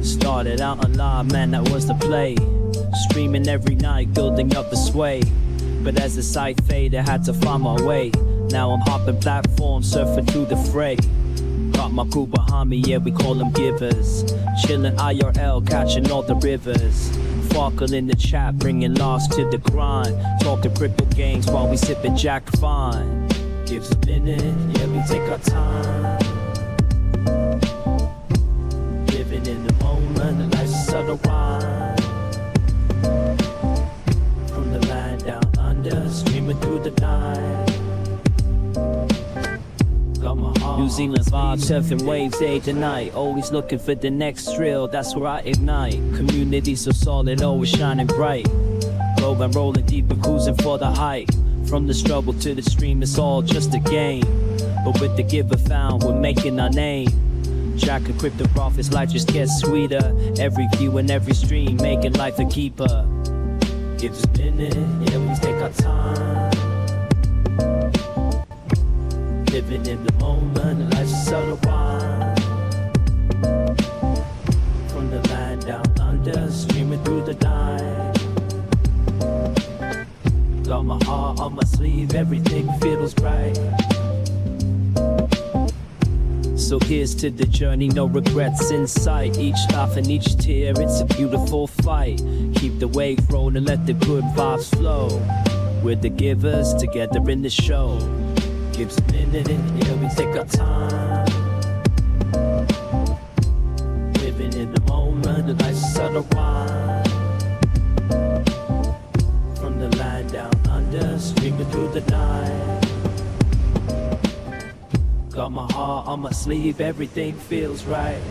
Started out alive, man, that was the play. Streaming every night, building up the sway. But as the sight faded, I had to find my way. Now I'm hopping platforms, surfing through the fray. Got my crew behind me, yeah, we call them givers. Chillin' IRL, catching all the rivers. Farkle in the chat, bringing loss to the grind. Talking crypto games while we sippin' Jack Fine. Gives a minute, yeah, we take our time. Living in the moment, the life's a subtle rhyme. From the land down under, streaming through the night. New Zealand's vibes, surfing waves day to night. Always looking for the next thrill, that's where I ignite. Community so solid, always shining bright. Globe and rolling deep and cruising for the height. From the struggle to the stream, it's all just a game. But with the giver found, we're making our name. Jack and crypto profits, life just gets sweeter. Every view and every stream, making life a keeper. Give us a minute, yeah, we take our time. Living in the moment, life's a subtle rhyme. From the land down under, streaming through the night. Got my heart on my sleeve, everything feels right. So here's to the journey, no regrets in sight. Each laugh and each tear, it's a beautiful fight. Keep the wave rolling, let the good vibes flow. We're the givers, together in the show. Gives a minute, yeah, we take our time. Living in the moment, the life's a subtle rhyme. From the land down under, streaming through the night. Got my heart on my sleeve, everything feels right.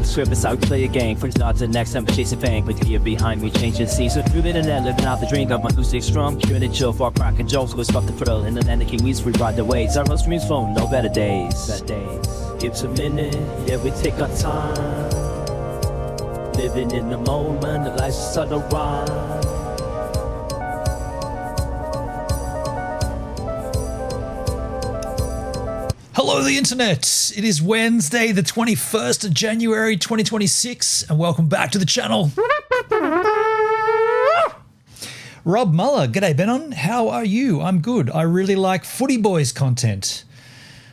Script is how we play a game. From start to the next, I'm chasing fame. With the gear behind me, changing scenes. So through the internet, living out the dream. Got my acoustic strong, curing and chill for cracking jokes. Go stop the thrill. In the land of Kiwis, we ride the waves. Our most streams phone, no better days. Give us a minute, yeah, we take our time. Living in the moment, the life's a subtle rhyme. Hello, the internet. It is Wednesday, the 21st of January, 2026, and welcome back to the channel. Rob Muller, g'day Benon. How are you? I'm good. I really like Footy Boys content.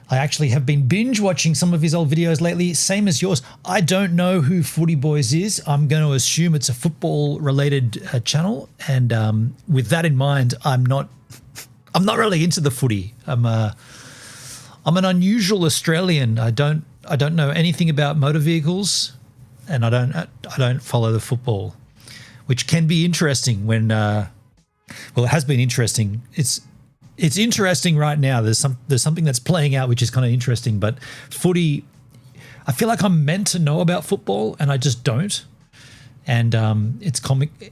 I actually have been binge watching some of his old videos lately, same as yours. I don't know who Footy Boys is. I'm going to assume it's a football related channel, and with that in mind, I'm not really into the footy. I'm an unusual Australian. I don't know anything about motor vehicles, and I don't follow the football, which can be interesting when well, it has been interesting. It's interesting right now. There's something that's playing out which is kind of interesting, but footy, I feel like I'm meant to know about football and I just don't. And it's comical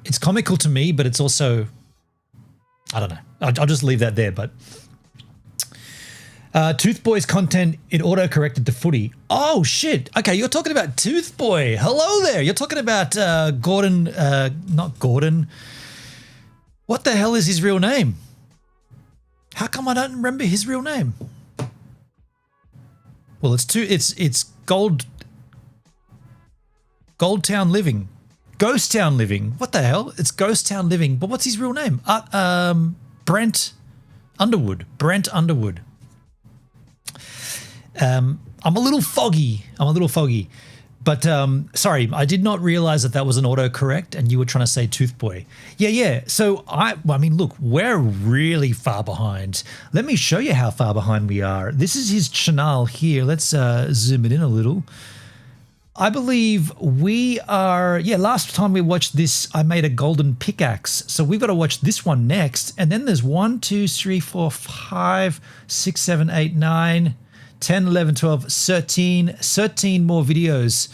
to me, but it's also, I don't know. I'll just leave that there. But Toothboy's content, it auto-corrected to footy. Oh, shit. Okay, you're talking about Toothboy. Hello there. You're talking about Gordon, not Gordon. What the hell is his real name? How come I don't remember his real name? Well, it's Goldtown Living. Ghost Town Living. What the hell? It's Ghost Town Living. But what's his real name? Brent Underwood. Brent Underwood. I'm a little foggy. But sorry, I did not realize that was an autocorrect and you were trying to say Toothboy. Yeah. So I mean, look, we're really far behind. Let me show you how far behind we are. This is his channel here. Let's zoom it in a little. I believe we are, last time we watched this, I made a golden pickaxe. So we've got to watch this one next. And then there's 1, 2, 3, 4, 5, 6, 7, 8, 9, 10, 11, 12, 13 more videos.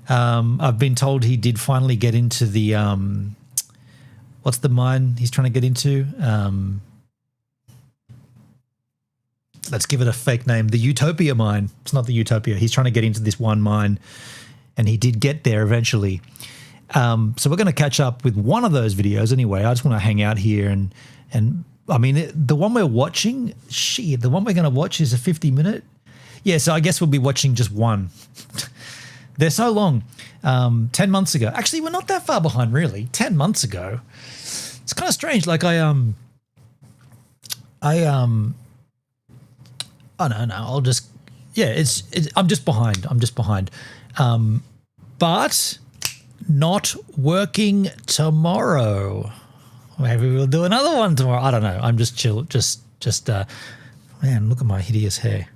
I've been told he did finally get into the, what's the mine he's trying to get into? let's give it a fake name, the Utopia mine. It's not the Utopia. He's trying to get into this one mine, and he did get there eventually. So we're going to catch up with one of those videos anyway. I just want to hang out here and I mean, the one we're watching, the one we're going to watch is a 50-minute. Yeah, so I guess we'll be watching just one. They're so long. 10 months ago. Actually, we're not that far behind, really. 10 months ago. It's kind of strange. Like I don't know. I'll just, yeah, I'm just behind. But not working tomorrow. Maybe we'll do another one tomorrow. I don't know. I'm just chill. Man, look at my hideous hair.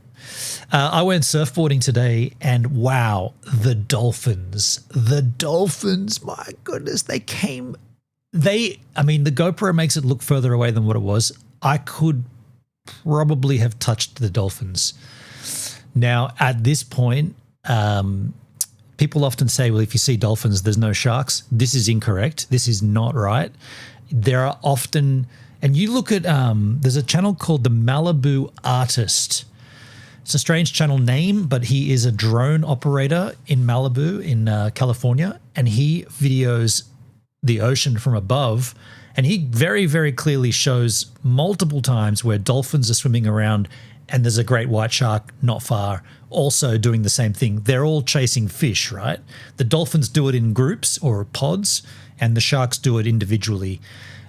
I went surfboarding today, and wow, the dolphins, my goodness, the GoPro makes it look further away than what it was. I could probably have touched the dolphins. Now, at this point, people often say, well, if you see dolphins, there's no sharks. This is incorrect. This is not right. There are often, and you look at, there's a channel called the Malibu Artist. It's a strange channel name, but he is a drone operator in Malibu in California, and he videos the ocean from above, and he very, very clearly shows multiple times where dolphins are swimming around and there's a great white shark not far also doing the same thing. They're all chasing fish, right? The dolphins do it in groups or pods, and the sharks do it individually.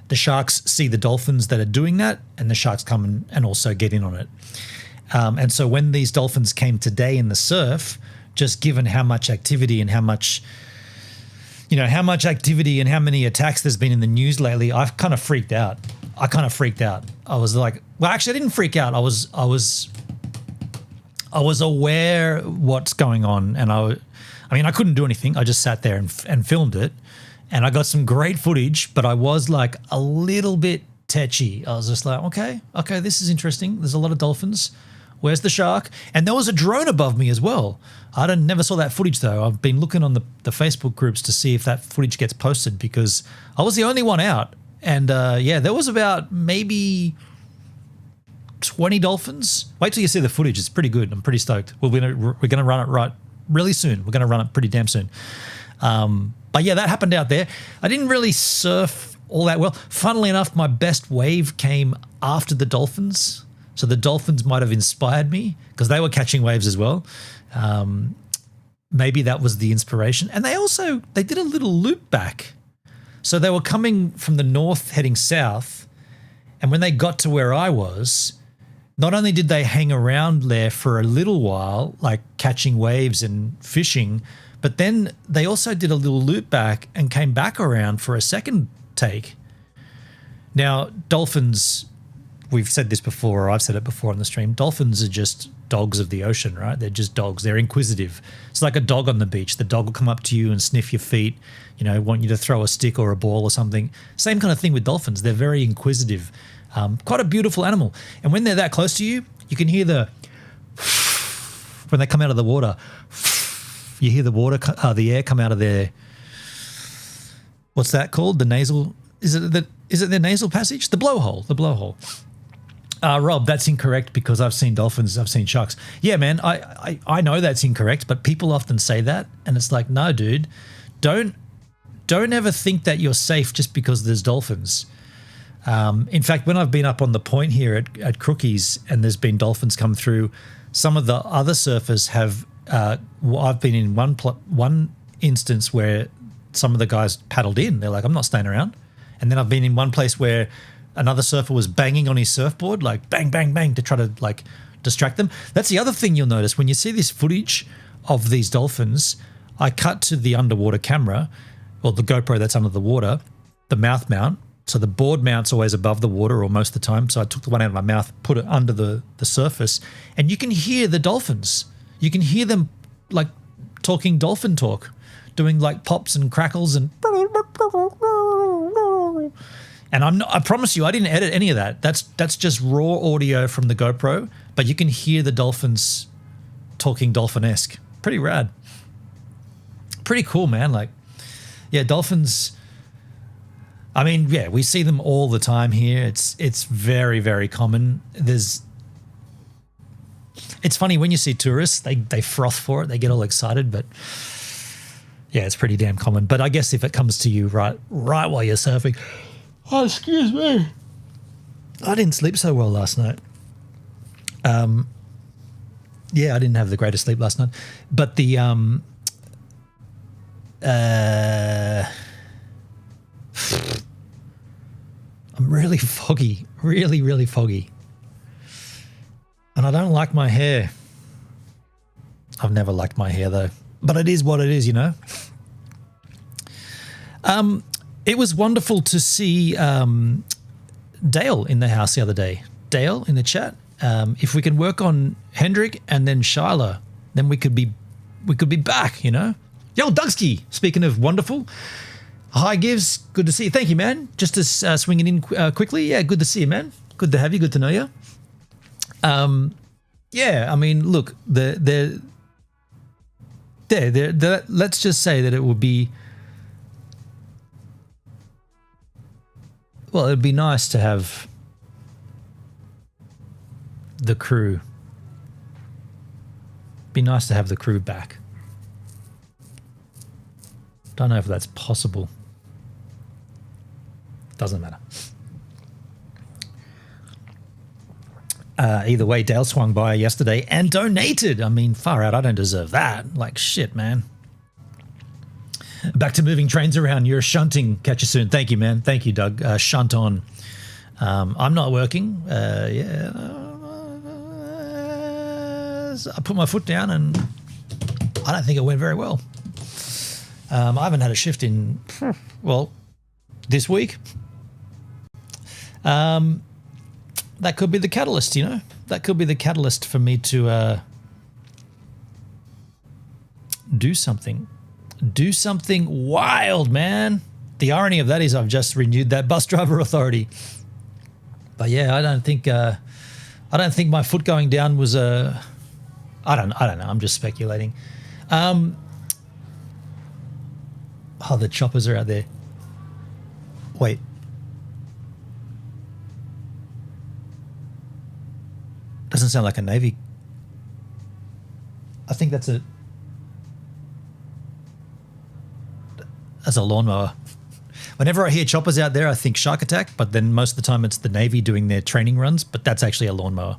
The sharks see the dolphins that are doing that, and the sharks come and also get in on it. And so when these dolphins came today in the surf, just given how much activity and how much activity and how many attacks there's been in the news lately, I've kind of freaked out. I was like, well, actually, I didn't freak out. I was aware what's going on, and I couldn't do anything. I just sat there and filmed it, and I got some great footage, but I was like a little bit tetchy. I was just like, okay, this is interesting. There's a lot of dolphins. Where's the shark? And there was a drone above me as well. I never saw that footage though. I've been looking on the Facebook groups to see if that footage gets posted because I was the only one out. And there was about maybe 20 dolphins. Wait till you see the footage. It's pretty good. I'm pretty stoked. We're gonna run it right really soon. We're gonna run it pretty damn soon. But yeah, that happened out there. I didn't really surf all that well. Funnily enough, my best wave came after the dolphins. So the dolphins might have inspired me because they were catching waves as well. Maybe that was the inspiration. And they did a little loop back. So they were coming from the north heading south. And when they got to where I was, not only did they hang around there for a little while, like catching waves and fishing, but then they also did a little loop back and came back around for a second take. Now, dolphins, we've said this before, or I've said it before on the stream, dolphins are just dogs of the ocean, right? They're just dogs. They're inquisitive. It's like a dog on the beach. The dog will come up to you and sniff your feet, want you to throw a stick or a ball or something. Same kind of thing with dolphins. They're very inquisitive. Quite a beautiful animal. And when they're that close to you, you can hear when they come out of the water, you hear the air come out of their, what's that called? The nasal, is it their nasal passage? The blowhole. Rob, that's incorrect because I've seen dolphins, I've seen sharks. Yeah, man, I know that's incorrect, but people often say that, and it's like, no, dude, don't ever think that you're safe just because there's dolphins. In fact, when I've been up on the point here at Crookies and there's been dolphins come through, some of the other surfers have. I've been in one instance where some of the guys paddled in. They're like, I'm not staying around. And then I've been in one place where another surfer was banging on his surfboard, like bang, bang, bang, to try to like distract them. That's the other thing you'll notice when you see this footage of these dolphins. I cut to the underwater camera, or the GoPro that's under the water, the mouth mount. So the board mount's always above the water, or most of the time. So I took the one out of my mouth, put it under the surface, and you can hear the dolphins. You can hear them like talking dolphin talk, doing like pops and crackles and I promise you, I didn't edit any of that. That's just raw audio from the GoPro, but you can hear the dolphins talking dolphin-esque. Pretty rad. Pretty cool, man. Like, yeah, dolphins. I mean, yeah, we see them all the time here. It's very, very common. It's funny when you see tourists, they froth for it, they get all excited, but yeah, it's pretty damn common. But I guess if it comes to you right while you're surfing, oh, excuse me, I didn't sleep so well last night. Yeah, I didn't have the greatest sleep last night, but the I'm really foggy, really foggy, and I don't like my hair. I've never liked my hair though, but it is what it is, you know. It was wonderful to see Dale in the house the other day. Dale in the chat. If we can work on Hendrik and then Shyla, then we could be back, you know. Yo, Dugsky, speaking of wonderful. Hi, Gives. Good to see you. Thank you, man. Just to swing it in quickly. Yeah, good to see you, man. Good to have you. Good to know you. Yeah, I mean, look, let's just say that it would be, well, it'd be nice to have the crew. Be nice to have the crew back. Don't know if that's possible. Doesn't matter. Either way, Dale swung by yesterday and donated. I mean, far out, I don't deserve that. Like, shit, man. Back to moving trains around. You're shunting. Catch you soon. Thank you, man. Thank you, Doug. Shunt on. I'm not working. Yeah. I put my foot down and I don't think it went very well. I haven't had a shift in, well, this week. That could be the catalyst, you know. That could be the catalyst for me to do something. Do something wild, man. The irony of that is I've just renewed that bus driver authority. But yeah, I don't think my foot going down was a. I don't know. I'm just speculating. Oh, the choppers are out there. Wait. Doesn't sound like a Navy. I think that's a lawnmower. Whenever I hear choppers out there, I think Shark Attack, but then most of the time it's the Navy doing their training runs, but that's actually a lawnmower.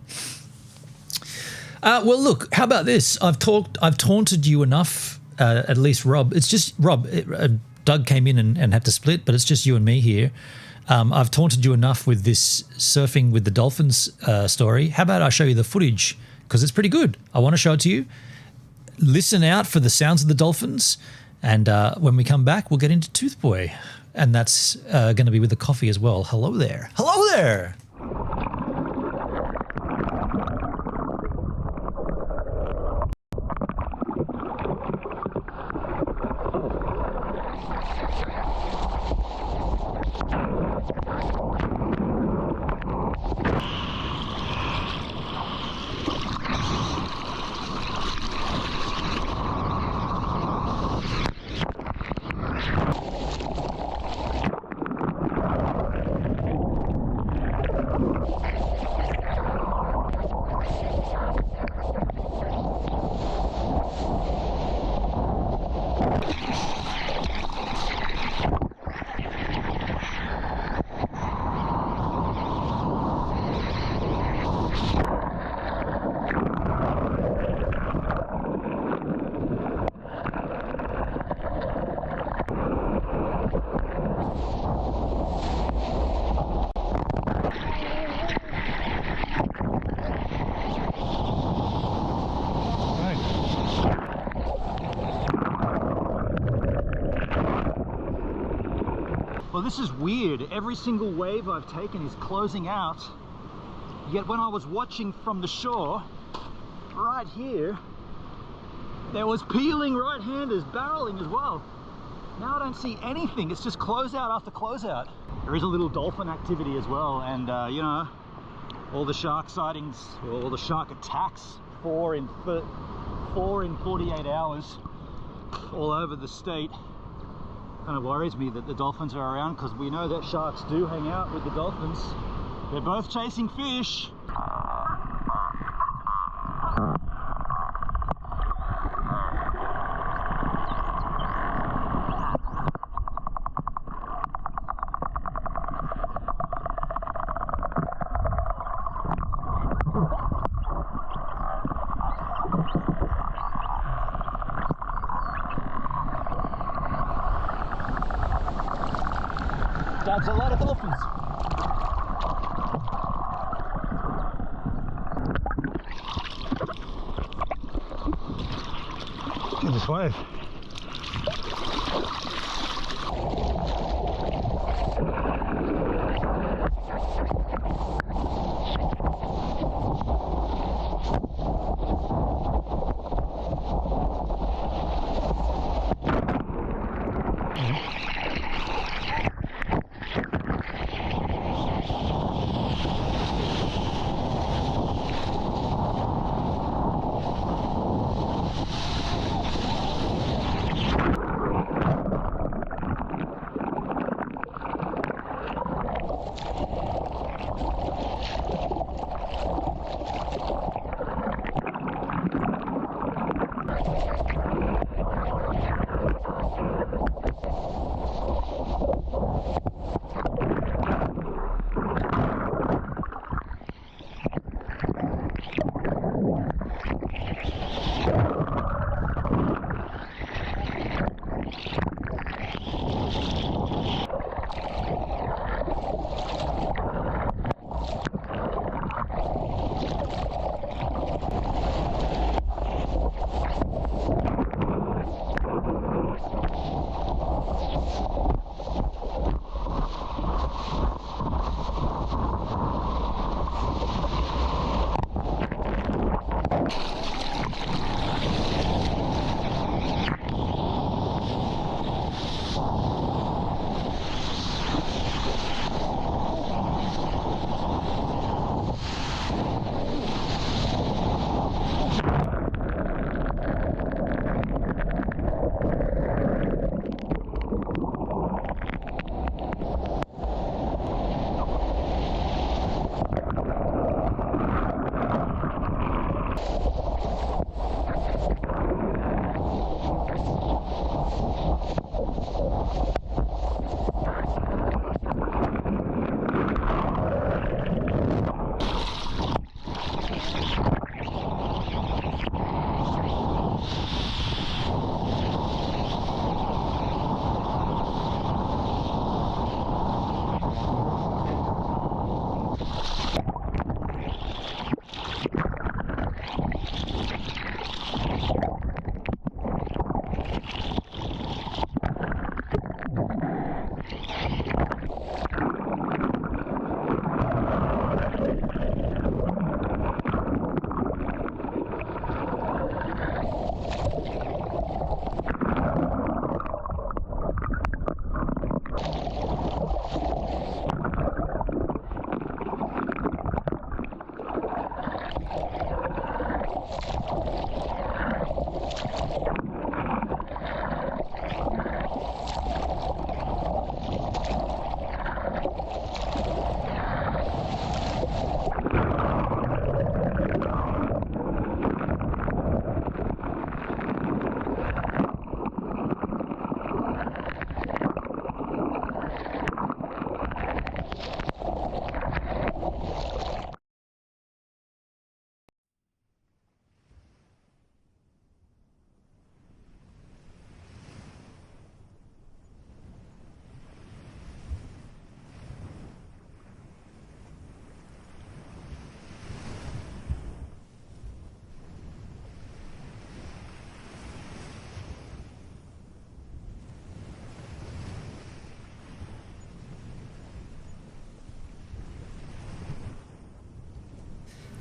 Well, look, how about this? I've taunted you enough, at least Rob. It's just, Rob, Doug came in and had to split, but it's just you and me here. I've taunted you enough with this surfing with the dolphins story. How about I show you the footage? Because it's pretty good. I want to show it to you. Listen out for the sounds of the dolphins. And when we come back, we'll get into Toothboy. And that's going to be with the coffee as well. Hello there. Hello there. Well, this is weird. Every single wave I've taken is closing out. Yet when I was watching from the shore, right here, there was peeling right-handers barreling as well. Now I don't see anything. It's just closeout after closeout. There is a little dolphin activity as well, and you know, all the shark sightings, all the shark attacks, 4 in 48 hours, all over the state. Kind of worries me that the dolphins are around, because we know that sharks do hang out with the dolphins. They're both chasing fish. That's a lot of dolphins. Look at this wave.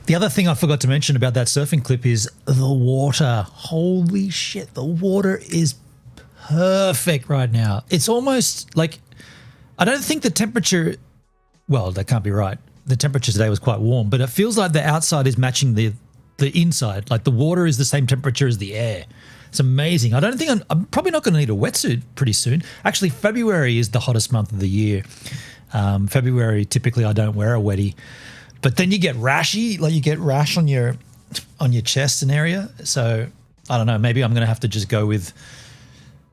The other thing I forgot to mention about that surfing clip is the water. Holy shit, the water is perfect right now. It's almost like, I don't think the temperature, well, that can't be right. The temperature today was quite warm, but it feels like the outside is matching the inside. Like the water is the same temperature as the air. It's amazing. I don't think I'm probably not going to need a wetsuit pretty soon. Actually, February is the hottest month of the year. February, typically I don't wear a wetty. But then you get rashy, like you get rash on your chest and area. So I don't know. Maybe I'm going to have to just go with.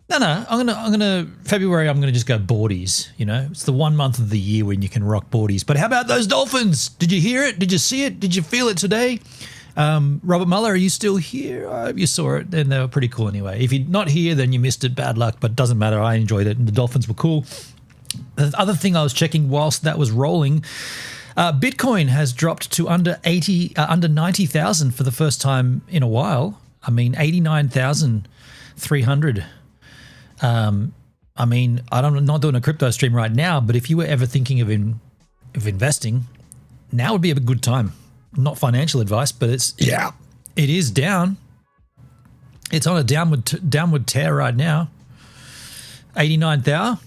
No. I'm gonna February. I'm gonna just go boardies. You know, it's the one month of the year when you can rock boardies. But how about those dolphins? Did you hear it? Did you see it? Did you feel it today? Robert Muller, are you still here? I hope you saw it. Then they were pretty cool anyway. If you're not here, then you missed it. Bad luck, but it doesn't matter. I enjoyed it, and the dolphins were cool. the other thing I was checking whilst that was rolling, Bitcoin has dropped to under 90,000 for the first time in a while. I mean, 89,300. I mean, I'm not doing a crypto stream right now, but if you were ever thinking of investing, now would be a good time. Not financial advice, but it is down. It's on a downward tear right now. 89,000.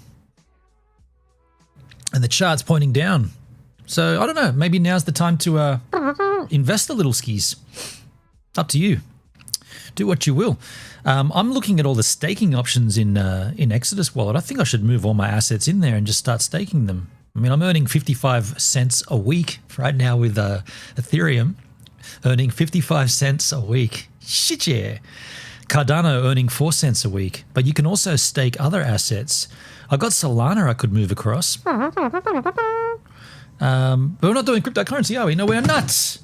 And the chart's pointing down. So I don't know, maybe now's the time to invest a little skis. Up to you. Do what you will. I'm looking at all the staking options in Exodus Wallet. I think I should move all my assets in there and just start staking them. I mean, I'm earning 55 cents a week right now with Ethereum, earning 55 cents a week. Shit, yeah. Cardano earning 4 cents a week, but you can also stake other assets. I got Solana I could move across. But we're not doing cryptocurrency, are we? No, we're not.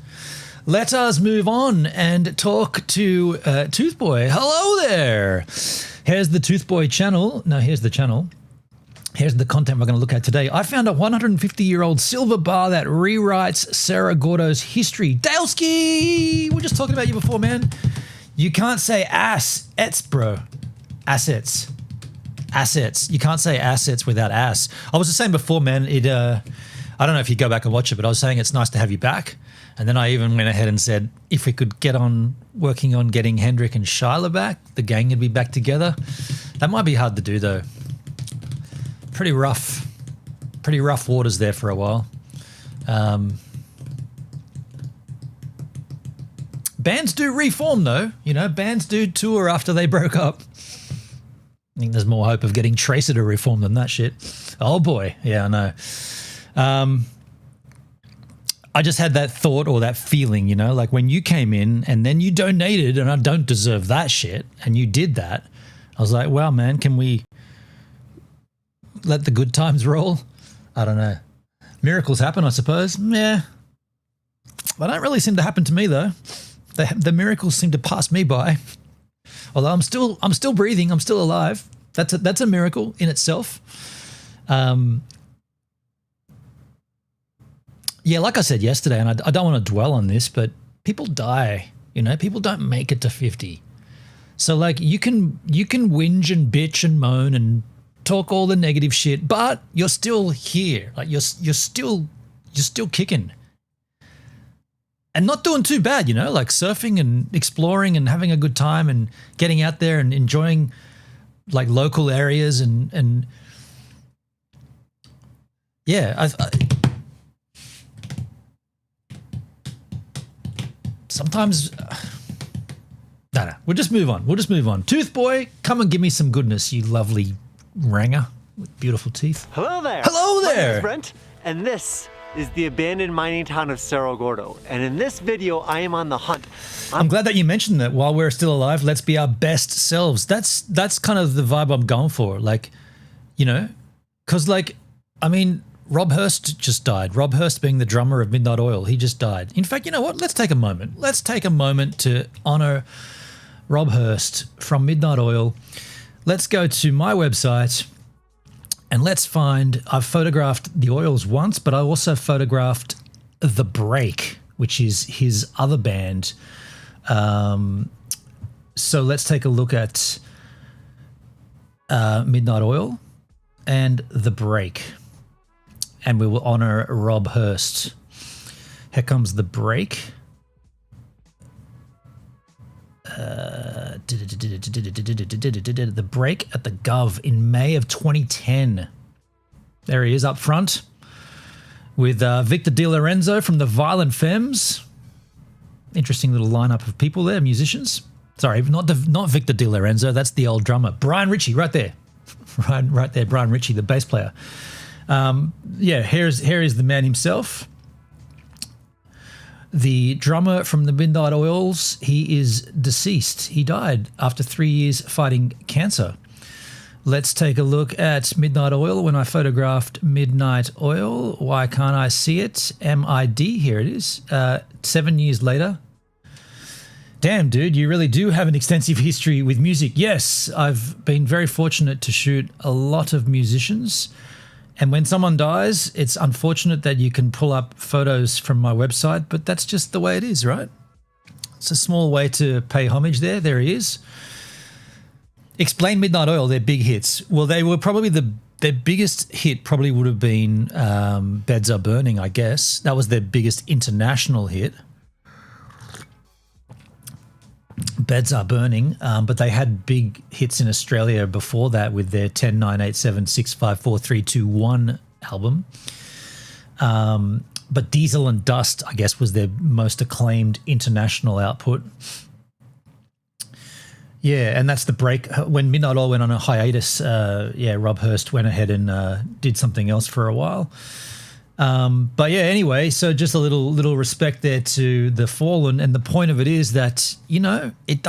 Let us move on and talk to Toothboy. Hello there. Here's the Toothboy channel. No, here's the channel. Here's the content we're going to look at today. I found a 150-year-old silver bar that rewrites Cerro Gordo's history. Dalesky! We're just talking about you before, man. You can't say assets, bro. Assets. Assets. You can't say assets without ass. I was just saying before, man, I don't know if you go back and watch it, but I was saying it's nice to have you back. And then I even went ahead and said, if we could get on working on getting Hendrik and Shyla back, the gang would be back together. That might be hard to do, though. Pretty rough waters there for a while. Bands do reform, though. You know, bands do tour after they broke up. I think there's more hope of getting Tracer to reform than that shit. Oh, boy. Yeah, I know. I just had that thought or that feeling, you know, like when you came in and then you donated, and I don't deserve that shit, and you did that. I was like, wow, man, can we let the good times roll? I don't know. Miracles happen, I suppose. Yeah. They don't really seem to happen to me, though. The miracles seem to pass me by. Although I'm still breathing, I'm still alive. That's a miracle in itself. Yeah, like I said yesterday, and I don't want to dwell on this, but people die. You know, people don't make it to 50. So like you can whinge and bitch and moan and talk all the negative shit, but you're still here. Like you're still kicking. And not doing too bad, you know, like surfing and exploring and having a good time and getting out there and enjoying like local areas and yeah, sometimes, no, we'll just move on. Toothboy, come and give me some goodness, you lovely ranger with beautiful teeth. Hello there. Hello there. My name is Brent, and this is the abandoned mining town of Cerro Gordo. And in this video, I am on the hunt. I'm glad that you mentioned that. While we're still alive, let's be our best selves. That's kind of the vibe I'm going for. Like, you know, because like, I mean, Rob Hurst just died. Rob Hurst being the drummer of Midnight Oil, he just died. In fact, you know what? Let's take a moment. Let's take a moment to honor Rob Hurst from Midnight Oil. Let's go to my website and let's find, I've photographed the Oils once, but I also photographed The Break, which is his other band. So let's take a look at Midnight Oil and The Break. And we will honor Rob Hurst. Here comes The Break. The Break at the Gov in May of 2010. There he is up front with Victor Di Lorenzo from the Violent Femmes. Interesting little lineup of people there, musicians. Sorry, not Victor Di Lorenzo. That's the old drummer. Brian Ritchie, right there. Right there, Brian Ritchie, the bass player. Yeah, here is the man himself. The drummer from the Midnight Oils, he is deceased. He died after 3 years fighting cancer. Let's take a look at Midnight Oil when I photographed Midnight Oil. Why can't I see it? MID, here it is. 7 years later. Damn, dude, you really do have an extensive history with music. Yes, I've been very fortunate to shoot a lot of musicians And when someone dies, it's unfortunate that you can pull up photos from my website, but that's just the way it is, right? It's a small way to pay homage there. There he is. Explain Midnight Oil, their big hits. Well, they were probably their biggest hit probably would have been Beds Are Burning, I guess. That was their biggest international hit. Beds Are Burning, but they had big hits in Australia before that with their 10, 9, 8, 7, 6, 5, 4, 3, 2, 1 album. But Diesel and Dust, I guess, was their most acclaimed international output. Yeah, and that's the break. When Midnight Oil went on a hiatus, Rob Hurst went ahead and did something else for a while. But yeah, anyway, so just a little respect there to the Fallen, and the point of it is that, you know, it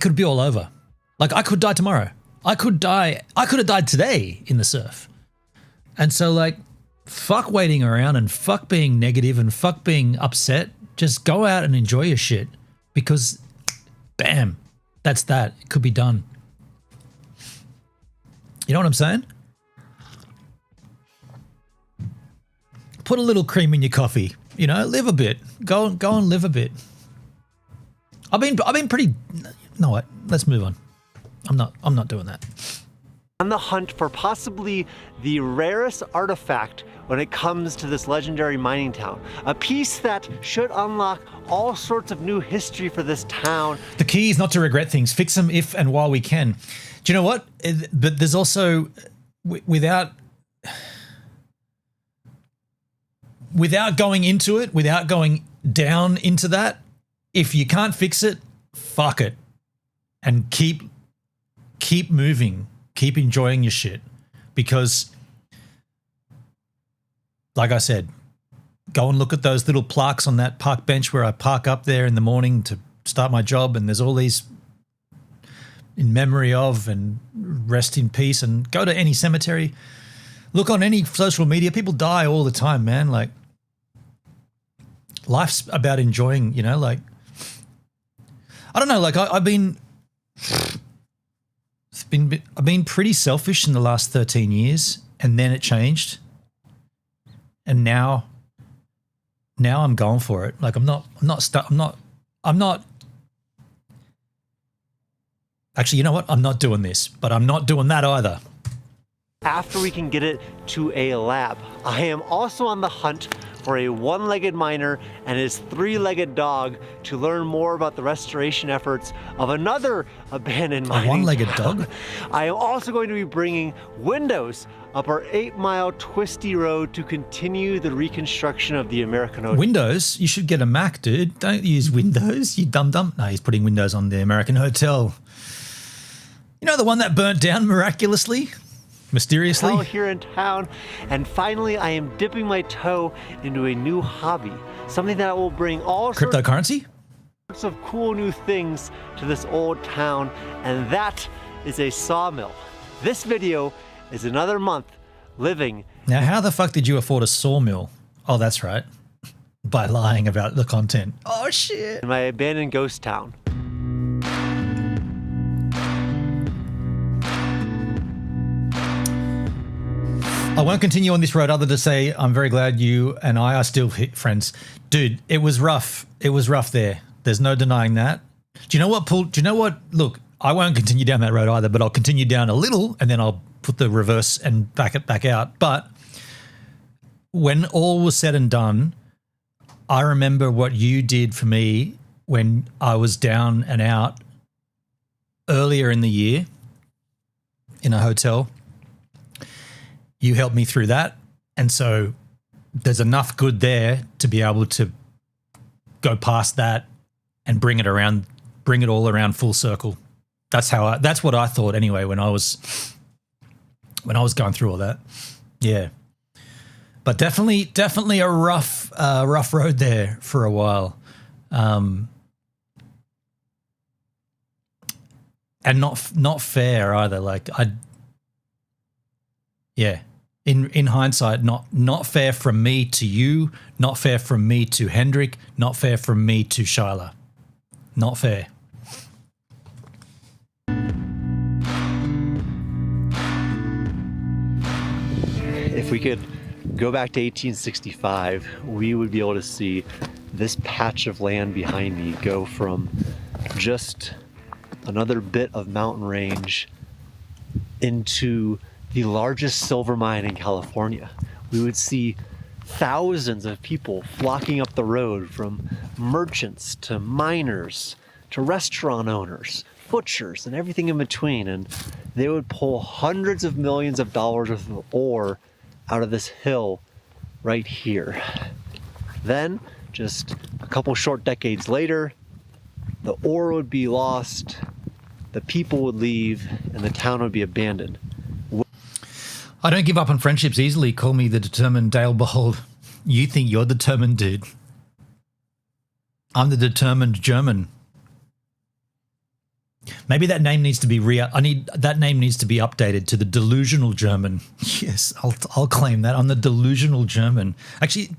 could be all over. Like, I could die tomorrow. I could have died today in the surf. And so, like, fuck waiting around and fuck being negative and fuck being upset. Just go out and enjoy your shit, because bam, that's that. It could be done. You know what I'm saying? Put a little cream in your coffee. You know, live a bit. Go and live a bit. I've been pretty. No, what? Let's move on. I'm not doing that. On the hunt for possibly the rarest artifact when it comes to this legendary mining town. A piece that should unlock all sorts of new history for this town. The key is not to regret things. Fix them if and while we can. Do you know what? But there's also, without going into it, without going down into that, if you can't fix it, fuck it. And keep moving. Keep enjoying your shit. Because, like I said, go and look at those little plaques on that park bench where I park up there in the morning to start my job, and there's all these in memory of and rest in peace, and go to any cemetery. Look on any social media. People die all the time, man. Like, life's about enjoying, you know, like, I don't know, like I've been pretty selfish in the last 13 years, and then it changed. And now I'm going for it. Like, I'm not actually, you know what? I'm not doing this, but I'm not doing that either. After we can get it to a lab, I am also on the hunt for a one-legged miner and his three-legged dog to learn more about the restoration efforts of another abandoned mining A one-legged town. dog? I am also going to be bringing windows up our 8-mile twisty road to continue the reconstruction of the American Hotel. Windows? You should get a Mac, dude. Don't use Windows, you dum-dum. No, he's putting Windows on the American Hotel. You know, the one that burnt down miraculously? Mysteriously? Here in town. And finally, I am dipping my toe into a new hobby. Something that will bring all Cryptocurrency? sorts of cool new things to this old town. And that is a sawmill. This video is another month living. Now, how the fuck did you afford a sawmill? Oh, that's right. By lying about the content. Oh, shit. In my abandoned ghost town. I won't continue on this road other to say I'm very glad you and I are still friends. Dude, it was rough. It was rough there. There's no denying that. Do you know what, Paul? Do you know what? Look, I won't continue down that road either, but I'll continue down a little and then I'll put the reverse and back it back out. But when all was said and done, I remember what you did for me when I was down and out earlier in the year in a hotel. You helped me through that. And so there's enough good there to be able to go past that and bring it all around full circle. That's what I thought anyway when I was going through all that. Yeah. But definitely a rough road there for a while. And not fair either. Like In hindsight, not fair from me to you, not fair from me to Hendrik, not fair from me to Shyla. Not fair. we could go back to 1865, we would be able to see this patch of land behind me go from just another bit of mountain range into the largest silver mine in California. We would see thousands of people flocking up the road, from merchants to miners to restaurant owners, butchers, and everything in between. And they would pull hundreds of millions of dollars worth of ore out of this hill right here. Then, just a couple short decades later, the ore would be lost, the people would leave, and the town would be abandoned. I don't give up on friendships easily. Call me the determined Dale Behold. You think you're determined, dude. I'm the determined German. Maybe that name needs to be that name needs to be updated to the delusional German. Yes, I'll claim that. I'm the delusional German. Actually,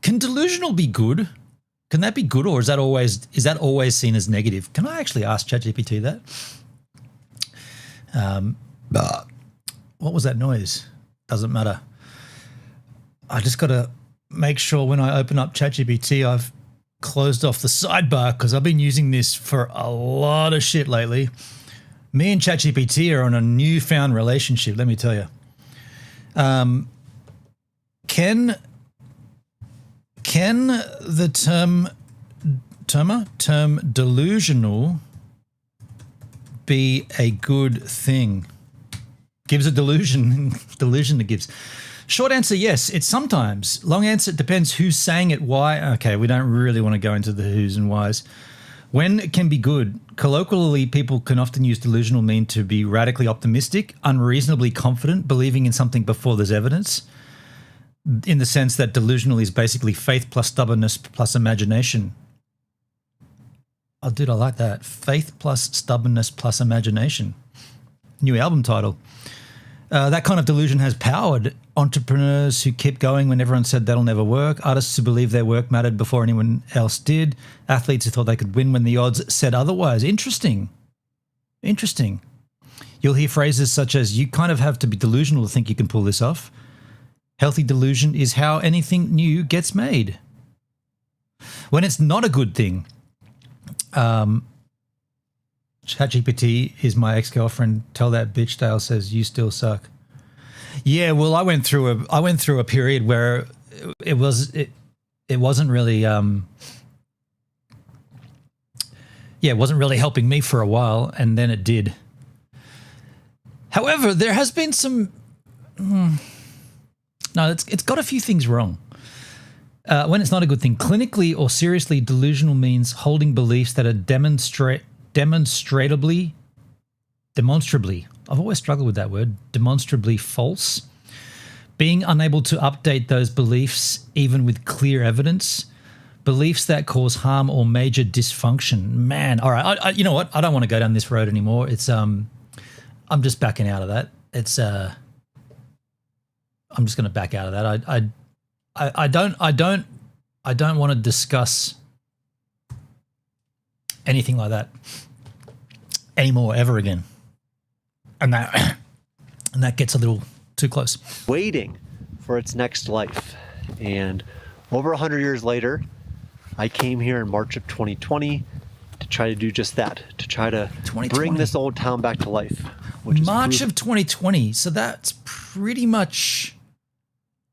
can delusional be good? Can that be good, or is that always seen as negative? Can I actually ask ChatGPT that? What was that noise? Doesn't matter. I just got to make sure when I open up ChatGPT, I've closed off the sidebar, because I've been using this for a lot of shit lately. Me and ChatGPT are on a newfound relationship, let me tell you. Can the term delusional be a good thing? Gives a delusion it gives. Short answer, yes, it's sometimes. Long answer, it depends who's saying it, why. Okay, we don't really want to go into the who's and whys. When it can be good, colloquially, people can often use delusional mean to be radically optimistic, unreasonably confident, believing in something before there's evidence, in the sense that delusional is basically faith plus stubbornness plus imagination. Oh, dude, I like that. Faith plus stubbornness plus imagination. New album title. That kind of delusion has powered entrepreneurs who keep going when everyone said that'll never work, artists who believe their work mattered before anyone else did, athletes who thought they could win when the odds said otherwise. Interesting. You'll hear phrases such as, you kind of have to be delusional to think you can pull this off. Healthy delusion is how anything new gets made. When it's not a good thing, ChatGPT is my ex-girlfriend. Tell that bitch Dale says you still suck. Yeah, well, I went through a period where it wasn't really it wasn't really helping me for a while, and then it did. However, there has been some it's got a few things wrong. When it's not a good thing, clinically or seriously, delusional means holding beliefs that are demonstrably, I've always struggled with that word, demonstrably false, being unable to update those beliefs even with clear evidence, beliefs that cause harm or major dysfunction. Man, all right, you know what? I don't want to go down this road anymore. It's I'm just backing out of that. It's I'm just going to back out of that. I don't want to discuss anything like that anymore, ever again. And that gets a little too close. Waiting for its next life. And over 100 years later, I came here in March of 2020 to try to do just that, to try to bring this old town back to life. Which March of 2020. So that's pretty much,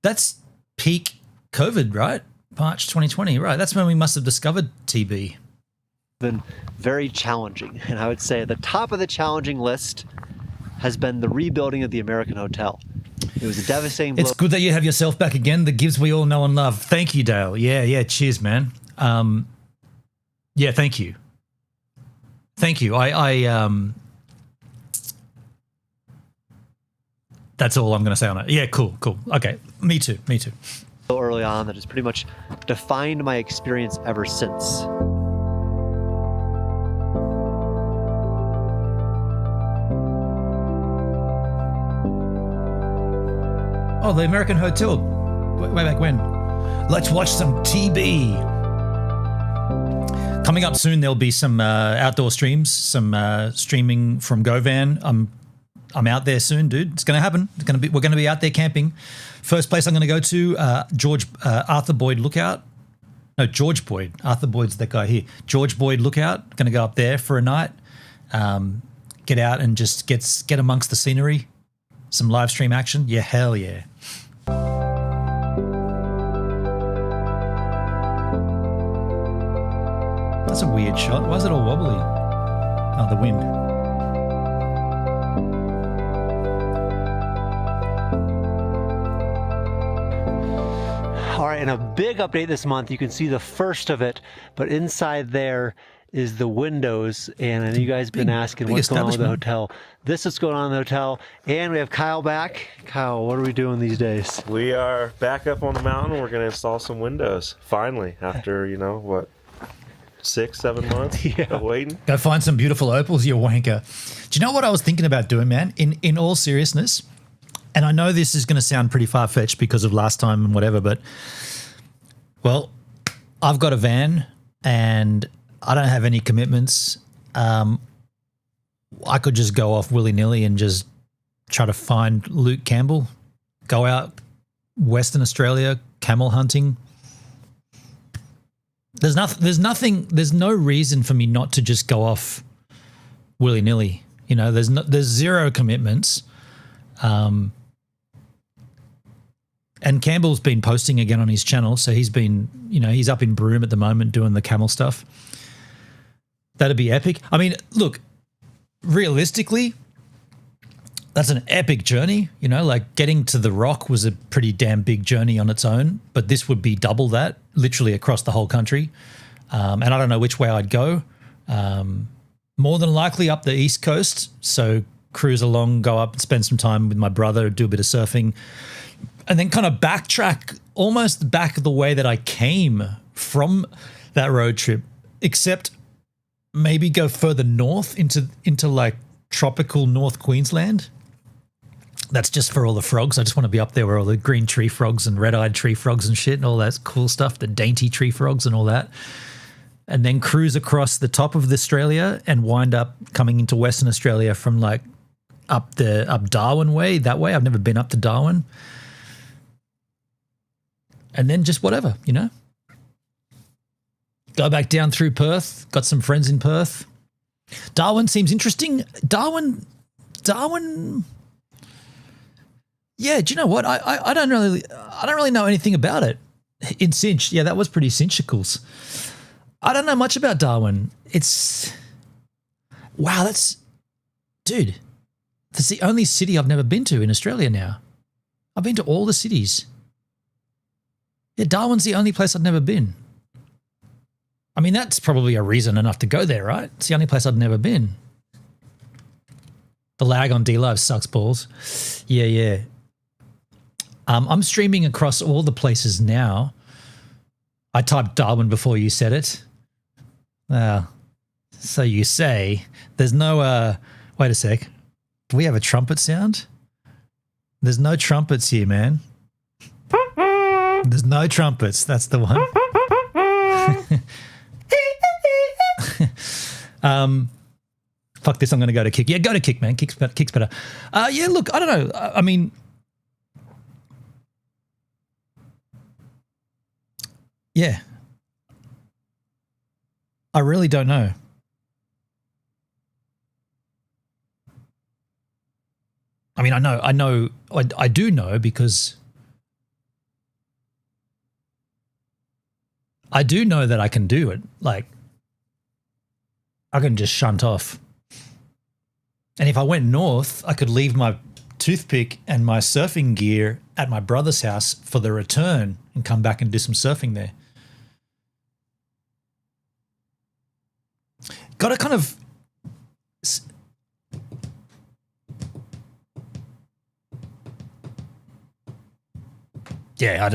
that's peak COVID, right? March 2020, right? That's when we must have discovered TB. Been very challenging, and I would say at the top of the challenging list has been the rebuilding of the American Hotel. It was a devastating blow. It's good that you have yourself back again, the Gibbs we all know and love. Thank you, Dale. Yeah, cheers, man. Yeah, thank you. That's all I'm going to say on it. Yeah, cool. Okay, me too. So early on that has pretty much defined my experience ever since. Oh, the American Hotel. Way back when. Let's watch some TB. Coming up soon, there'll be some outdoor streams, some streaming from Govan. I'm I'm out there soon, dude. It's going to happen. We're going to be out there camping. First place I'm going to go to, Arthur Boyd Lookout. No, George Boyd. Arthur Boyd's that guy here. George Boyd Lookout. Going to go up there for a night. Get out and just get amongst the scenery. Some live stream action. Yeah, hell yeah. That's a weird shot. Why is it all wobbly? Oh, the wind. All right, and a big update this month. You can see the first of it, but inside there is the windows. And I know you guys have been asking what's going on with the hotel. This is what's going on in the hotel. And we have Kyle back. Kyle, what are we doing these days? We are back up on the mountain. We're going to install some windows, finally, after, 6-7 months of waiting. Go find some beautiful opals, you wanker. Do you know what I was thinking about doing, man? In all seriousness, and I know this is going to sound pretty far-fetched because of last time and whatever, but, well, I've got a van and I don't have any commitments. I could just go off willy-nilly and just try to find Luke Campbell, go out Western Australia, camel hunting. There's no reason for me not to just go off willy-nilly. There's zero commitments. And Campbell's been posting again on his channel, so he's been, he's up in Broome at the moment doing the camel stuff. That'd be epic. I mean, look, realistically, that's an epic journey. Like getting to the Rock was a pretty damn big journey on its own, but this would be double that, literally across the whole country. And I don't know which way I'd go. More than likely up the East Coast, so cruise along, go up and spend some time with my brother, do a bit of surfing, and then kind of backtrack almost back the way that I came from that road trip, except maybe go further north into like tropical North Queensland. That's just for all the frogs. I just want to be up there where all the green tree frogs and red-eyed tree frogs and shit and all that cool stuff, the dainty tree frogs and all that. And then cruise across the top of Australia and wind up coming into Western Australia from like up Darwin way, that way. I've never been up to Darwin. And then just whatever, Go back down through Perth. Got some friends in Perth. Darwin seems interesting. Darwin. Yeah, do you know what? I don't really know anything about it. In Cinch, yeah, that was pretty cinchicals. I don't know much about Darwin. Wow, that's the only city I've never been to in Australia now. I've been to all the cities. Yeah, Darwin's the only place I've never been. I mean, that's probably a reason enough to go there, right? It's the only place I've never been. The lag on DLive sucks balls. Yeah. I'm streaming across all the places now. I typed Darwin before you said it. So you say. There's no, wait a sec. Do we have a trumpet sound? There's no trumpets here, man. There's no trumpets. That's the one. Fuck this. I'm going to go to Kick. Yeah, go to Kick, man. Kick's better. Yeah, look, I don't know. I mean, yeah. I really don't know. I mean, I do know because I do know that I can do it. Like, I can just shunt off. And if I went north, I could leave my toothpick and my surfing gear at my brother's house for the return and come back and do some surfing there. Got to kind of... Yeah,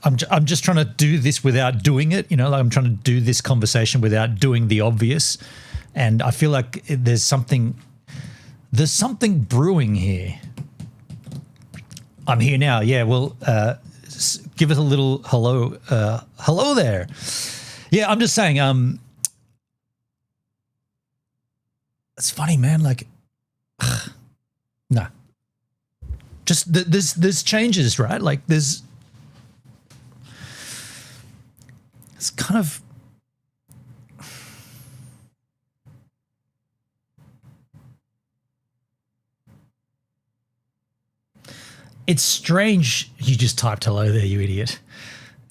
I'm just trying to do this without doing it. Like I'm trying to do this conversation without doing the obvious. And I feel like there's something brewing here. I'm here now. Yeah, well, give us a little hello. Hello there. Yeah, I'm just saying, it's funny, man. Like, No. Just there's changes, right? Like it's kind of it's strange. You just typed hello there, you idiot.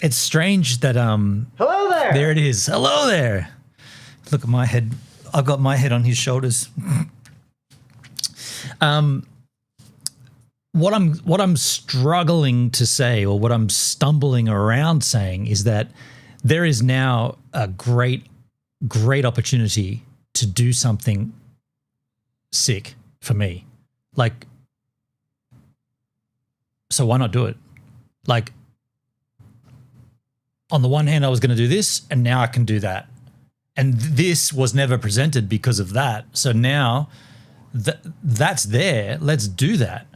It's strange that Hello there. there it is. Hello there. Look at my head. I've got my head on his shoulders. What I'm struggling to say, or what I'm stumbling around saying, is that there is now a great opportunity to do something sick for me. Like, so why not do it? Like, on the one hand, I was going to do this, and now I can do that. And this was never presented because of that. So now that's there. Let's do that.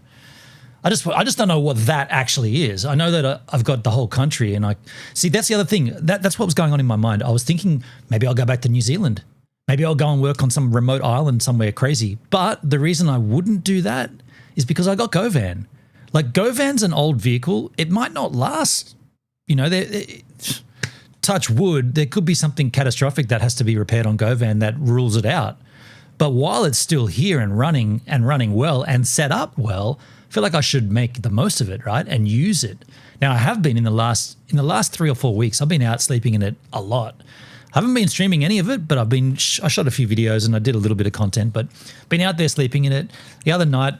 I just don't know what that actually is. I know that I've got the whole country, and I see that's the other thing. That's what was going on in my mind. I was thinking maybe I'll go back to New Zealand. Maybe I'll go and work on some remote island somewhere crazy. But the reason I wouldn't do that is because I got GoVan. Like, GoVan's an old vehicle. It might not last. You know, touch wood, there could be something catastrophic that has to be repaired on GoVan that rules it out. But while it's still here and running well and set up well, I feel like I should make the most of it, right? And use it. Now, I have been in the last 3 or 4 weeks, I've been out sleeping in it a lot. I haven't been streaming any of it, but I shot a few videos and I did a little bit of content, but been out there sleeping in it. The other night,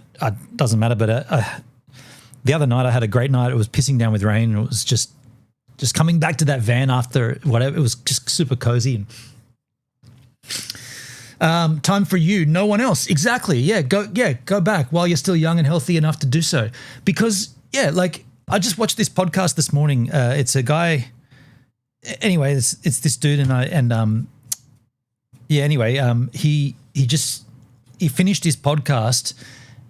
doesn't matter, but the other night I had a great night. It was pissing down with rain, and it was just coming back to that van after whatever. It was just super cozy. Time for you, no one else. Exactly. Go back while you're still young and healthy enough to do so. Because like I just watched this podcast this morning. It's a guy. Anyway, it's this dude he finished his podcast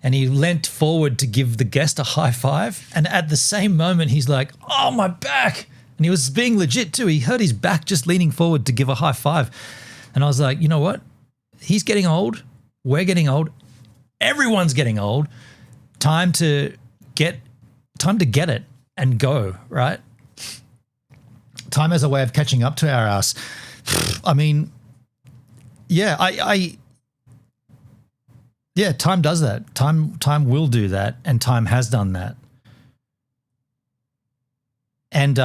and he leant forward to give the guest a high five, and at the same moment he's like, "Oh, my back." And he was being legit too. He hurt his back just leaning forward to give a high five. And I was like, you know what? He's getting old. We're getting old. Everyone's getting old. Time to get it and go, right? Time as a way of catching up to our ass. I mean, time does that. Time will do that, and time has done that. And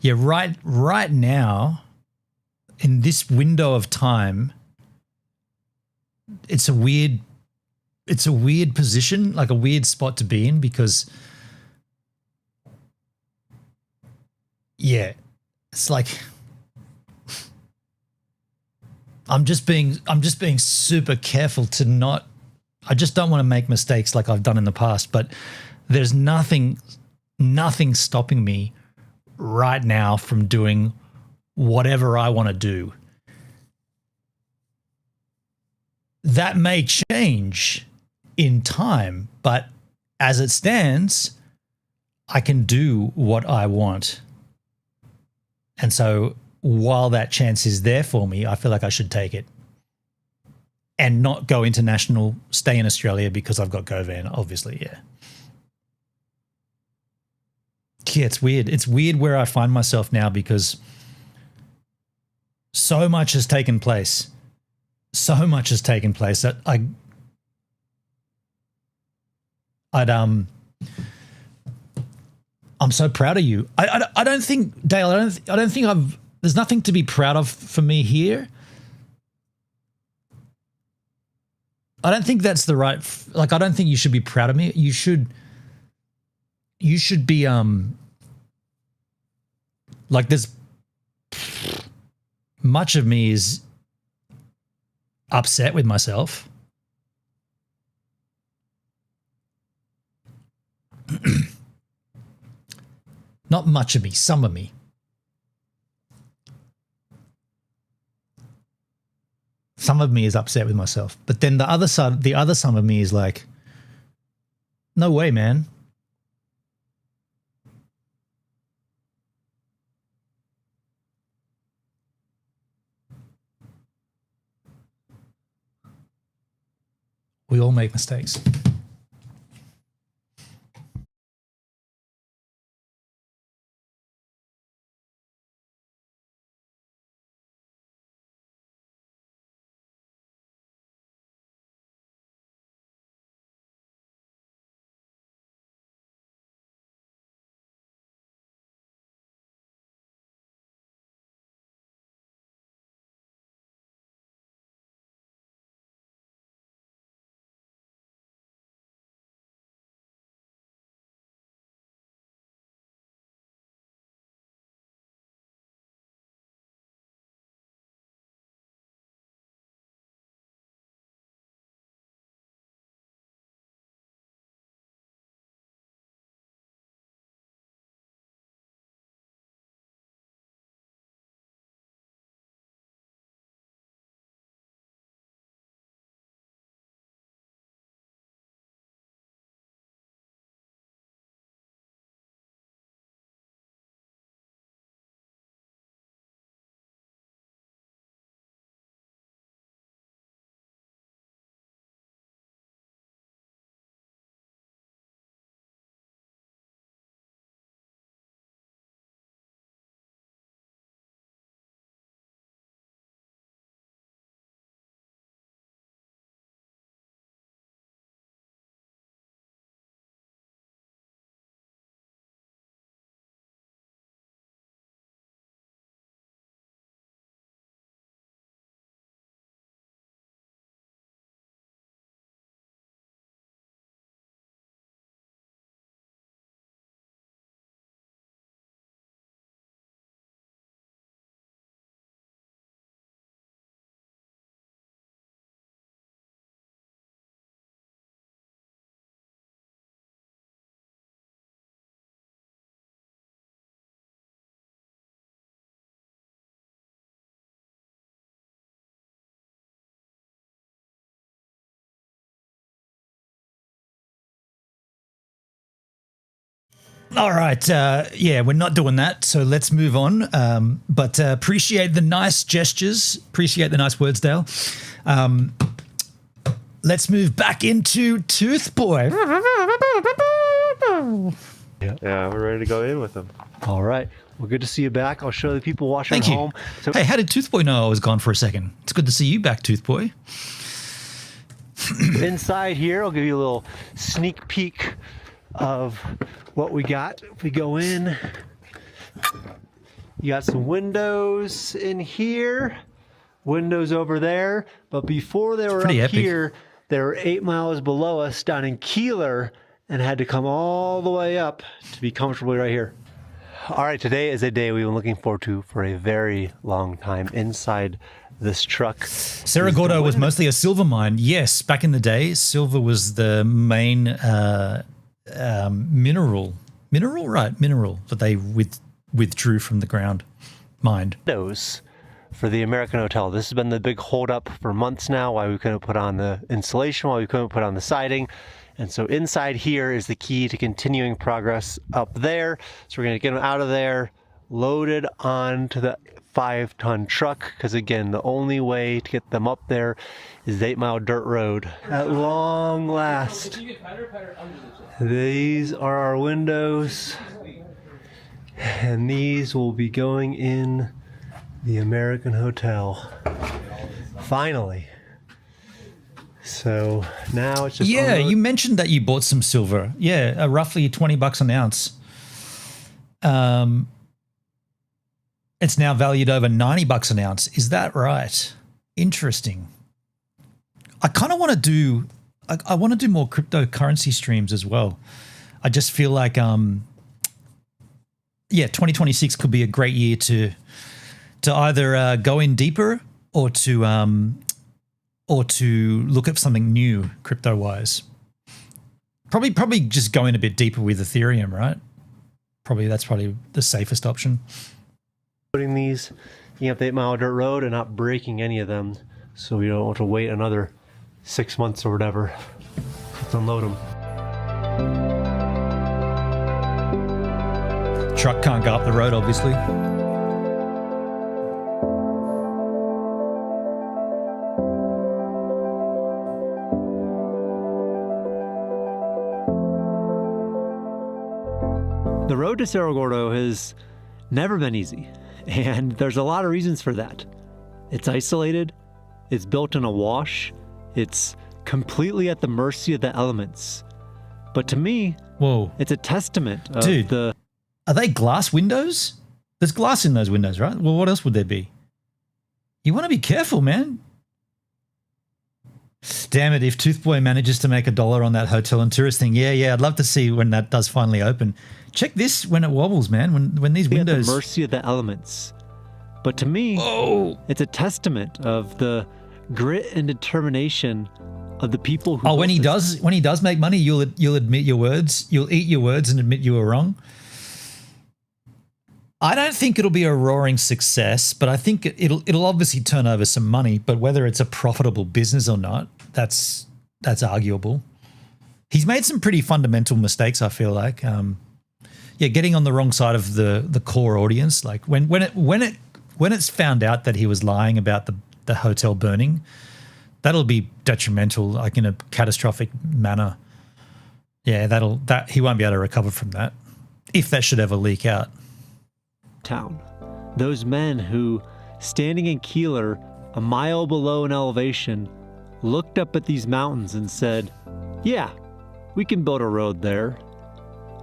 right now, in this window of time, it's a weird position, like a weird spot to be in, because it's like I'm just being super careful to not. I just don't want to make mistakes like I've done in the past, but there's nothing stopping me right now from doing whatever I want to do. That may change in time, but as it stands, I can do what I want. And so while that chance is there for me, I feel like I should take it and not go international, stay in Australia because I've got GoVan, obviously, yeah. Yeah, it's weird. It's weird where I find myself now because so much has taken place. So much has taken place that I'm so proud of you. I don't think, Dale, I don't think there's nothing to be proud of for me here. I don't think that's the right, like, I don't think you should be proud of me. You should be, like, there's much of me is upset with myself. Not much of me, some of me. Some of me is upset with myself. But then the other side, the other some of me is like, no way, man. We all make mistakes. All right. Yeah, we're not doing that. So let's move on. But appreciate the nice gestures. Appreciate the nice words, Dale. Let's move back into Toothboy. Yeah, we're ready to go in with them. All right. Well, good to see you back. I'll show the people watching Thank at you. home. So, Hey, how did Toothboy know I was gone for a second? It's good to see you back, Toothboy. inside here, I'll give you a little sneak peek of what we got. If we go in, you got some windows in here, windows over there. But before they were up epic. here, they were 8 miles below us down in Keeler and had to come all the way up to be comfortably right here. All right, today is a day we've been looking forward to for a very long time inside this truck. Cerro Gordo was mostly a silver mine. Yes, back in the day, silver was the main mineral that they withdrew from the ground, mined. Windows for the American Hotel. This has been the big holdup for months now, why we couldn't put on the insulation, why we couldn't put on the siding. And so inside here is the key to continuing progress up there. So we're going to get them out of there, loaded onto the 5-ton truck, because again, the only way to get them up there is the 8-mile dirt road. At long last, these are our windows, and these will be going in the American Hotel. Finally. So now it's just You mentioned that you bought some silver. Yeah, roughly $20 an ounce. It's now valued over $90 an ounce. Is that right? Interesting. I kind of want to do. I want to do more cryptocurrency streams as well. I just feel like, 2026 could be a great year to either go in deeper or to look at something new crypto-wise. Probably just go in a bit deeper with Ethereum, right? That's probably the safest option. putting these up the 8-mile dirt road and not breaking any of them, so we don't have to wait another 6 months or whatever. Let's unload them. Truck can't go up the road, obviously. The road to Cerro Gordo has never been easy, and there's a lot of reasons for that. It's isolated, it's built in a wash, it's completely at the mercy of the elements. But to me, Whoa. it's a testament of Dude. the Are they glass windows? There's glass in those windows, right? Well, what else would there be? You want to be careful, man. Damn it, if Toothboy manages to make $1 on that hotel and tourist thing, yeah, I'd love to see when that does finally open. Check this when it wobbles, man, when these windows... at the mercy of the elements. But to me, it's a testament of the grit and determination of the people who... Oh, when he does make money, you'll admit your words. You'll eat your words and admit you were wrong. I don't think it'll be a roaring success, but I think it'll obviously turn over some money. But whether it's a profitable business or not, that's arguable. He's made some pretty fundamental mistakes, I feel like. Getting on the wrong side of the core audience. Like when it's found out that he was lying about the hotel burning, that'll be detrimental, like in a catastrophic manner. Yeah, that he won't be able to recover from that if that should ever leak out. Town. Those men who, standing in Keeler, a mile below in elevation, looked up at these mountains and said, yeah, we can build a road there.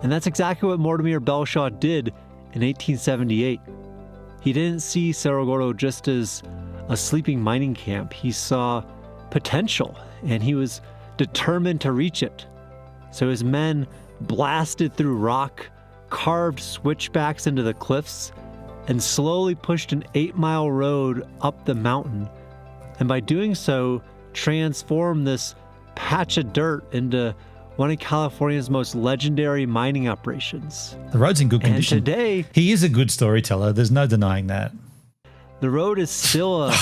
And that's exactly what Mortimer Belshaw did in 1878. He didn't see Cerro Gordo just as a sleeping mining camp. He saw potential, and he was determined to reach it. So his men blasted through rock, carved switchbacks into the cliffs, and slowly pushed an 8-mile road up the mountain. And by doing so, transformed this patch of dirt into one of California's most legendary mining operations. The road's in good condition. And today, he is a good storyteller. There's no denying that. the road is still a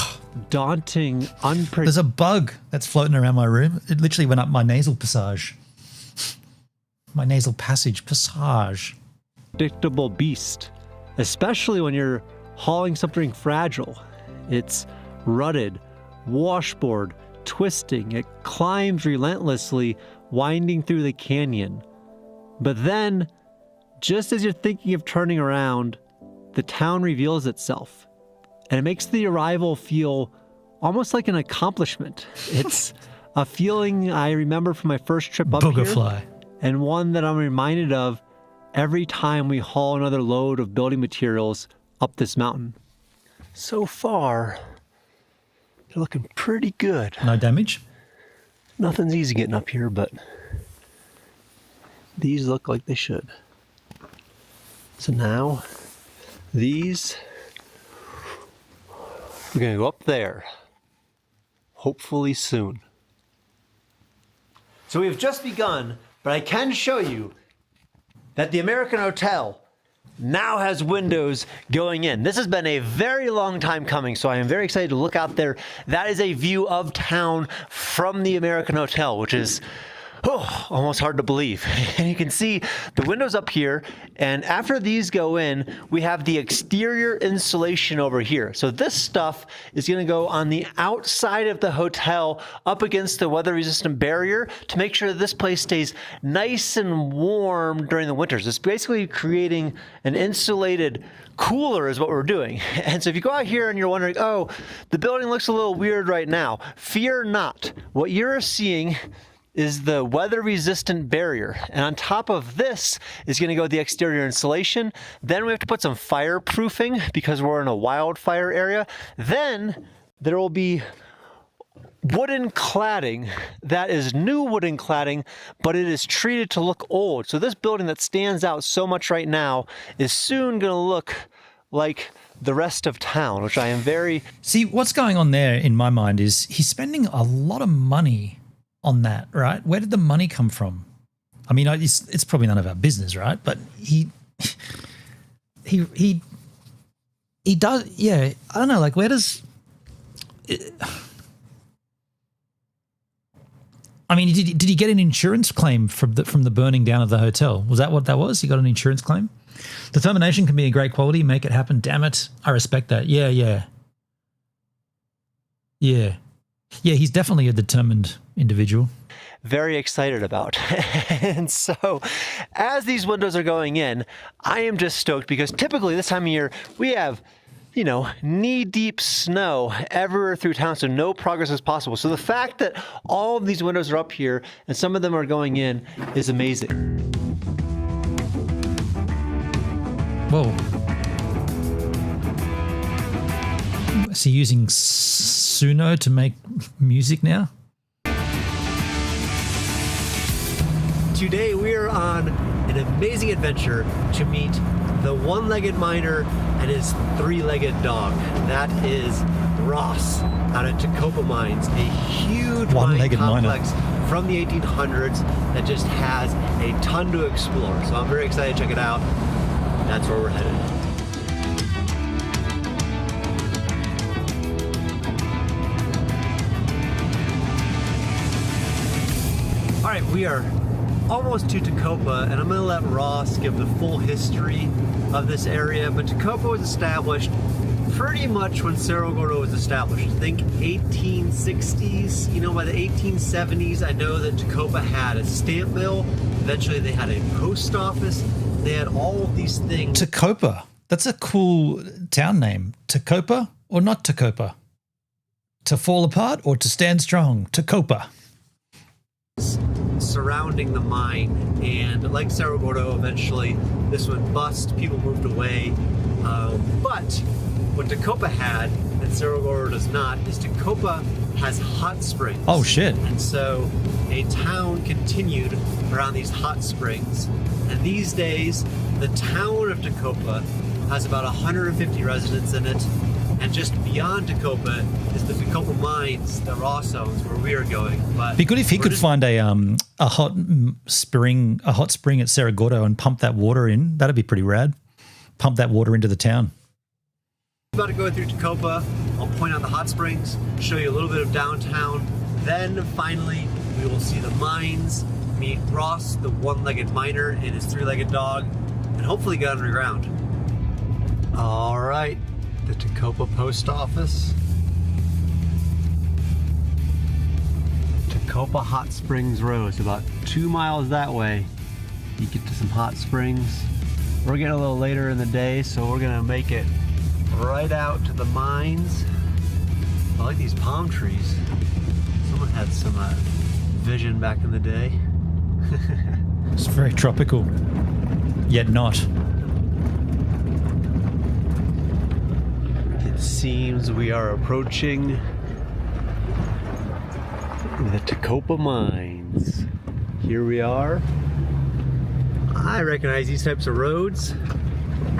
daunting, unpredictable... There's a bug that's floating around my room. It literally went up my nasal passage. My nasal passage. beast, especially when you're hauling something fragile. It's rutted, washboard, twisting. It climbs relentlessly, winding through the canyon. But then, just as you're thinking of turning around, the town reveals itself, and it makes the arrival feel almost like an accomplishment. It's a feeling I remember from my first trip up Boogerfly. here, and one that I'm reminded of every time we haul another load of building materials up this mountain. So far, they're looking pretty good. No damage? Nothing's easy getting up here, but these look like they should. So now, these, we're gonna go up there, hopefully soon. So we've just begun, but I can show you that the American Hotel now has windows going in. This has been a very long time coming, so I am very excited to look out there. That is a view of town from the American Hotel, which is almost hard to believe. And you can see the windows up here, and after these go in, we have the exterior insulation over here. So this stuff is going to go on the outside of the hotel up against the weather-resistant barrier to make sure that this place stays nice and warm during the winters. It's basically creating an insulated cooler is what we're doing. And so if you go out here and you're wondering, oh, the building looks a little weird right now, fear not. What you're seeing is the weather-resistant barrier. And on top of this is going to go the exterior insulation. Then we have to put some fireproofing because we're in a wildfire area. Then there will be wooden cladding that is new wooden cladding, but it is treated to look old. So this building that stands out so much right now is soon going to look like the rest of town, which I am very... See, what's going on there in my mind is he's spending a lot of money on that, right? Where did the money come from? I mean, it's probably none of our business, right? But he does, yeah. I don't know, like where does... I mean, did he get an insurance claim from the burning down of the hotel? Was that what that was? He got an insurance claim? Determination can be a great quality. Make it happen. Damn it. I respect that. Yeah. Yeah, he's definitely a determined individual. Very excited about. And so as these windows are going in, I am just stoked because typically this time of year we have, you know, knee-deep snow everywhere through town, so no progress is possible. So the fact that all of these windows are up here and some of them are going in is amazing. Whoa. Is he using Suno to make music now? Today we are on an amazing adventure to meet the one-legged miner and his three-legged dog. That is Ross out at Tacopa Mines, a huge mine complex from the 1800s that just has a ton to explore. So I'm very excited to check it out. That's where we're headed. All right, we are almost to Tacopa, and I'm going to let Ross give the full history of this area. But Tacopa was established pretty much when Cerro Gordo was established. I think 1860s. You know, by the 1870s, I know that Tacopa had a stamp mill. Eventually, they had a post office. They had all of these things. Tacopa. That's a cool town name. Tacopa or not Tacopa? To fall apart or to stand strong? Tacopa. Surrounding the mine, and like Cerro Gordo, eventually this went bust, people moved away, but what Tacopa had that Cerro Gordo does not is Tacopa has hot springs. Oh shit. And so a town continued around these hot springs, and these days the town of Tacopa has about 150 residents in it. And just beyond Tacopa is the Tacopa Mines, the Ross owns, where we are going. But be good if he could find a hot spring at Cerro Gordo and pump that water in. That'd be pretty rad. Pump that water into the town. About to go through Tacopa. I'll point out the hot springs, show you a little bit of downtown. Then finally, we will see the mines, meet Ross, the one-legged miner, and his three-legged dog, and hopefully get underground. All right. The Tacopa Post Office. Tacopa Hot Springs Road. About 2 miles that way, you get to some hot springs. We're getting a little later in the day, so we're gonna make it right out to the mines. I like these palm trees. Someone had some vision back in the day. It's very tropical, yet not. Seems we are approaching the Tacopa Mines. Here we are. I recognize these types of roads.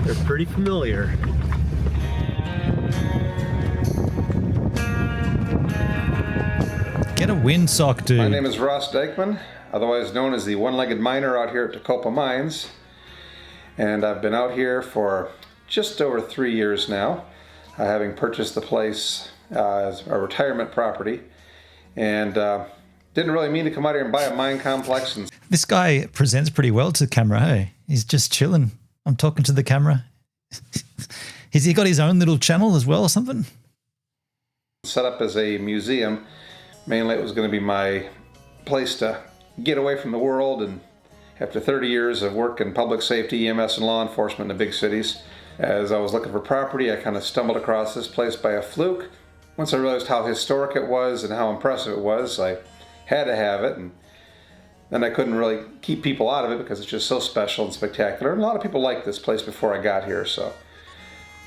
They're pretty familiar. Get a windsock, dude. My name is Ross Dykeman, otherwise known as the one-legged miner out here at Tacopa Mines. And I've been out here for just over 3 years now. Having purchased the place as a retirement property, and didn't really mean to come out here and buy a mine complex. And this guy presents pretty well to the camera, hey? He's just chilling. I'm talking to the camera. Has he got his own little channel as well or something? Set up as a museum. Mainly it was going to be my place to get away from the world, and after 30 years of work in public safety, EMS, and law enforcement in the big cities, as I was looking for property, I kind of stumbled across this place by a fluke. Once I realized how historic it was and how impressive it was, I had to have it. And then I couldn't really keep people out of it because it's just so special and spectacular. And a lot of people liked this place before I got here, so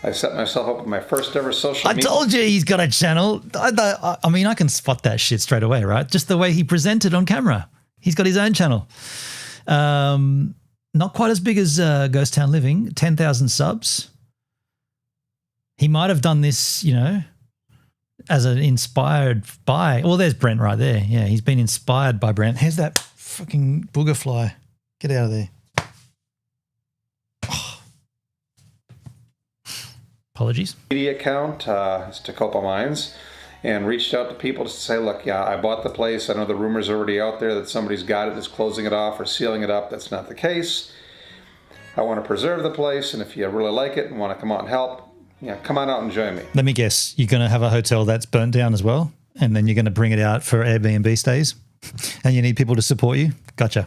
I set myself up with my first ever social media. I told you he's got a channel. I mean, I can spot that shit straight away, right? Just the way he presented on camera. He's got his own channel. Not quite as big as Ghost Town Living, 10,000 subs. He might have done this, you know, as an inspired by. Well, there's Brent right there. Yeah, he's been inspired by Brent. Here's that fucking booger fly. Get out of there. Oh. Apologies. Media account, it's Tacopa Mines, and reached out to people to say, look, yeah, I bought the place. I know the rumors are already out there that somebody's got it, that's closing it off or sealing it up. That's not the case. I want to preserve the place, and if you really like it and want to come out and help, yeah, come on out and join me. Let me guess, you're going to have a hotel that's burnt down as well? and then you're going to bring it out for Airbnb stays, and you need people to support you. Gotcha.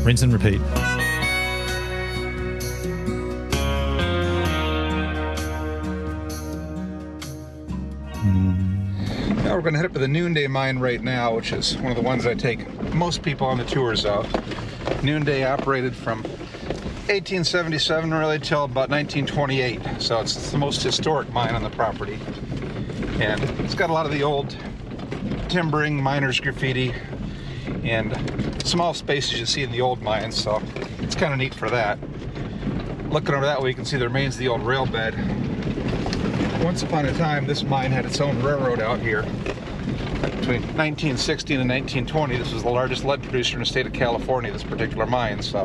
Rinse and repeat. Now we're going to head up to the Noonday Mine right now, which is one of the ones I take most people on the tours of. Noonday operated from 1877 really till about 1928, so it's the most historic mine on the property. And it's got a lot of the old timbering, miners graffiti, and small spaces you see in the old mines, so it's kind of neat for that. Looking over that way, you can see the remains of the old rail bed. Once upon a time, this mine had its own railroad out here. Between 1916 and 1920, this was the largest lead producer in the state of California, this particular mine. So,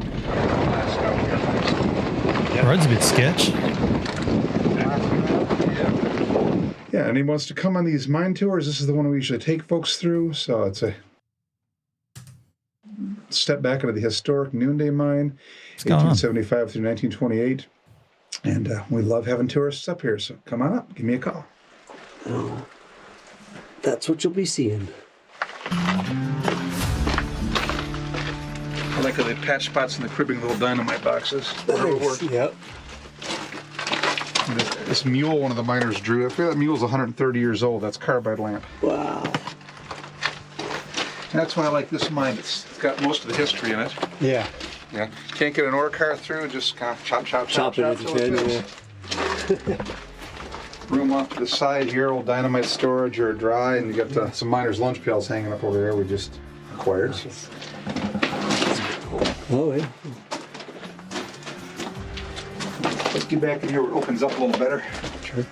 The road's a bit sketch. yeah, and he wants to come on these mine tours. This is the one we usually take folks through. So it's a step back into the historic Noonday Mine, 1875 through 1928. And we love having tourists up here, so come on up, give me a call. Oh, that's what you'll be seeing. I like how they patch spots in the cribbing little dynamite boxes. Nice. Yep. This mule, one of the miners drew. I feel that mule's 130 years old. That's carbide lamp. Wow. That's why I like this mine. It's got most of the history in it. Yeah. Yeah. Can't get an ore car through, just kind of chop Chop it with till your it hand. fits. Room off to the side here, old dynamite storage or dry, and you got some miners' lunch pails hanging up over there we just acquired. Oh, yeah. Let's get back in here where it opens up a little better. Sure.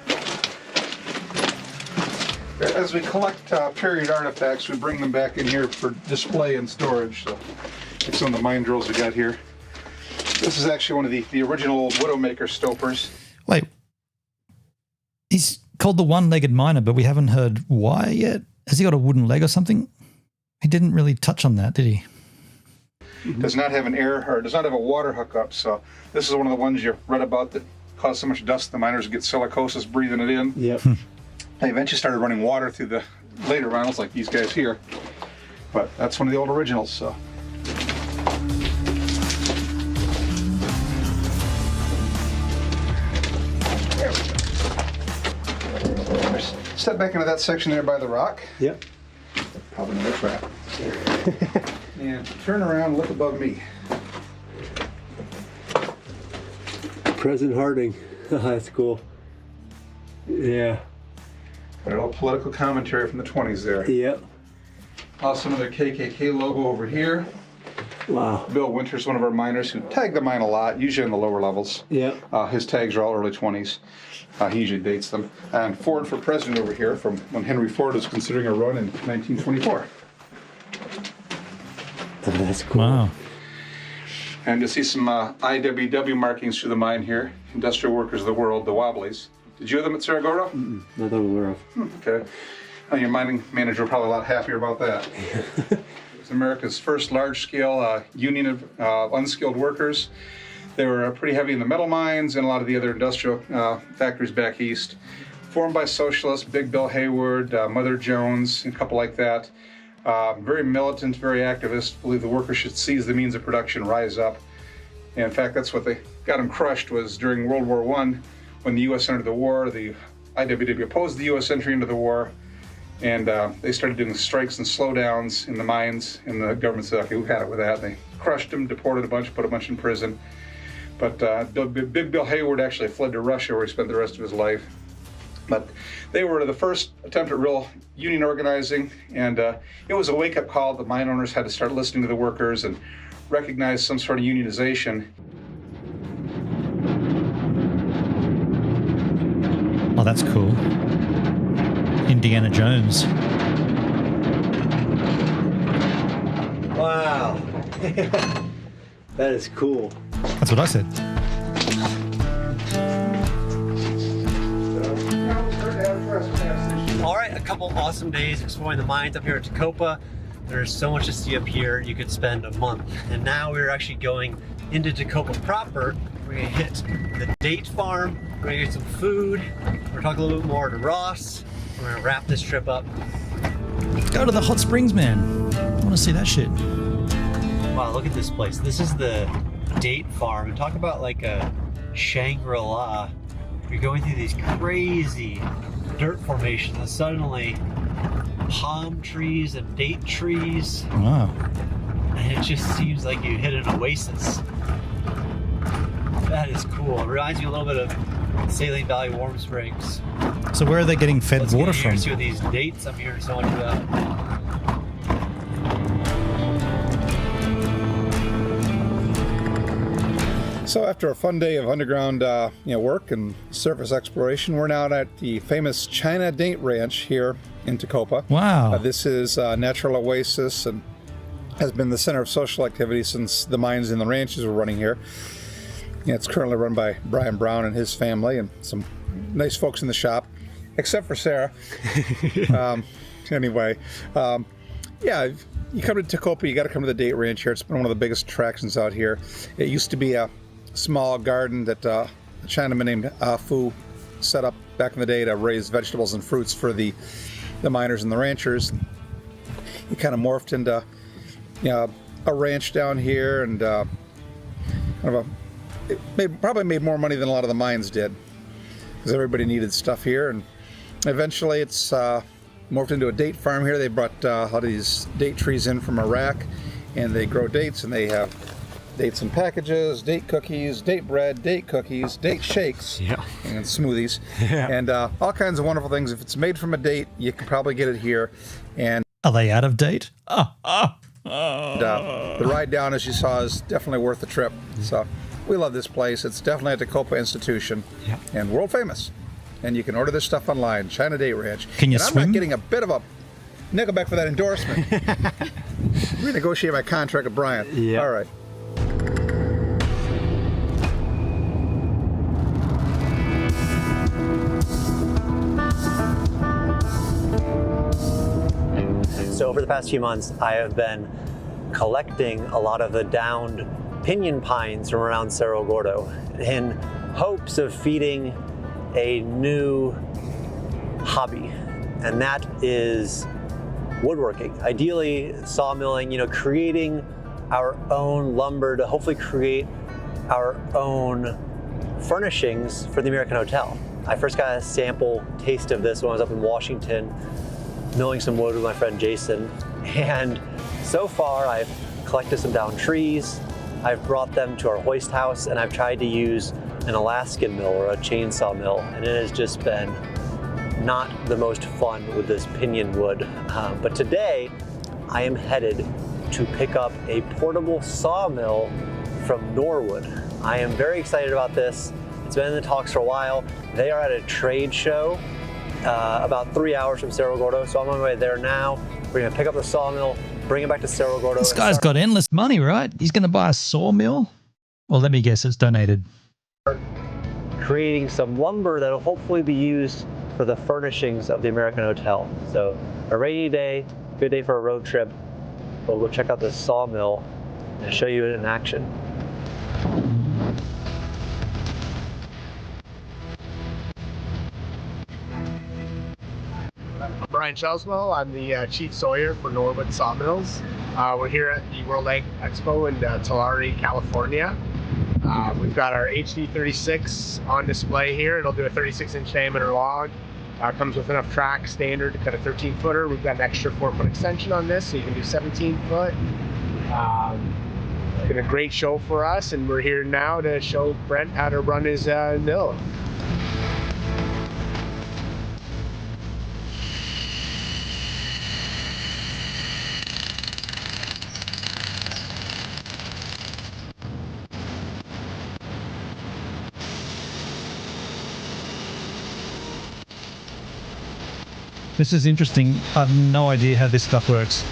As we collect period artifacts, we bring them back in here for display and storage. So, like some of the mine drills we got here. This is actually one of the original old Widowmaker stopers. Wait, he's called the one-legged miner, but we haven't heard why yet. Has he got a wooden leg or something? He didn't really touch on that, did he? Does not have an air or does not have a water hookup. So this is one of the ones you read about that caused so much dust the miners get silicosis breathing it in. Yep. They eventually started running water through the later rounds, like these guys here. But that's one of the old originals. So. There we go. Step back into that section there by the rock. Yep. Probably another trap. And turn around and look above me. President Harding. That's cool. Yeah. Got a little political commentary from the 20s there. Yep. Also another KKK logo over here. Wow. Bill Winters, one of our miners who tagged the mine a lot, usually in the lower levels. Yep. His tags are all early 20s. He usually dates them. And Ford for president over here from when Henry Ford was considering a run in 1924. That's cool. Wow. And you'll see some IWW markings through the mine here. Industrial Workers of the World, the Wobblies. Did you have them at Cerro Gordo? Not that I'm aware of. Okay. Your mining manager will probably a lot happier about that. It's America's first large-scale union of unskilled workers. They were pretty heavy in the metal mines and a lot of the other industrial factories back east. Formed by socialists, Big Bill Hayward, Mother Jones, and a couple like that. Very militant, very activist, believe the workers should seize the means of production, rise up. And in fact, that's what they got them crushed was during World War I, when the U.S. entered the war, the IWW opposed the U.S. entry into the war, and they started doing strikes and slowdowns in the mines, and the government said, okay, we've had it with that. They crushed them, deported a bunch, put a bunch in prison. But Big Bill Hayward actually fled to Russia, where he spent the rest of his life. But they were the first attempt at real union organizing, and it was a wake-up call. The mine owners had to start listening to the workers and recognize some sort of unionization. Oh, that's cool. Indiana Jones. Wow. That is cool. That's what I said. All right, a couple awesome days exploring the mines up here at Tecopa. There's so much to see up here, you could spend a month. And now we're actually going into Tecopa proper. We're gonna hit the date farm, we're gonna get some food, we're talking a little bit more to Ross, We're gonna wrap this trip up. Go to the hot springs, man. I want to see that shit. Wow, look at this place. This is the date farm. And talk about like a Shangri-La. You're going through these crazy dirt formations and suddenly palm trees and date trees. Wow. And it just seems like you hit an oasis. That is cool. It reminds me a little bit of Saline Valley Warm Springs. So where are they getting fed water Let's get from? here, see what these dates I'm hearing so much about. So after a fun day of underground work and surface exploration, we're now at the famous China Date Ranch here in Tecopa. Wow. This is a natural oasis and has been the center of social activity since the mines and the ranches were running here. It's currently run by Brian Brown and his family and some nice folks in the shop, except for Sarah. Anyway, you come to Tecopa, you got to come to the Date Ranch here. It's been one of the biggest attractions out here. It used to be a small garden that a Chinaman named Fu set up back in the day to raise vegetables and fruits for the miners and the ranchers. It kind of morphed into a ranch down here, and probably made more money than a lot of the mines did, because everybody needed stuff here. And eventually it's morphed into a date farm here. They brought a lot of these date trees in from Iraq, and they grow dates, and they have dates in packages, date cookies, date bread, date cookies, date shakes, and smoothies, and all kinds of wonderful things. If it's made from a date, you can probably get it here. And Are they out of date? the ride down, as you saw, is definitely worth the trip. So we love this place. It's definitely a Tecopa institution and world famous. And you can order this stuff online, China Date Ranch. Can you and swim? I'm not getting a bit of a nickelback for that endorsement. Renegotiate my contract with Brian. Yeah. All right. So over the past few months, I have been collecting a lot of the downed pinyon pines from around Cerro Gordo in hopes of feeding a new hobby, and that is woodworking. Ideally, sawmilling, creating our own lumber to hopefully create our own furnishings for the American Hotel. I first got a sample taste of this when I was up in Washington milling some wood with my friend Jason, and so far I've collected some downed trees, I've brought them to our hoist house, and I've tried to use an Alaskan mill or a chainsaw mill, and it has just been not the most fun with this pinyon wood. But today I am headed to pick up a portable sawmill from Norwood. I am very excited about this. It's been in the talks for a while. They are at a trade show about 3 hours from Cerro Gordo, so I'm on my way there now. We're gonna pick up the sawmill, bring it back to Cerro Gordo. This guy's got endless money, right? He's going to buy a sawmill? Well, let me guess, it's donated. Creating some lumber that'll hopefully be used for the furnishings of the American Hotel. So a rainy day, good day for a road trip. We'll go check out this sawmill and show you it in action. I'm Brian Shelsmo. I'm the chief sawyer for Norwood Sawmills. We're here at the World Ag Expo in Tulare, California. We've got our HD36 on display here. It'll do a 36-inch diameter log. Comes with enough track standard to cut a 13-footer. We've got an extra 4-foot extension on this, so you can do 17-foot. It's been a great show for us, and we're here now to show Brent how to run his mill. This is interesting. I have no idea how this stuff works.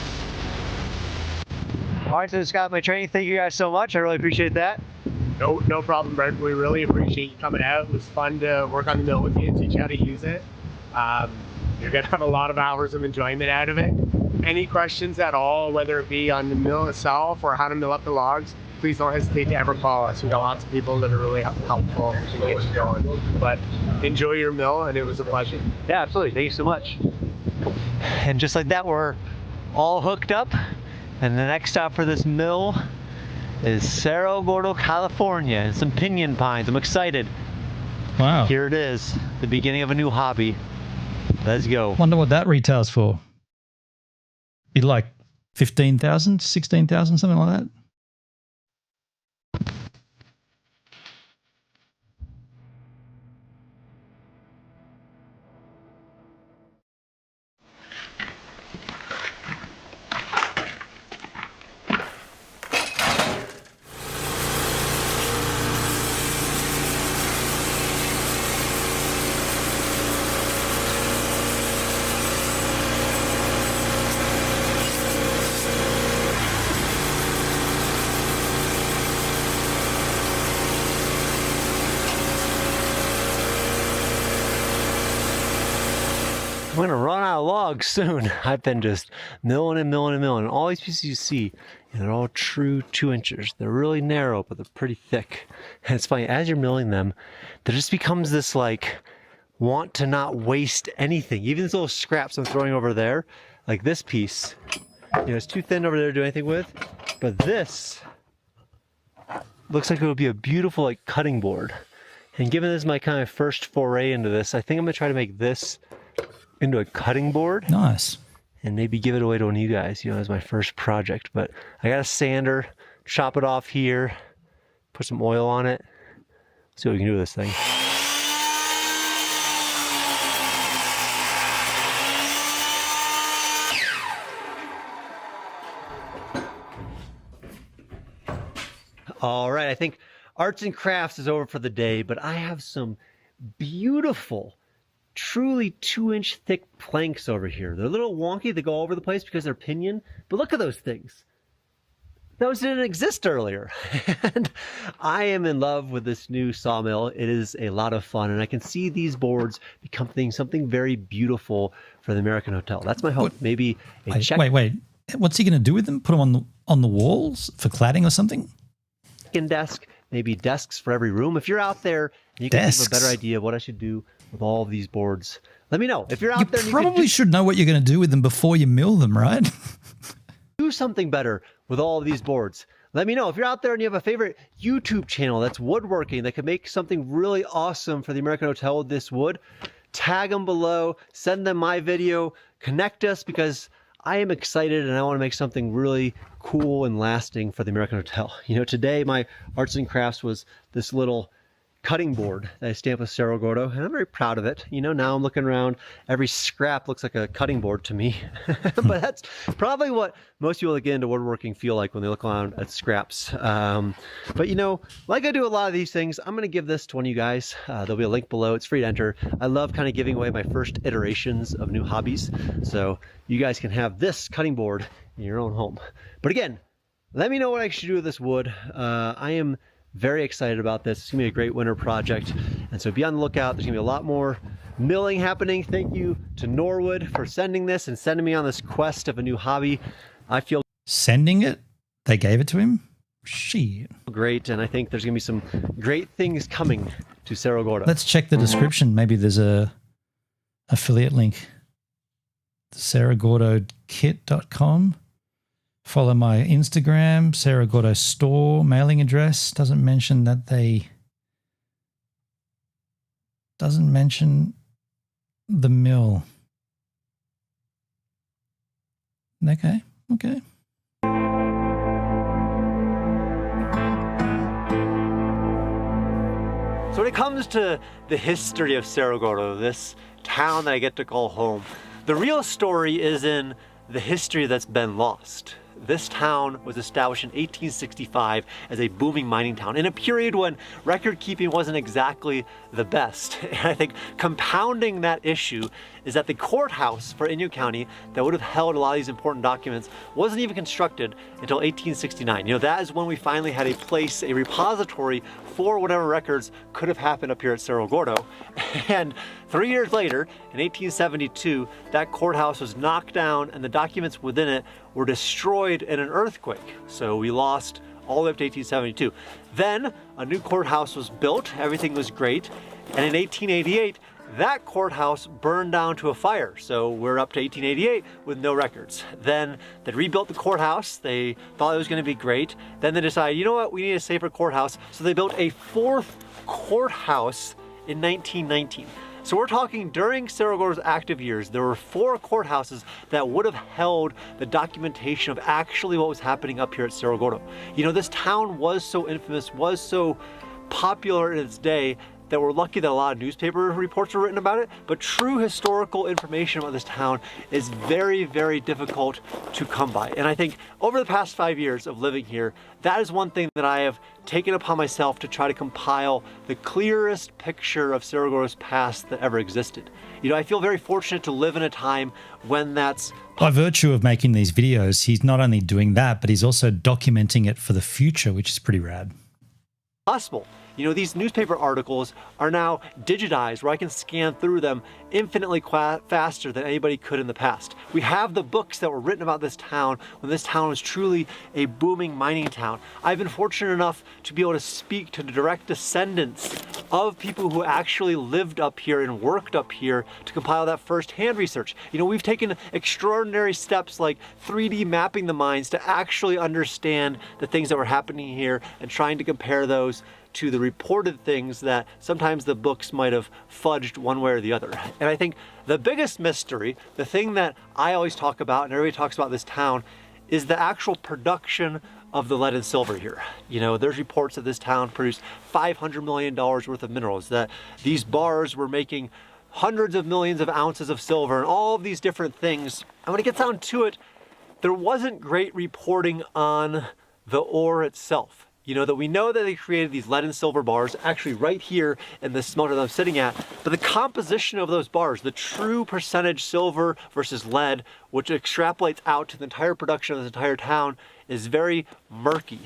All right, so Scott, my training. Thank you guys so much. I really appreciate that. No problem, Brent. We really appreciate you coming out. It was fun to work on the mill with you and teach you how to use it. You're going to have a lot of hours of enjoyment out of it. Any questions at all, whether it be on the mill itself or how to mill up the logs, please don't hesitate to ever call us. We got lots of people that are really helpful to get you going. But enjoy your meal, and it was a pleasure. Yeah, absolutely. Thank you so much. And just like that, we're all hooked up. And the next stop for this mill is Cerro Gordo, California, and some pinyon pines. I'm excited. Wow. Here it is, the beginning of a new hobby. Let's go. Wonder what that retails for. Be like 15,000, 16,000, something like that. I'm gonna run out of logs soon. I've been just milling and milling and milling. And all these pieces you see, they're all true 2 inches. They're really narrow, but they're pretty thick. And it's funny, as you're milling them, there just becomes this like want to not waste anything. Even these little scraps I'm throwing over there, like this piece, it's too thin over there to do anything with. But this looks like it would be a beautiful like cutting board. And given this is my kind of first foray into this, I think I'm gonna try to make this into a cutting board. Nice. And maybe give it away to one of you guys, as my first project. But I got a sander, chop it off here, put some oil on it, see what we can do with this thing. All right, I think arts and crafts is over for the day, but I have some beautiful, truly 2-inch thick planks over here. They're a little wonky. They go all over the place because they're pinion, but look at those things. Those didn't exist earlier. And I am in love with this new sawmill. It is a lot of fun, and I can see these boards becoming something very beautiful for the American Hotel. That's my hope. Maybe a check. Wait. What's he going to do with them? Put them on the walls for cladding or something? In desk, maybe desks for every room. If you're out there and you can have a better idea of what I should do with all of these boards, let me know. If you're out there, and you probably should know what you're going to do with them before you mill them, right? do something better with all of these boards. Let me know. If you're out there and you have a favorite YouTube channel that's woodworking that could make something really awesome for the American Hotel with this wood, tag them below, send them my video, connect us, because I am excited and I want to make something really cool and lasting for the American Hotel. Today my arts and crafts was this little cutting board that I stamped with Cerro Gordo, and I'm very proud of it. Now I'm looking around, every scrap looks like a cutting board to me. But that's probably what most people that get into woodworking feel like when they look around at scraps. But like I do a lot of these things, I'm going to give this to one of you guys. There'll be a link below. It's free to enter. I love kind of giving away my first iterations of new hobbies, so you guys can have this cutting board in your own home. But again, let me know what I should do with this wood. I am very excited about this. It's gonna be a great winter project, and so be on the lookout. There's gonna be a lot more milling happening. Thank you to Norwood for sending this and sending me on this quest of a new hobby. I feel sending it? They gave it to him? Shit. Great, and I think there's gonna be some great things coming to Cerro Gordo. Let's check the description. Maybe there's a affiliate link. CerroGordoKit.com. Follow my Instagram, Cerro Gordo store, mailing address. Doesn't mention that doesn't mention the mill. Okay. So when it comes to the history of Cerro Gordo, this town that I get to call home, the real story is in the history that's been lost. This town was established in 1865 as a booming mining town in a period when record keeping wasn't exactly the best. And I think compounding that issue is that the courthouse for Inyo County that would have held a lot of these important documents wasn't even constructed until 1869. That is when we finally had a place, a repository for whatever records could have happened up here at Cerro Gordo. And 3 years later, in 1872, that courthouse was knocked down and the documents within it were destroyed in an earthquake. So we lost all the way up to 1872. Then a new courthouse was built, everything was great, and in 1888, that courthouse burned down to a fire. So we're up to 1888 with no records. Then they rebuilt the courthouse. They thought it was going to be great. Then they decided, you know what, we need a safer courthouse. So they built a fourth courthouse in 1919. So we're talking during Cerro Gordo's active years, there were 4 courthouses that would have held the documentation of actually what was happening up here at Cerro Gordo. You know, this town was so infamous, was so popular in its day, that we're lucky that a lot of newspaper reports were written about it, but true historical information about this town is very, very difficult to come by. And I think over the past 5 years of living here, that is one thing that I have taken upon myself to try to compile the clearest picture of Cerro Gordo's past that ever existed. You know, I feel very fortunate to live in a time when that's By virtue of making these videos, he's not only doing that, but he's also documenting it for the future, which is pretty rad. possible. You know, these newspaper articles are now digitized where I can scan through them infinitely faster than anybody could in the past. We have the books that were written about this town when this town was truly a booming mining town. I've been fortunate enough to be able to speak to the direct descendants of people who actually lived up here and worked up here to compile that first-hand research. You know, we've taken extraordinary steps like 3D mapping the mines to actually understand the things that were happening here and trying to compare those to the reported things that sometimes the books might have fudged one way or the other. And I think the biggest mystery, the thing that I always talk about and everybody talks about this town, is the actual production of the lead and silver here. You know, there's reports that this town produced $500 million worth of minerals, that these bars were making hundreds of millions of ounces of silver and all of these different things. And when it gets down to it, there wasn't great reporting on the ore itself. You know, that we know that they created these lead and silver bars actually right here in the smelter that I'm sitting at, but the composition of those bars, the true percentage silver versus lead, which extrapolates out to the entire production of this entire town, is very murky.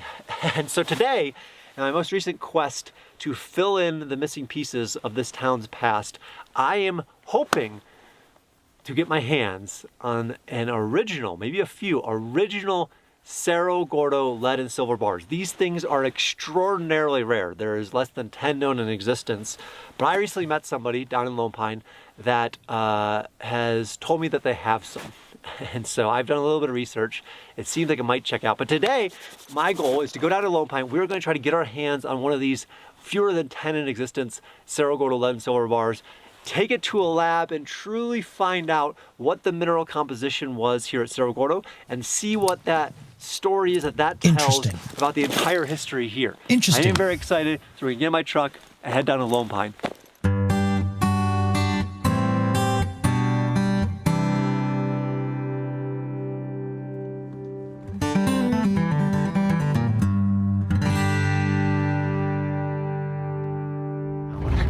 And so today, in my most recent quest to fill in the missing pieces of this town's past, I am hoping to get my hands on an original, maybe a few original Cerro Gordo lead and silver bars. These things are extraordinarily rare. There is less than 10 known in existence. But I recently met somebody down in Lone Pine that has told me that they have some. And so I've done a little bit of research. It seems like it might check out. But today, my goal is to go down to Lone Pine. We're going to try to get our hands on one of these fewer than 10 in existence Cerro Gordo lead and silver bars, take it to a lab and truly find out what the mineral composition was here at Cerro Gordo and see what that story is that tells about the entire history here. Interesting. I am very excited, so we can get in my truck and head down to Lone Pine.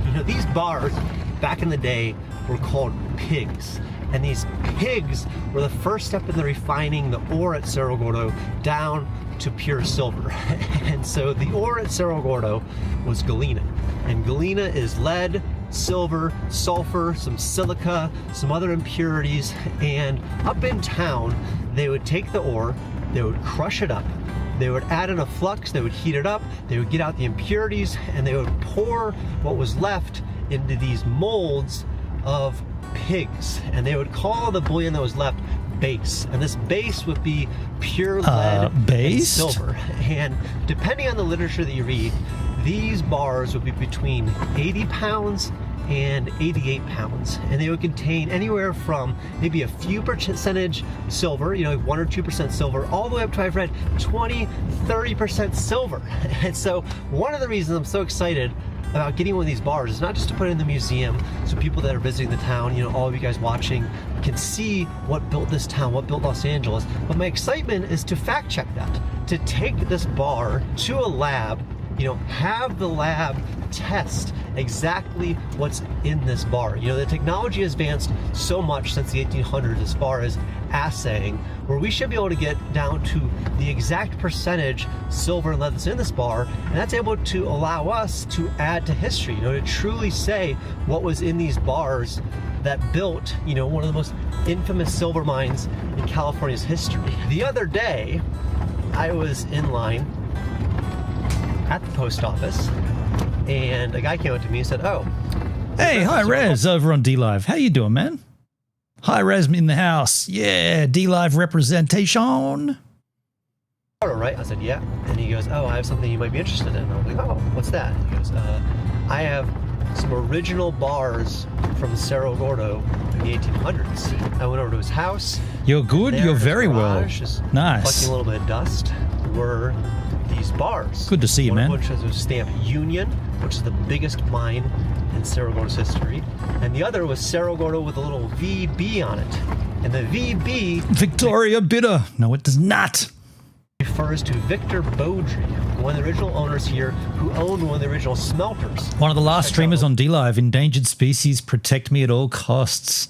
You know, these bars back in the day were called pigs. And these pigs were the first step in the refining the ore at Cerro Gordo down to pure silver. And so the ore at Cerro Gordo was galena. And galena is lead, silver, sulfur, some silica, some other impurities. And up in town, they would take the ore, they would crush it up, they would add in a flux, they would heat it up, they would get out the impurities, and they would pour what was left into these molds of pigs, and they would call the bullion that was left base, and this base would be pure lead and silver. And depending on the literature that you read, these bars would be between 80 pounds and 88 pounds, and they would contain anywhere from maybe a few percentage silver, you know, 1 or 2% silver, all the way up to, I've read, 20-30% silver. And so one of the reasons I'm so excited about getting one of these bars is not just to put it in the museum so people that are visiting the town, you know, all of you guys watching can see what built this town, what built Los Angeles, but my excitement is to fact check that, to take this bar to a lab, you know, have the lab test exactly what's in this bar. You know, the technology has advanced so much since the 1800s as far as assaying, where we should be able to get down to the exact percentage silver and lead that's in this bar, and that's able to allow us to add to history, you know, to truly say what was in these bars that built, you know, one of the most infamous silver mines in California's history. The other day, I was in line at the post office, and a guy came up to me and said, "Oh, Hey, hi Rez over on DLive. How you doing, man? Hi Rez in the house. Yeah, DLive representation. right?" I said, "Yeah." And he goes, "Oh, I have something you might be interested in." I was like, "Oh, what's that?" He goes, "I have some original bars from Cerro Gordo in the 1800s." I went over to his house. You're good. There You're in his very well. garage, just Nice. collecting a little bit of dust, were these bars. Good to see you, One man. of which has a stamp Union, which is the biggest mine in Cerro Gordo's history, and the other was Cerro Gordo with a little VB on it. And the VB Victoria Bitter. No, it does not. refers to Victor Beaudry, one of the original owners here, who owned one of the original smelters. One of the last Check streamers out. on DLive. Endangered species, protect me at all costs.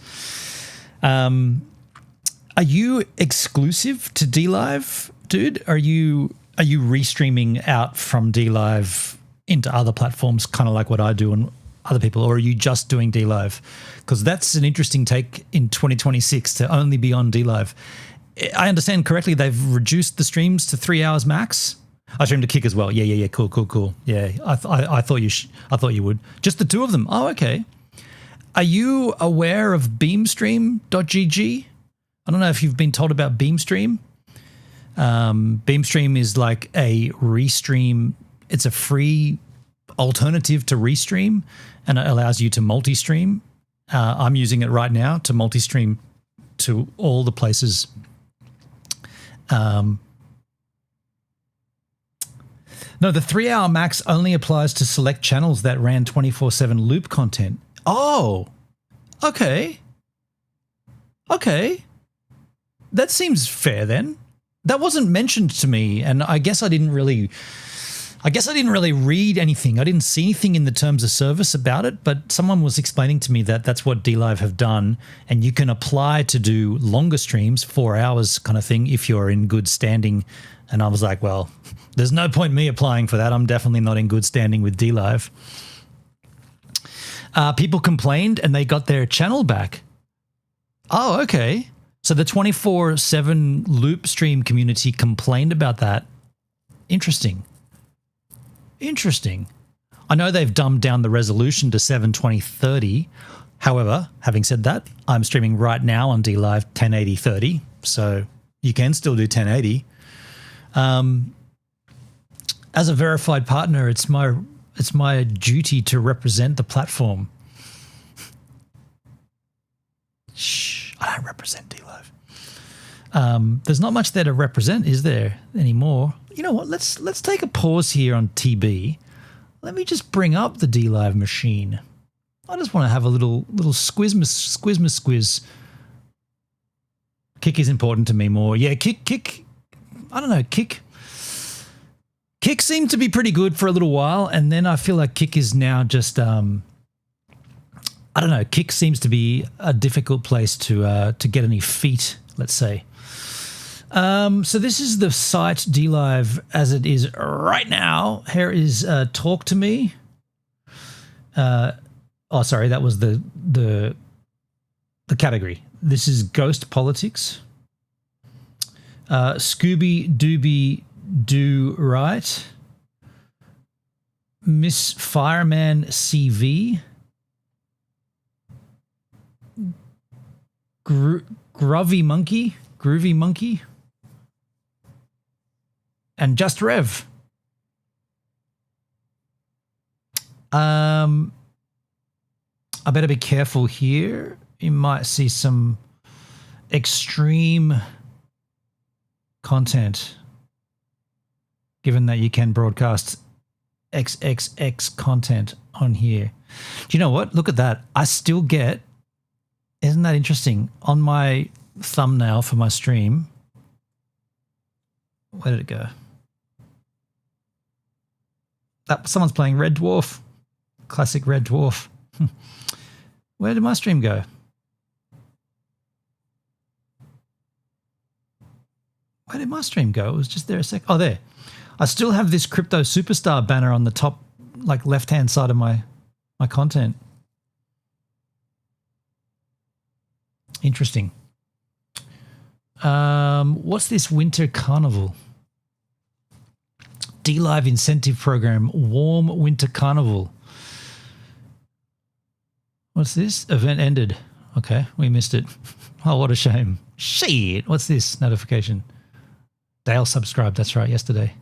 Are you exclusive to DLive, dude? Are you restreaming out from DLive into other platforms, kind of like what I do and other people, or are you just doing DLive? Because that's an interesting take in 2026 to only be on DLive. I understand correctly, they've reduced the streams to 3 hours max. I streamed to Kick as well. Yeah. Cool. Yeah, I thought you would. Just the two of them. Oh, okay. Are you aware of Beamstream.gg? I don't know if you've been told about Beamstream. Beamstream is like a restream. It's a free alternative to Restream, and it allows you to multi-stream. I'm using it right now to multi-stream to all the places. No, the 3 hour max only applies to select channels that ran 24/7 loop content. Oh, okay. That seems fair then. That wasn't mentioned to me, and I guess I didn't really read anything. I didn't see anything in the terms of service about it, but someone was explaining to me that that's what DLive have done, and you can apply to do longer streams, 4 hours kind of thing, if you're in good standing. And I was like, well, there's no point me applying for that. I'm definitely not in good standing with DLive. People complained and they got their channel back. Oh, okay. So the 24/7 loop stream community complained about that. Interesting. I know they've dumbed down the resolution to 720/30. However, having said that, I'm streaming right now on DLive 1080/30, so you can still do 1080. As a verified partner, it's my duty to represent the platform. Shh, I don't represent DLive. There's not much there to represent, is there, anymore? You know what? Let's take a pause here on TB. Let me just bring up the DLive machine. I just want to have a little squiz. Kick is important to me more. Yeah, Kick. I don't know, Kick seemed to be pretty good for a little while, and then I feel like Kick is now just I don't know. Kick seems to be a difficult place to get any feet, let's say. So this is the site DLive as it is right now. Here is Talk to Me. Oh, sorry, that was the category. This is Ghost Politics. Scooby Dooby Do Right. Miss Fireman CV. Groovy Monkey. And Just Rev. I better be careful here. You might see some extreme content, given that you can broadcast XXX content on here. Do you know what? Look at that. I still get, isn't that interesting? On my thumbnail for my stream, where did it go? Someone's playing Red Dwarf. Classic Red Dwarf. Where did my stream go? Where did my stream go? It was just there a sec. Oh, there. I still have this Crypto Superstar banner on the top, like left-hand side of my content. Interesting. What's this Winter Carnival? D-Live incentive program, Warm Winter Carnival. What's this? Event ended. Okay, we missed it. Oh, what a shame. Shit. What's this notification? Dale subscribed. That's right, yesterday.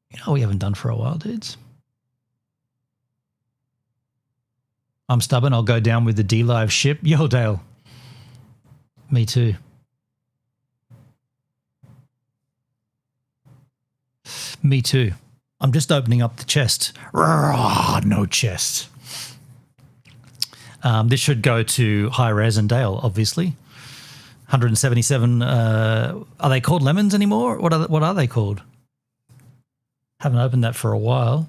You know, we haven't done for a while, dudes. I'm stubborn. I'll go down with the D-Live ship. Yo, Dale. Me too. Me too. I'm just opening up the chest. No chest. This should go to High Res and Dale, obviously. 177. Are they called lemons anymore? What are they called? Haven't opened that for a while.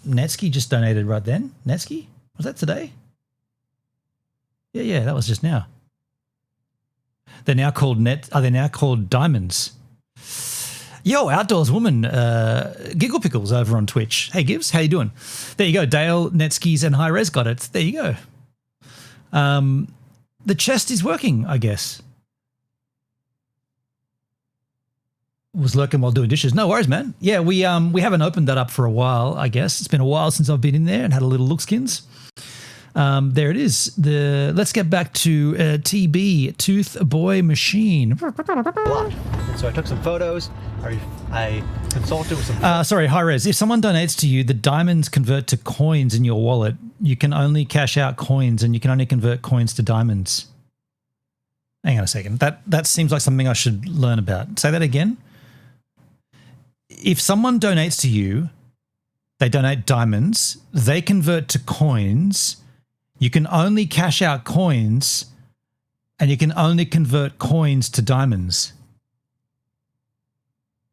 Netsky just donated right then. Netsky? Was that today? Yeah, that was just now. They're now called Are they now called diamonds? Yo, Outdoors Woman, Giggle Pickles over on Twitch. Hey, Gibbs, how you doing? There you go. Dale, Netskis, and High Res got it. There you go. The chest is working, I guess. Was lurking while doing dishes. No worries, man. Yeah, we haven't opened that up for a while, I guess. It's been a while since I've been in there and had a little lookskins. There it is. Let's get back to TB, Tooth Boy Machine. And so I took some photos. I consulted with some. Sorry, High Res. If someone donates to you, the diamonds convert to coins in your wallet. You can only cash out coins, and you can only convert coins to diamonds. Hang on a second. That seems like something I should learn about. Say that again. If someone donates to you, they donate diamonds, they convert to coins. You can only cash out coins, and you can only convert coins to diamonds.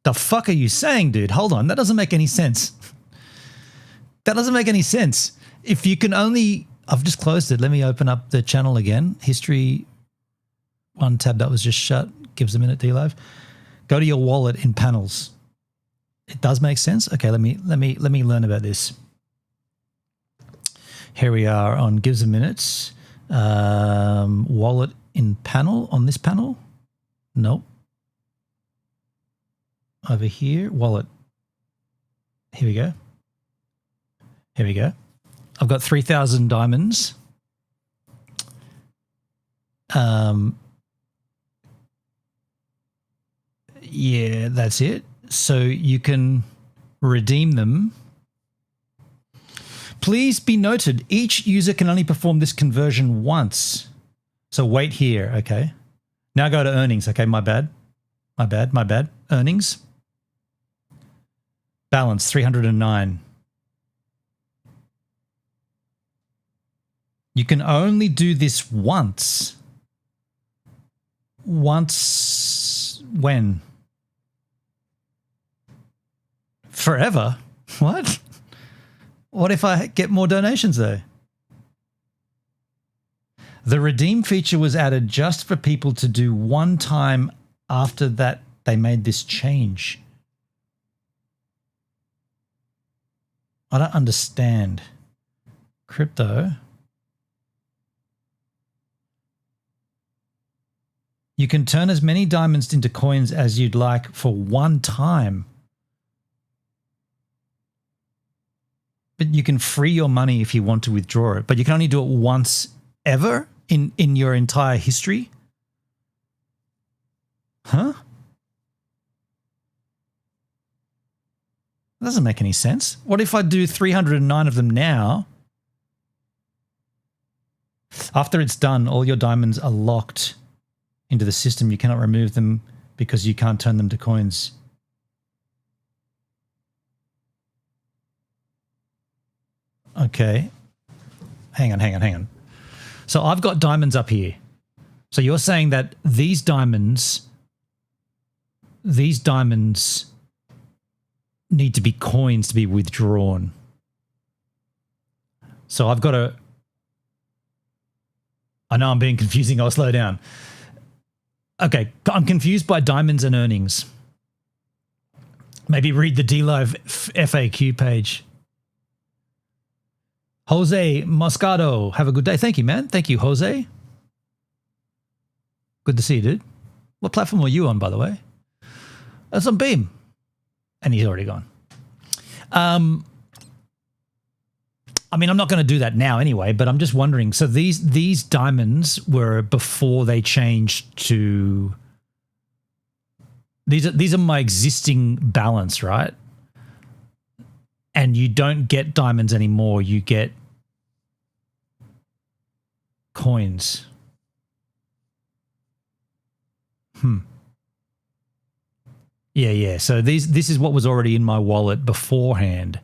The fuck are you saying, dude? Hold on. That doesn't make any sense. That doesn't make any sense. If you can only... I've just closed it. Let me open up the channel again. History, one tab that was just shut. Gives a minute, D-Live. Go to your wallet in panels. It does make sense. Okay, let me learn about this. Here we are on Gives a Minute. Wallet in panel on this panel. Nope. Over here, wallet. Here we go. Here we go. I've got 3,000 diamonds. Yeah, that's it. So you can redeem them. Please be noted, each user can only perform this conversion once. So wait here, okay. Now go to earnings, okay, my bad. Earnings. Balance, 309. You can only do this once. Once when? Forever? What? What if I get more donations though? The redeem feature was added just for people to do one time after that they made this change. I don't understand. Crypto. You can turn as many diamonds into coins as you'd like for one time. But you can free your money if you want to withdraw it. But you can only do it once ever in your entire history? Huh? That doesn't make any sense. What if I do 309 of them now? After it's done, all your diamonds are locked into the system. You cannot remove them because you can't turn them to coins. Okay. Hang on. So I've got diamonds up here. So you're saying that these diamonds need to be coins to be withdrawn. So I've got to... I know I'm being confusing. I'll slow down. Okay, I'm confused by diamonds and earnings. Maybe read the D-Live FAQ page. Jose Moscato, have a good day. Thank you, man. Thank you, Jose. Good to see you, dude. What platform were you on, by the way? That's on Beam. And he's already gone. I mean, I'm not going to do that now anyway, but I'm just wondering. So these diamonds were before they changed to... These are my existing balance, right? And you don't get diamonds anymore. You get coins. Yeah. So this is what was already in my wallet beforehand.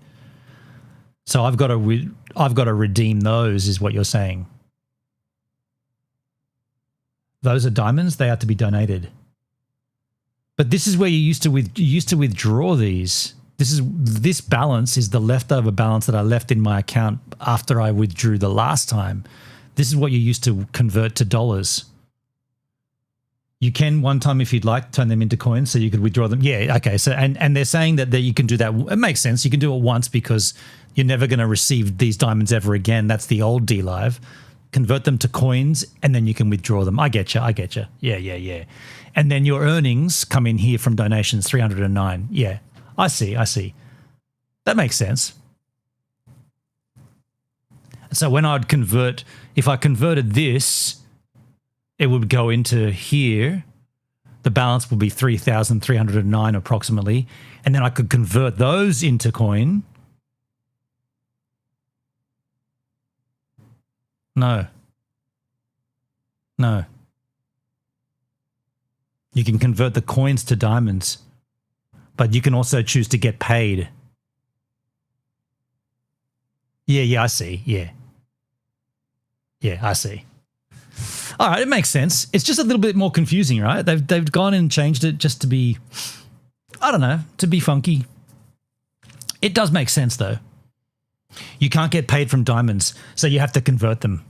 So I've got to redeem those, is what you're saying. Those are diamonds. They have to be donated. But this is where you used to withdraw these. This balance is the leftover balance that I left in my account after I withdrew the last time. This is what you used to convert to dollars. You can one time, if you'd like, turn them into coins so you could withdraw them. Yeah, okay. So and they're saying that you can do that. It makes sense. You can do it once because you're never going to receive these diamonds ever again. That's the old DLive. Convert them to coins and then you can withdraw them. I get you. Yeah. And then your earnings come in here from donations, 309. Yeah, I see. That makes sense. So when I'd convert, if I converted this, it would go into here. The balance would be 3,309 approximately. And then I could convert those into coin. No. You can convert the coins to diamonds, but you can also choose to get paid. Yeah, I see. Yeah, I see. All right, it makes sense. It's just a little bit more confusing, right? They've gone and changed it just to be, I don't know, to be funky. It does make sense though. You can't get paid from diamonds, so you have to convert them.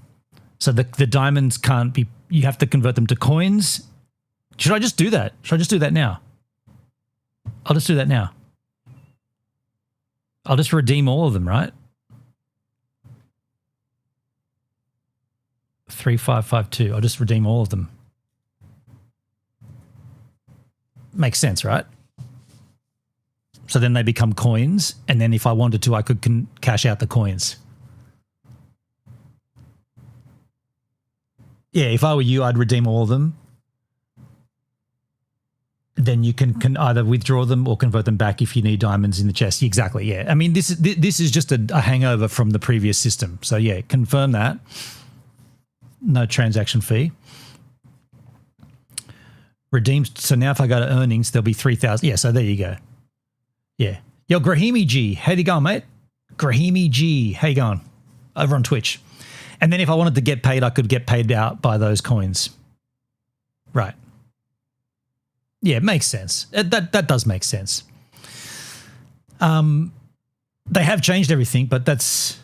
So the diamonds can't be, you have to convert them to coins. Should I just do that? Should I just do that now? I'll just do that now. I'll just redeem all of them, right? 3552. I'll just redeem all of them. Makes sense, right? So then they become coins, and then if I wanted to, I could cash out the coins. Yeah, if I were you, I'd redeem all of them. Then you can either withdraw them or convert them back if you need diamonds in the chest. Exactly, yeah. I mean, this is just a hangover from the previous system. So yeah, confirm that. No transaction fee. Redeemed. So now if I go to earnings, there'll be 3,000. Yeah, so there you go. Yeah. Yo, Grahimi G. How you going, mate? Grahimi G. How you going? Over on Twitch. And then if I wanted to get paid, I could get paid out by those coins. Right. Yeah, it makes sense. That does make sense. They have changed everything, but that's...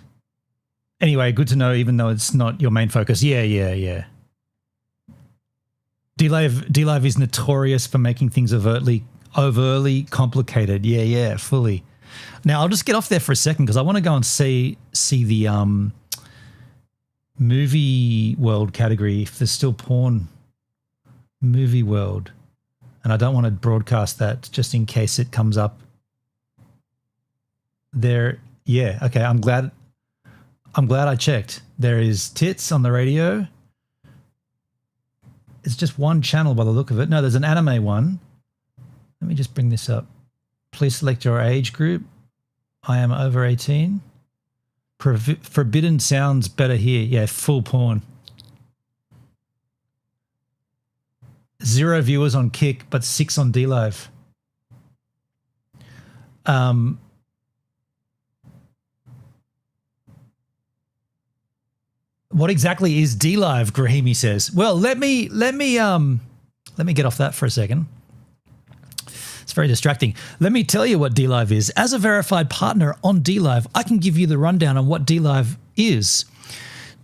Anyway, good to know, even though it's not your main focus. Yeah. DLive is notorious for making things overtly complicated. Yeah, fully. Now, I'll just get off there for a second because I want to go and see the movie world category, if there's still porn. Movie world. And I don't want to broadcast that just in case it comes up there. Yeah, okay, I'm glad I checked. There is tits on the radio. It's just one channel by the look of it. No, there's an anime one. Let me just bring this up. Please select your age group. I am over 18. Forbidden sounds better here. Yeah, full porn. 0 viewers on Kick, but 6 on DLive. What exactly is DLive? Grahimi says. Well, let me get off that for a second. It's very distracting. Let me tell you what DLive is. As a verified partner on DLive, I can give you the rundown on what DLive is.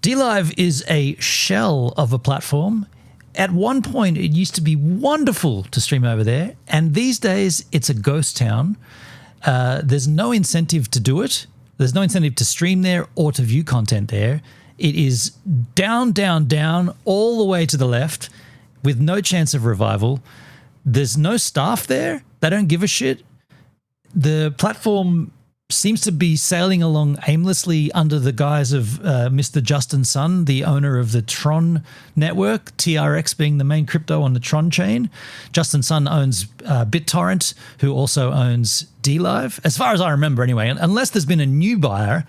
DLive is a shell of a platform. At one point, it used to be wonderful to stream over there, and these days it's a ghost town. There's no incentive to do it. There's no incentive to stream there or to view content there. It is down, all the way to the left. with no chance of revival. There's no staff there. They don't give a shit. The platform seems to be sailing along aimlessly under the guise of Mr. Justin Sun, the owner of the Tron network, TRX being the main crypto on the Tron chain. Justin Sun owns BitTorrent, who also owns DLive, as far as I remember anyway, unless there's been a new buyer.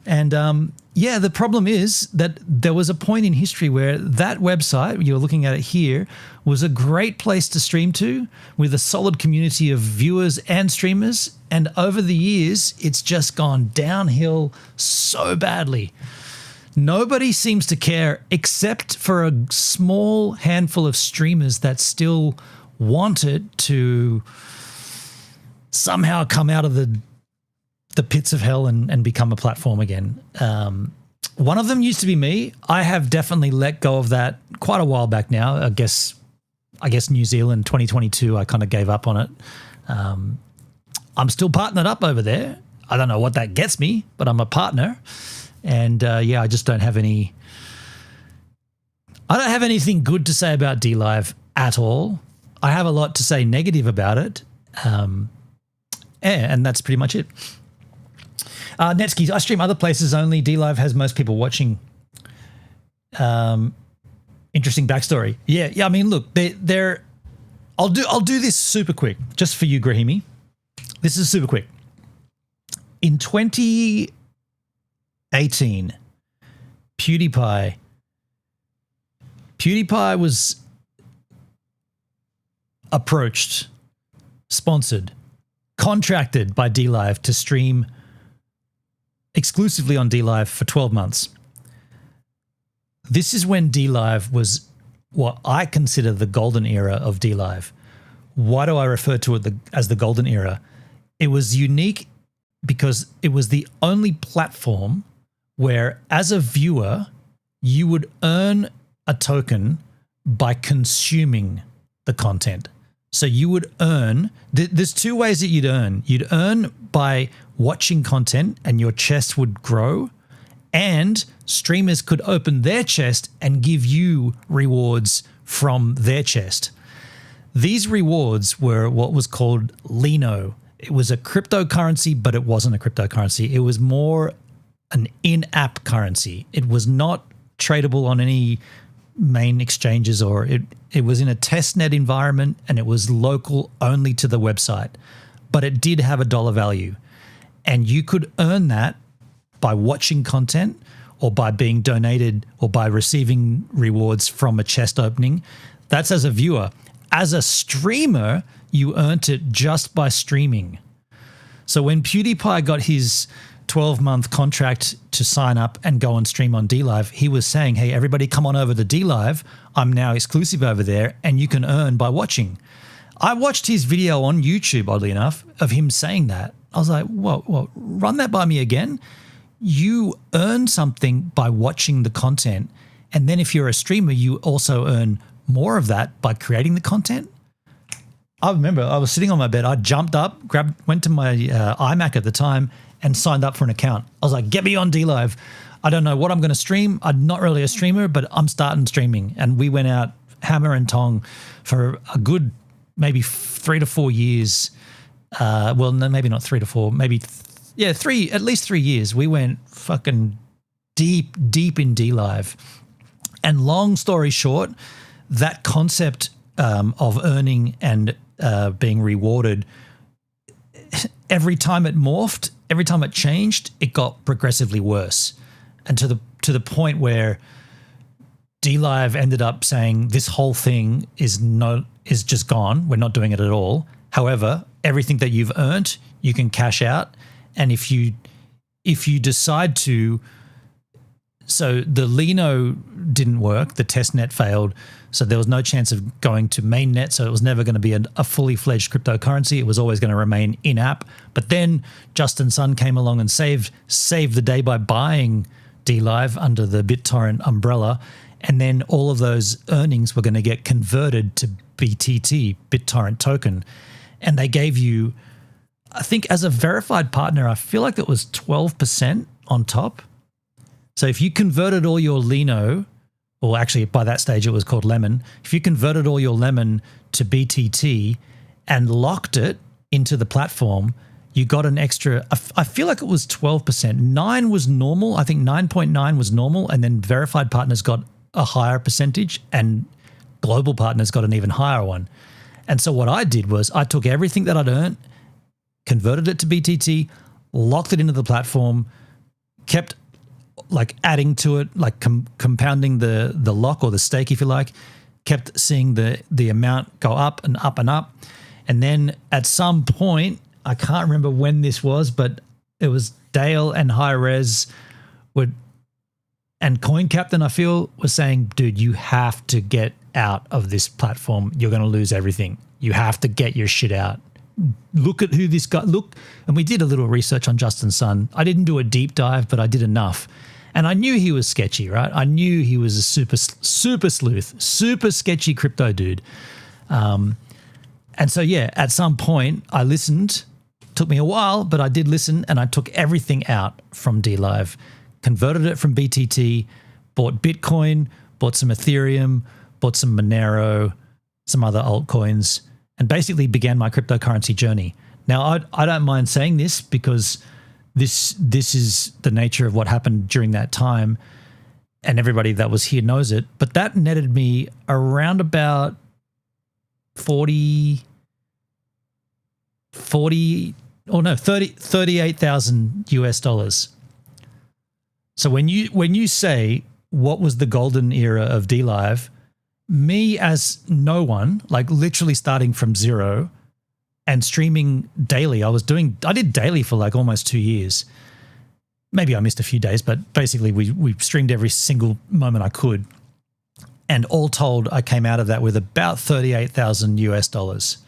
And yeah, the problem is that there was a point in history where that website, you're looking at it here, was a great place to stream to with a solid community of viewers and streamers. And over the years, it's just gone downhill so badly. Nobody seems to care except for a small handful of streamers that still wanted to somehow come out of the pits of hell and become a platform again. One of them used to be me. I have definitely let go of that quite a while back now. I guess New Zealand 2022, I kind of gave up on it. I'm still partnered up over there. I don't know what that gets me, but I'm a partner. And yeah, I just don't have anything good to say about DLive at all. I have a lot to say negative about it. And that's pretty much it. Netski, I stream other places only. DLive has most people watching. Interesting backstory. Yeah. I mean, look, they're. I'll do this super quick, just for you, Grahimi. This is super quick. In 2018, PewDiePie was approached, sponsored, contracted by DLive to stream exclusively on DLive for 12 months. This is when DLive was what I consider the golden era of DLive. Why do I refer to it as the golden era? It was unique because it was the only platform where, as a viewer, you would earn a token by consuming the content. So you would earn, there's two ways that you'd earn. You'd earn by watching content and your chest would grow, and streamers could open their chest and give you rewards from their chest. These rewards were what was called Lino. It was a cryptocurrency, but it wasn't a cryptocurrency. It was more an in-app currency. It was not tradable on any main exchanges, or it was in a testnet environment, and it was local only to the website, but it did have a dollar value, and you could earn that by watching content or by being donated or by receiving rewards from a chest opening. That's as a viewer. As a streamer, you earned it just by streaming. So when PewDiePie got his 12-month contract to sign up and go and stream on DLive, he was saying, hey, everybody come on over to DLive. I'm now exclusive over there, and you can earn by watching. I watched his video on YouTube, oddly enough, of him saying that. I was like, whoa, run that by me again. You earn something by watching the content, and then if you're a streamer, you also earn more of that by creating the content. I remember I was sitting on my bed. I jumped up, went to my iMac at the time, and signed up for an account. I was like, get me on DLive. I don't know what I'm going to stream. I'm not really a streamer, but I'm starting streaming. And we went out hammer and tong for a good maybe 3 to 4 years. Well, no, maybe not 3 to 4, maybe, at least 3 years. We went fucking deep in DLive. And long story short, that concept of earning and being rewarded, every time it morphed, every time it changed, it got progressively worse. And to the point where DLive ended up saying this whole thing is just gone. We're not doing it at all. However, everything that you've earned, you can cash out. And if you decide to, so the Lino didn't work, the testnet failed, so there was no chance of going to mainnet, so it was never going to be a fully fledged cryptocurrency. It was always going to remain in-app. But then Justin Sun came along and saved the day by buying DLive under the BitTorrent umbrella, and then all of those earnings were going to get converted to BTT, BitTorrent token, and they gave you, I think as a verified partner, I feel like it was 12% on top. So if you converted all your Lino or actually by that stage it was called Lemon. If you converted all your Lemon to BTT and locked it into the platform, you got an extra, I feel like it was 12%. 9 was normal. I think 9.9 was normal. And then verified partners got a higher percentage and global partners got an even higher one. And so what I did was I took everything that I'd earned, converted it to BTT, locked it into the platform, kept like adding to it, like compounding the lock or the stake, if you like, kept seeing the amount go up and up and up. And then at some point, I can't remember when this was, but it was Dale and Hi-Rez and Coin Captain, I feel, was saying, dude, you have to get out of this platform. You're going to lose everything. You have to get your shit out. Look at who this guy, look. And we did a little research on Justin Sun. I didn't do a deep dive, but I did enough. And I knew he was sketchy, right? I knew he was a super sleuth, super sketchy crypto dude. And so, yeah, at some point I listened. Took me a while, but I did listen, and I took everything out from DLive, converted it from BTT, bought Bitcoin, bought some Ethereum, bought some Monero, some other altcoins, and basically began my cryptocurrency journey. Now, I don't mind saying this because this is the nature of what happened during that time, and everybody that was here knows it, but that netted me around about 38,000 US dollars. So when you say what was the golden era of DLive, me as no one, like literally starting from zero and streaming daily. I did daily for like almost 2 years. Maybe I missed a few days, but basically we streamed every single moment I could. And all told, I came out of that with about 38,000 US dollars.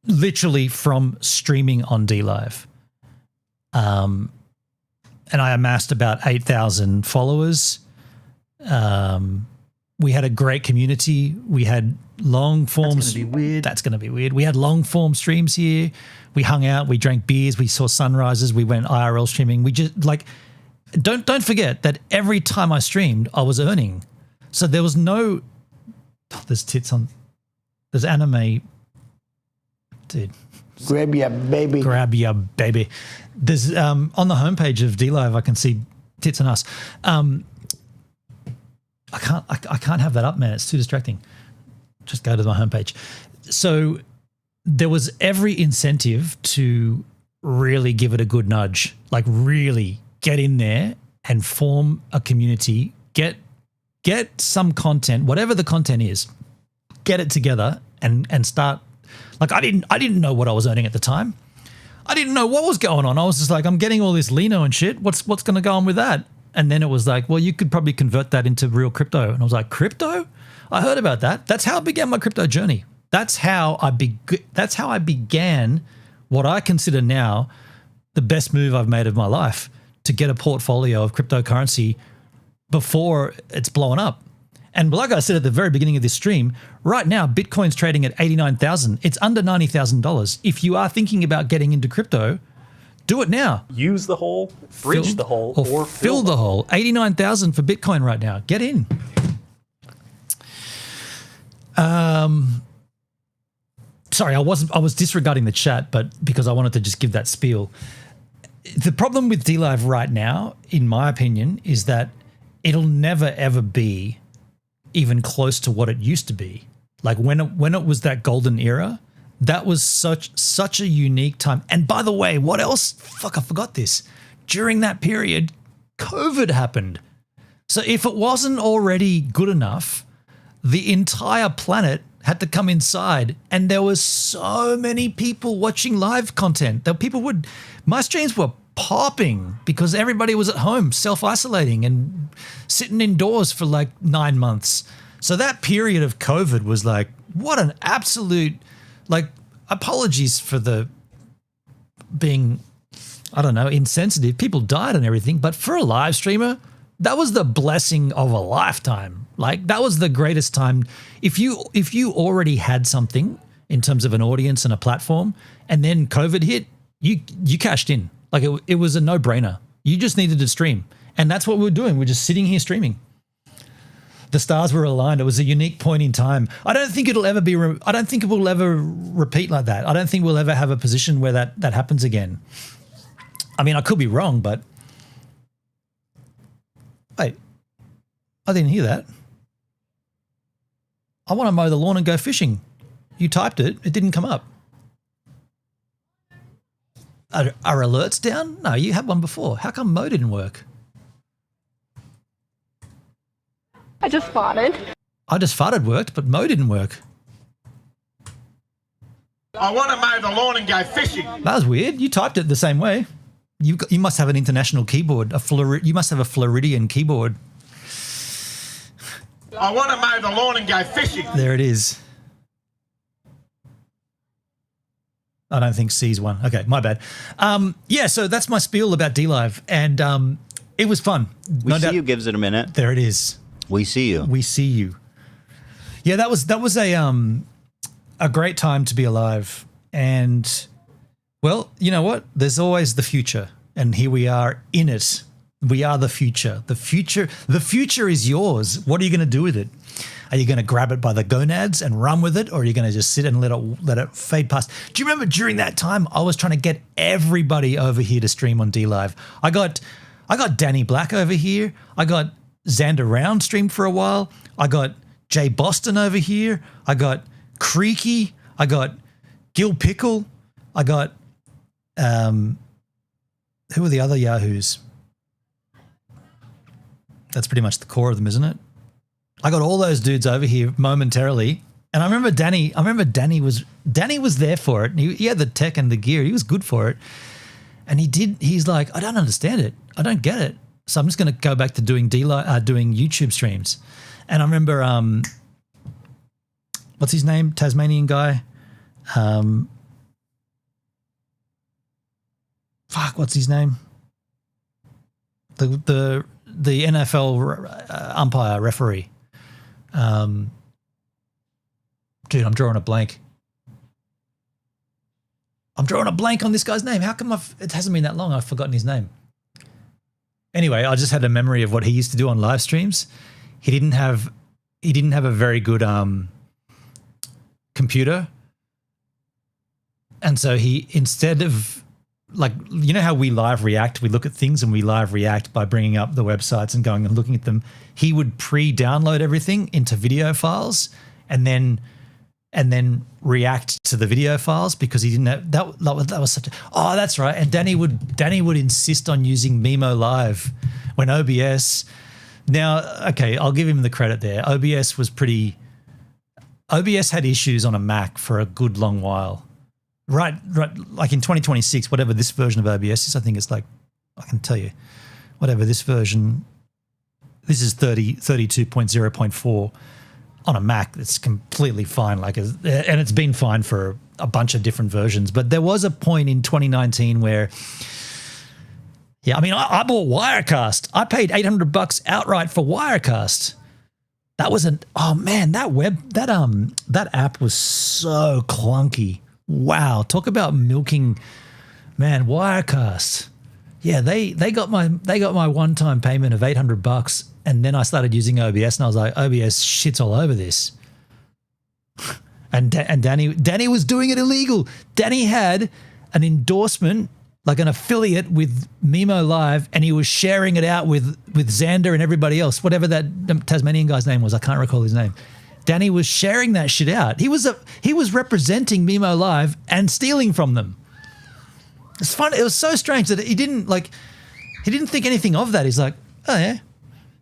Literally from streaming on DLive. And I amassed about 8,000 followers. We had a great community. We had long forms. That's going to be weird. That's going to be weird. We had long form streams here. We hung out. We drank beers. We saw sunrises. We went IRL streaming. We just like, don't forget that every time I streamed, I was earning. So there was no, there's tits on, there's anime. Dude, Grab ya, baby. grab ya, baby. There's on the homepage of DLive, I can see tits and us. I can't have that up, man. It's too distracting. Just go to my homepage. So there was every incentive to really give it a good nudge, like really get in there and form a community, get some content, whatever the content is, get it together and start. Like I didn't know what I was earning at the time. I didn't know what was going on. I was just like, I'm getting all this Lino and shit. What's going to go on with that? And then it was like, well, you could probably convert that into real crypto. And I was like, crypto? I heard about that. That's how I began my crypto journey. That's how I began what I consider now the best move I've made of my life, to get a portfolio of cryptocurrency before it's blown up. And like I said at the very beginning of this stream, right now, Bitcoin's trading at 89,000. It's under $90,000. If you are thinking about getting into crypto, do it now. Use the hole, bridge the hole, or fill the hole. 89,000 for Bitcoin right now. Get in. Sorry, I was disregarding the chat, but because I wanted to just give that spiel. The problem with DLive right now, in my opinion, is that it'll never ever be even close to what it used to be. Like when it was that golden era, that was such a unique time. And by the way, what else? Fuck, I forgot this. During that period, COVID happened. So if it wasn't already good enough, the entire planet had to come inside, and there was so many people watching live content that my streams were popping because everybody was at home self-isolating and sitting indoors for like 9 months. So that period of COVID was like, what an absolute, like, apologies for the being, I don't know, insensitive. People died and everything, but for a live streamer, that was the blessing of a lifetime. Like that was the greatest time. If you already had something in terms of an audience and a platform, and then COVID hit, you cashed in. Like it was a no-brainer. You just needed to stream. And that's what we were doing. We're just sitting here streaming. The stars were aligned. It was a unique point in time. I don't think it'll ever be. I don't think it will ever repeat like that. I don't think we'll ever have a position where that happens again. I mean, I could be wrong, but wait, I didn't hear that. I want to mow the lawn and go fishing. You typed it. It didn't come up. Are alerts down? No, you had one before. How come Mo didn't work? I just farted. I just farted worked, but Mo didn't work. I want to mow the lawn and go fishing. That was weird. You typed it the same way. You must have an international keyboard. You must have a Floridian keyboard. I want to mow the lawn and go fishing. There it is. I don't think C's one. Okay, my bad. Yeah, so that's my spiel about DLive, and it was fun. We see you gives it a minute. There it is. We see you. We see you. Yeah, that was a great time to be alive, and well, you know what? There's always the future, and here we are in it. We are the future. The future is yours. What are you going to do with it? Are you going to grab it by the gonads and run with it, or are you going to just sit and let it fade past? Do you remember during that time I was trying to get everybody over here to stream on DLive? I got Danny Black over here. I got Xander Round streamed for a while. I got Jay Boston over here. I got Creaky. I got Gil Pickle. I got who are the other Yahoos? That's pretty much the core of them, isn't it? I got all those dudes over here momentarily, and I remember Danny was there for it. He had the tech and the gear. He was good for it, and he's like, I don't understand it. I don't get it. So I'm just going to go back to doing YouTube streams. And I remember what's his name? Tasmanian guy. What's his name? The NFL umpire referee. Dude, I'm drawing a blank. I'm drawing a blank on this guy's name. How come it hasn't been that long? I've forgotten his name. Anyway, I just had a memory of what he used to do on live streams. He didn't have a very good computer. And so he, instead of, like, you know how we live react, we look at things and we live react by bringing up the websites and going and looking at them. He would pre-download everything into video files and then react to the video files because he didn't have that was such a, oh, that's right. And Danny would insist on using Mimo Live when OBS. Now, okay, I'll give him the credit there. OBS had issues on a Mac for a good long while. Right, like in 2026, whatever this version of OBS is, I think it's like, I can tell you, whatever this version, this is 32.0.4 on a Mac. It's completely fine, and it's been fine for a bunch of different versions. But there was a point in 2019 where, yeah, I mean, I bought Wirecast. I paid $800 outright for Wirecast. That was that app was so clunky. Wow, talk about milking, man. Wirecast, yeah, they got my one-time payment of $800, and then I started using OBS, and I was like, OBS shits all over this. And Danny was doing it illegal. Danny had an endorsement, like an affiliate with Mimo Live, and he was sharing it out with Xander and everybody else, whatever that Tasmanian guy's name was. I can't recall his name. Danny was sharing that shit out. He was representing Mimo Live and stealing from them. It's fun. It was so strange that he didn't think anything of that. He's like, oh yeah,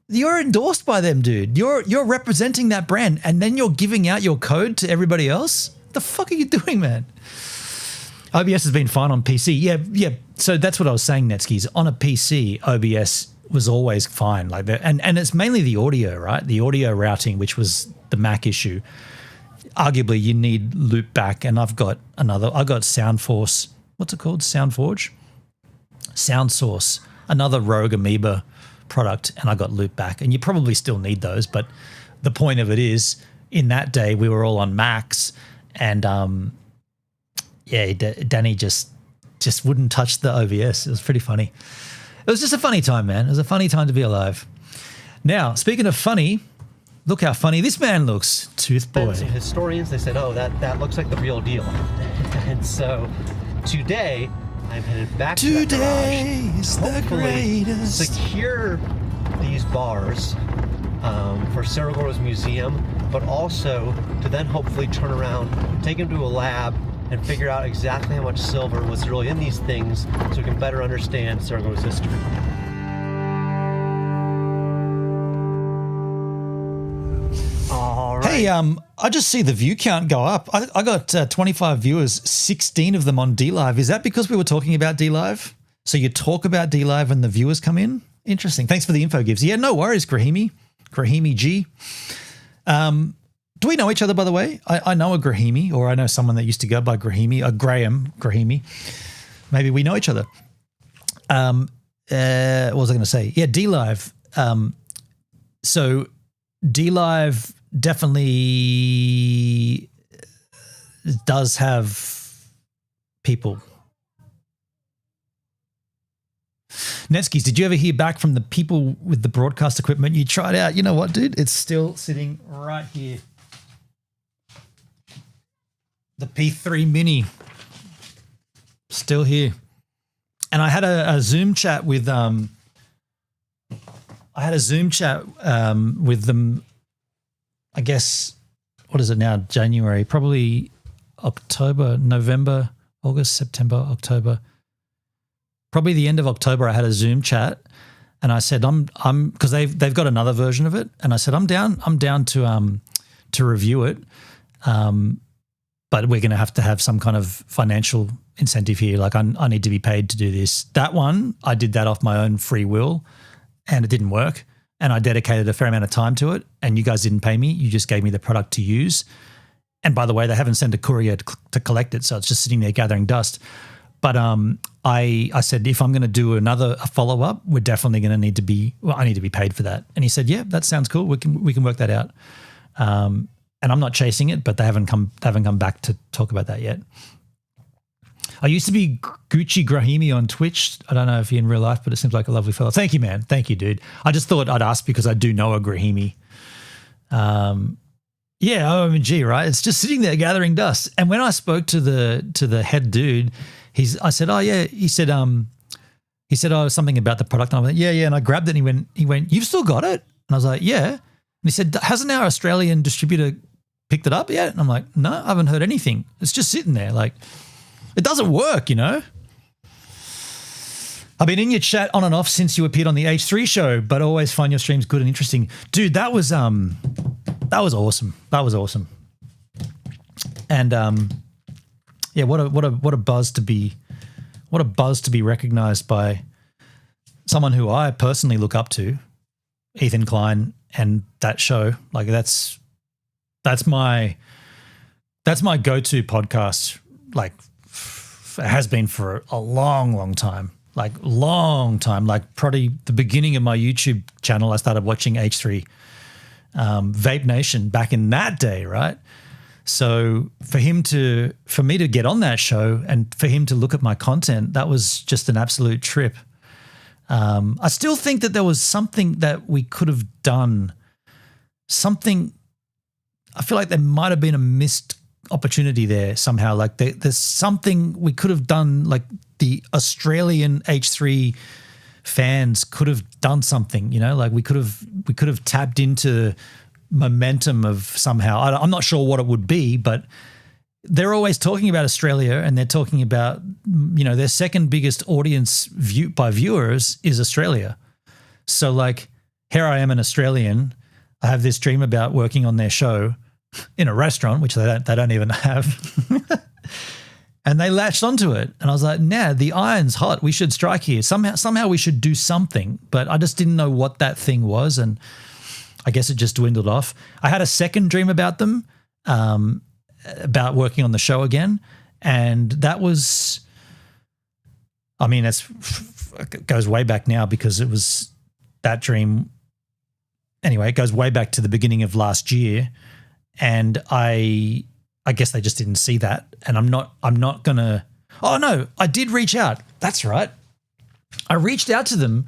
you're endorsed by them, dude. You're representing that brand, and then you're giving out your code to everybody else. What the fuck are you doing, man? OBS has been fine on PC. Yeah. So that's what I was saying, Netskis. On a PC, OBS was always fine, like that, and it's mainly the audio, right? The audio routing, which was the Mac issue. Arguably, you need Loopback, and I've got Soundforce. What's it called? SoundForge, SoundSource, another Rogue Amoeba product, and I got Loopback, and you probably still need those. But the point of it is, in that day, we were all on Macs, and Danny just wouldn't touch the OBS. It was pretty funny. It was just a funny time, man. It was a funny time to be alive. Now, speaking of funny, Look how funny this man looks, Tooth Boy. Some historians, they said, oh, that looks like the real deal. And so today, I'm headed back to that garage. Is the greatest. Secure these bars for Cerro Gordo's museum, but also to then hopefully turn around, take them to a lab, and figure out exactly how much silver was really in these things so we can better understand Cerro Gordo's history. All right. Hey, I just see the view count go up. I got 25 viewers, 16 of them on DLive. Is that because we were talking about DLive? So you talk about DLive and the viewers come in? Interesting. Thanks for the info, Gibbs. Yeah, no worries, Grahimi G. Do we know each other, by the way? I know a Grahimi, or I know someone that used to go by Grahimi, Graham Grahimi. Maybe we know each other. What was I going to say? Yeah, DLive. So DLive definitely does have people. Netskis, did you ever hear back from the people with the broadcast equipment you tried out? You know what, dude? It's still sitting right here. The P3 Mini. Still here. And I had a Zoom chat with them, I guess, what is it now? January, probably October, November, August, September, October. Probably the end of October, I had a Zoom chat, and I said I'm because they've got another version of it, and I said I'm down to review it, but we're going to have some kind of financial incentive here. Like I need to be paid to do this. That one I did that off my own free will, and it didn't work, and I dedicated a fair amount of time to it, and you guys didn't pay me. You just gave me the product to use, and by the way, they haven't sent a courier to collect it, so it's just sitting there gathering dust. But I said, if I'm going to do a follow-up, we're definitely going to need to be, I need to be paid for that. And he said, yeah, that sounds cool. We can work that out. And I'm not chasing it, but they haven't come back to talk about that yet. I used to be Gucci Grahimi on Twitch. I don't know if you're in real life, but it seems like a lovely fellow. Thank you, man. Thank you, dude. I just thought I'd ask because I do know a Grahimi. Yeah, OMG, right? It's just sitting there gathering dust. And when I spoke to the head dude, I said, oh yeah. He said, oh, something about the product. And I went, yeah. And I grabbed it and he went, you've still got it? And I was like, yeah. And he said, hasn't our Australian distributor picked it up yet? And I'm like, no, I haven't heard anything. It's just sitting there. Like, it doesn't work, you know? I've been in your chat on and off since you appeared on the H3 show, but always find your streams good and interesting. Dude, that was awesome. That was awesome. And yeah, what a buzz to be recognized by someone who I personally look up to, Ethan Klein, and that show. Like that's my go-to podcast. Like it has been for a long time. Like probably the beginning of my YouTube channel, I started watching H3 Vape Nation back in that day, right? So for me to get on that show and for him to look at my content, that was just an absolute trip. I still think that there was something that we could have done. I feel like there might have been a missed opportunity there somehow. Like there's something we could have done, like the Australian H3 fans could have done something, you know, like we could have tapped into momentum of somehow. I'm not sure what it would be, but they're always talking about Australia and they're talking about, you know, their second biggest audience by viewers is Australia. So like here I am, an Australian. I have this dream about working on their show in a restaurant, which they don't even have. And they latched onto it. And I was like, nah, the iron's hot. We should strike here. Somehow we should do something. But I just didn't know what that thing was. And I guess it just dwindled off. I had a second dream about them, about working on the show again. And that was, I mean, it goes way back now because it was that dream. Anyway, it goes way back to the beginning of last year. And I guess they just didn't see that. And I'm not going to, oh no, I did reach out. That's right. I reached out to them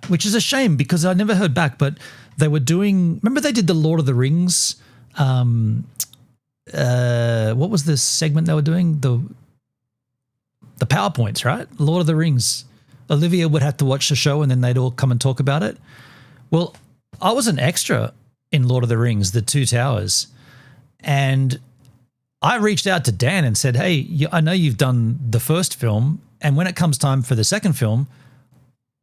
which is a shame because I never heard back, but they were doing, remember they did the Lord of the Rings, what was the segment they were doing? The PowerPoints, right? Lord of the Rings. Olivia would have to watch the show and then they'd all come and talk about it. Well, I was an extra in Lord of the Rings, The Two Towers, and I reached out to Dan and said, hey, I know you've done the first film, and when it comes time for the second film,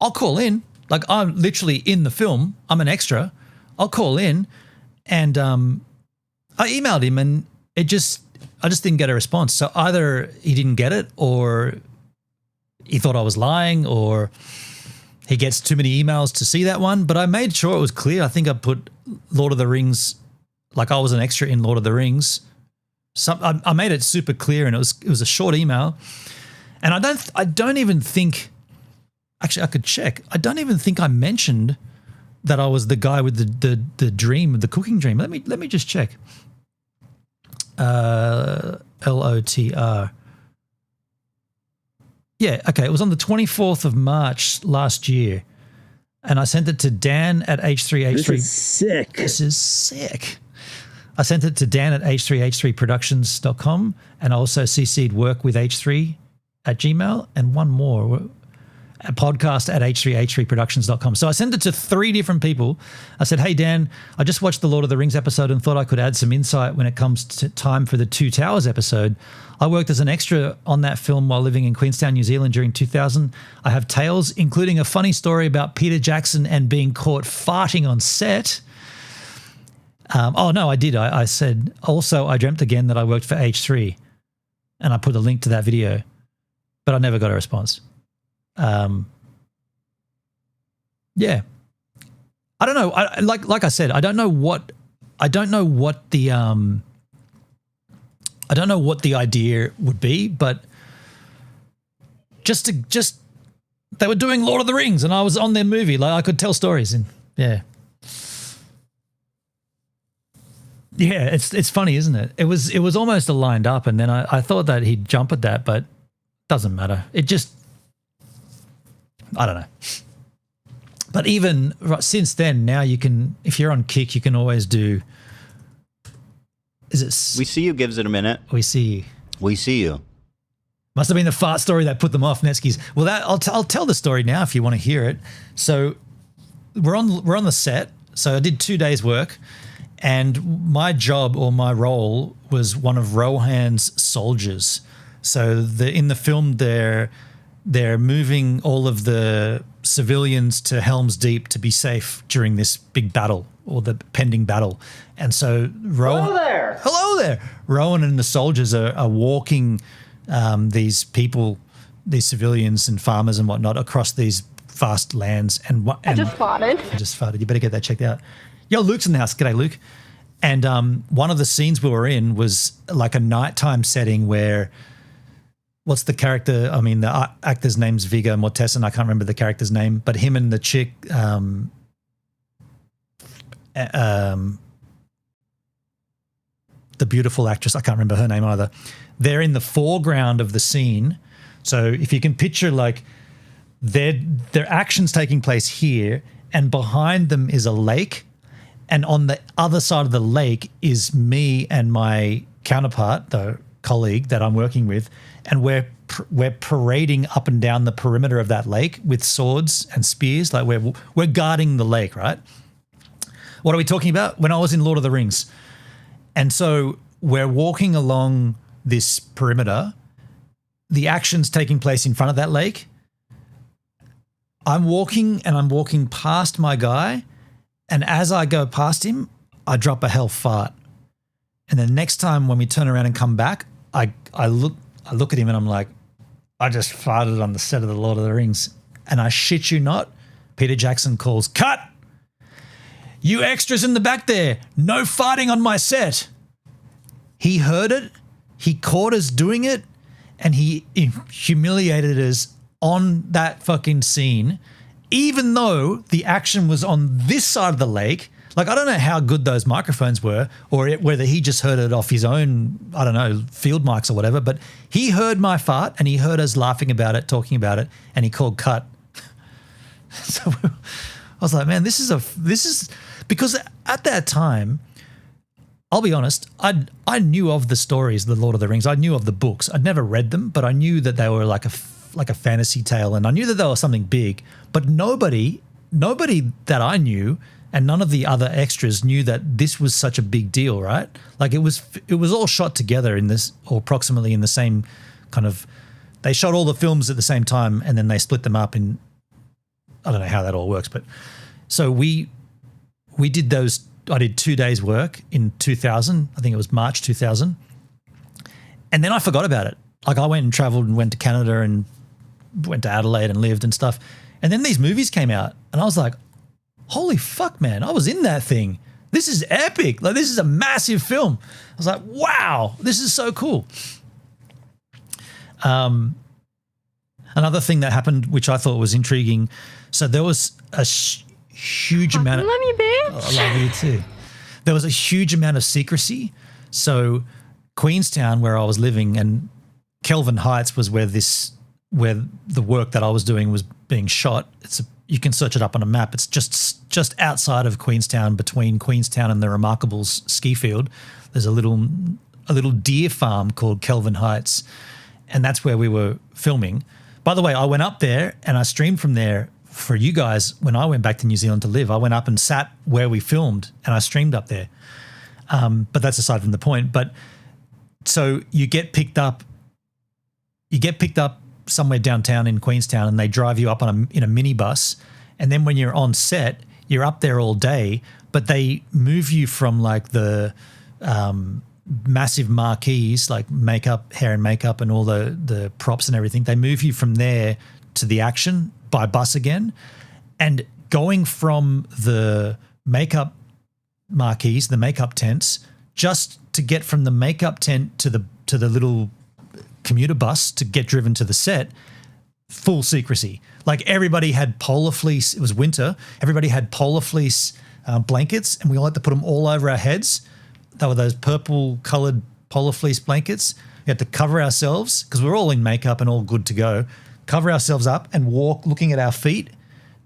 I'll call in. Like, I'm literally in the film. I'm an extra. I'll call in. And I emailed him and I just didn't get a response. So either he didn't get it or he thought I was lying or he gets too many emails to see that one. But I made sure it was clear. I think I put Lord of the Rings, like I was an extra in Lord of the Rings. I made it super clear, and it was a short email. And I don't even think, actually I could check. I don't even think I mentioned that I was the guy with the dream, the cooking dream. Let me just check. LOTR. Yeah, okay. It was on the 24th of March last year. And I sent it to Dan at H3H3. This is sick. This is sick. I sent it to Dan at h3h3productions.com, and I also CC'd work with H3 at Gmail, and one more, a podcast at h3h3productions.com. So I sent it to 3 different people. I said, hey, Dan, I just watched the Lord of the Rings episode and thought I could add some insight when it comes to time for the Two Towers episode. I worked as an extra on that film while living in Queenstown, New Zealand during 2000. I have tales, including a funny story about Peter Jackson and being caught farting on set. I did. I said, also, I dreamt again that I worked for H3, and I put a link to that video, but I never got a response. Yeah, I don't know. Like I said, I don't know what the idea would be, but just they were doing Lord of the Rings, and I was on their movie. Like I could tell stories, and yeah. Yeah, it's funny, isn't it? It was almost a lined up, and then I thought that he'd jump at that, but doesn't matter. It just, I don't know. But even since then, now you can, if you're on Kick, you can always do. Is it? We see you gives it a minute. We see you. We see you. Must have been the fart story that put them off, Netsky's. Well, I'll tell the story now if you want to hear it. So we're on the set. So I did 2 days work. And my job or my role was one of Rohan's soldiers. So in the film, they're moving all of the civilians to Helm's Deep to be safe during this big battle or the pending battle. And so Hello there. Rohan and the soldiers are walking these people, these civilians and farmers and whatnot across these vast lands. I just farted. You better get that checked out. Yo, Luke's in the house. G'day, Luke. And one of the scenes we were in was like a nighttime setting where, what's the character? I mean, the actor's name's Viggo Mortensen. I can't remember the character's name, but him and the chick, the beautiful actress, I can't remember her name either. They're in the foreground of the scene. So if you can picture like their actions taking place here, and behind them is a lake. And on the other side of the lake is me and my counterpart, the colleague that I'm working with, and we're parading up and down the perimeter of that lake with swords and spears, like we're guarding the lake, right? What are we talking about? When I was in Lord of the Rings. And so we're walking along this perimeter, the action's taking place in front of that lake. I'm walking past my guy, and as I go past him, I drop a hell fart. And then next time when we turn around and come back, I look at him and I'm like, I just farted on the set of the Lord of the Rings. And I shit you not, Peter Jackson calls, cut! You extras in the back there, no farting on my set. He heard it, he caught us doing it, and he humiliated us on that fucking scene, even though the action was on this side of the lake. Like, I don't know how good those microphones were, or whether he just heard it off his own, I don't know, field mics or whatever, but he heard my fart and he heard us laughing about it, talking about it, and he called cut. So I was like, man, this is because at that time, I'll be honest, I knew of the stories, the Lord of the Rings. I knew of the books. I'd never read them, but I knew that they were like a fantasy tale, and I knew that they were something big. But nobody that I knew, and none of the other extras knew that this was such a big deal, right? Like it was all shot together in this, or approximately in the same kind of. They shot all the films at the same time, and then they split them up in. I don't know how that all works, but so we did those. I did 2 days work in 2000. I think it was March 2000. And then I forgot about it. Like I went and traveled and went to Canada and went to Adelaide and lived and stuff. And then these movies came out and I was like, holy fuck, man, I was in that thing. This is epic. Like this is a massive film. I was like, wow, this is so cool. Another thing that happened, which I thought was intriguing. So there was a huge amount of. I love you, babe. Oh, I love you too. There was a huge amount of secrecy. So Queenstown, where I was living, and Kelvin Heights was where the work that I was doing was being shot. You can search it up on a map. It's just outside of Queenstown, between Queenstown and the Remarkables ski field. There's a little deer farm called Kelvin Heights, and that's where we were filming. By the way, I went up there and I streamed from there for you guys. When I went back to New Zealand to live, I went up and sat where we filmed and I streamed up there. But that's aside from the point. But so you get picked up somewhere downtown in Queenstown, and they drive you up in a minibus. And then when you're on set, you're up there all day, but they move you from like the massive marquees, like hair and makeup and all the props and everything. They move you from there to the action by bus again. And going from the makeup marquees, the makeup tents, just to get from the makeup tent to the little commuter bus to get driven to the set, full secrecy. Like everybody had polar fleece. It was winter. Everybody had polar fleece blankets, and we all had to put them all over our heads. They were those purple colored polar fleece blankets. We had to cover ourselves because we're all in makeup and all good to go. Cover ourselves up and walk looking at our feet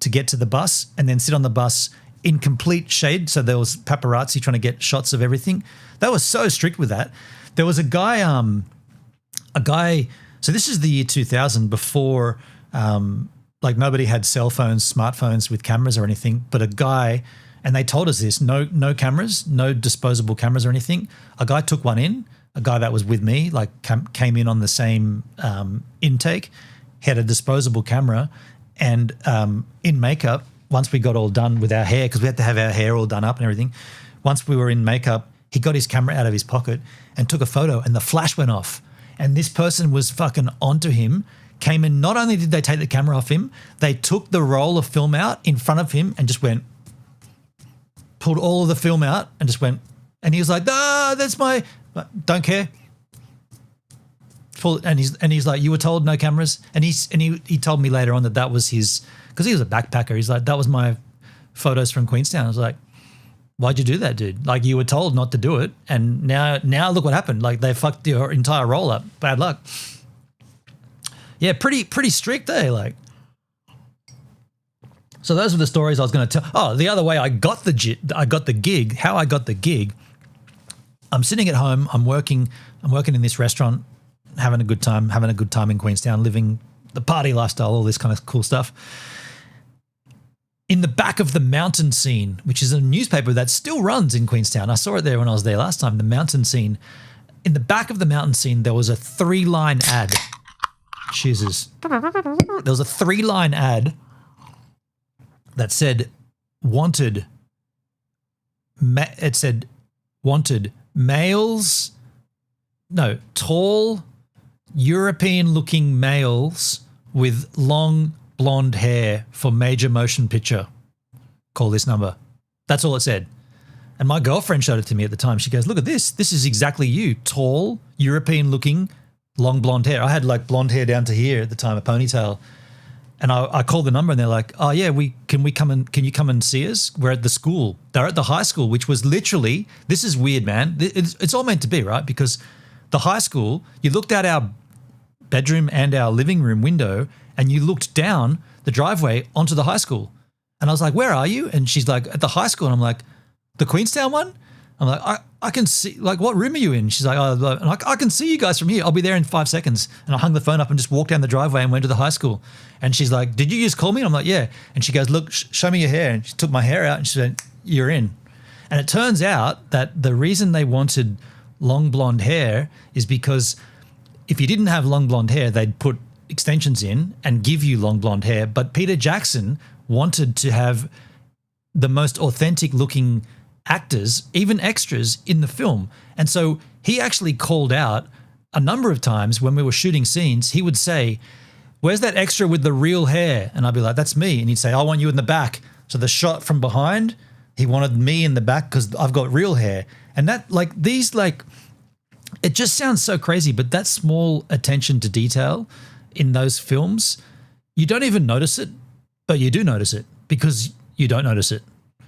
to get to the bus, and then sit on the bus in complete shade. So there was paparazzi trying to get shots of everything. They were so strict with that. There was a guy, so this is the year 2000, before like nobody had cell phones, smartphones with cameras or anything, but a guy, and they told us this, no cameras, no disposable cameras or anything. A guy took one in, a guy that was with me, like came in on the same intake, had a disposable camera, and in makeup, once we got all done with our hair, because we had to have our hair all done up and everything, once we were in makeup, he got his camera out of his pocket and took a photo, and the flash went off. And this person was fucking onto him, came in. Not only did they take the camera off him, they took the roll of film out in front of him and just pulled all of the film out and just went. And he was like, that's my, don't care. And he's like, you were told no cameras. And he told me later on that was his, because he was a backpacker. He's like, that was my photos from Queenstown. I was like, why'd you do that, dude? Like, you were told not to do it, and now look what happened. Like, they fucked your entire roll up. Bad luck. Yeah, pretty strict, eh? Like, so those were the stories I was going to tell. Oh, the other way I got the gig. How I got the gig. I'm sitting at home. I'm working in this restaurant, having a good time in Queenstown, living the party lifestyle, all this kind of cool stuff. In the back of the Mountain Scene, which is a newspaper that still runs in Queenstown. I saw it there when I was there last time, the Mountain Scene. In the back of the Mountain Scene, there was a 3-line ad. Jesus. There was a 3-line ad that said, wanted males, tall, European-looking males with long blonde hair for major motion picture. Call this number. That's all it said. And my girlfriend showed it to me at the time. She goes, look at this. This is exactly you. Tall, European looking, long blonde hair. I had like blonde hair down to here at the time, a ponytail. And I called the number and they're like, oh yeah, can you come and see us? We're at the school. They're at the high school, which was literally, this is weird, man. It's all meant to be, right? Because the high school, you looked out our bedroom and our living room window and you looked down, the driveway onto the high school. And I was like, where are you? And she's like, at the high school. And I'm like, the Queenstown one? I'm like, I can see, like, what room are you in? She's like, oh, and I can see you guys from here. I'll be there in 5 seconds. And I hung the phone up and just walked down the driveway and went to the high school. And she's like, did you just call me? And I'm like, yeah. And she goes, look, show me your hair. And she took my hair out and she said, you're in. And it turns out that the reason they wanted long blonde hair is because if you didn't have long blonde hair, they'd put extensions in and give you long blonde hair. But Peter Jackson wanted to have the most authentic looking actors, even extras, in the film. And so he actually called out a number of times when we were shooting scenes. He would say, where's that extra with the real hair? And I'd be like, that's me. And he'd say, I want you in the back. So the shot from behind, he wanted me in the back because I've got real hair. And that, like, these, like, it just sounds so crazy, but that small attention to detail in those films, you don't even notice it, but you do notice it because you don't notice it.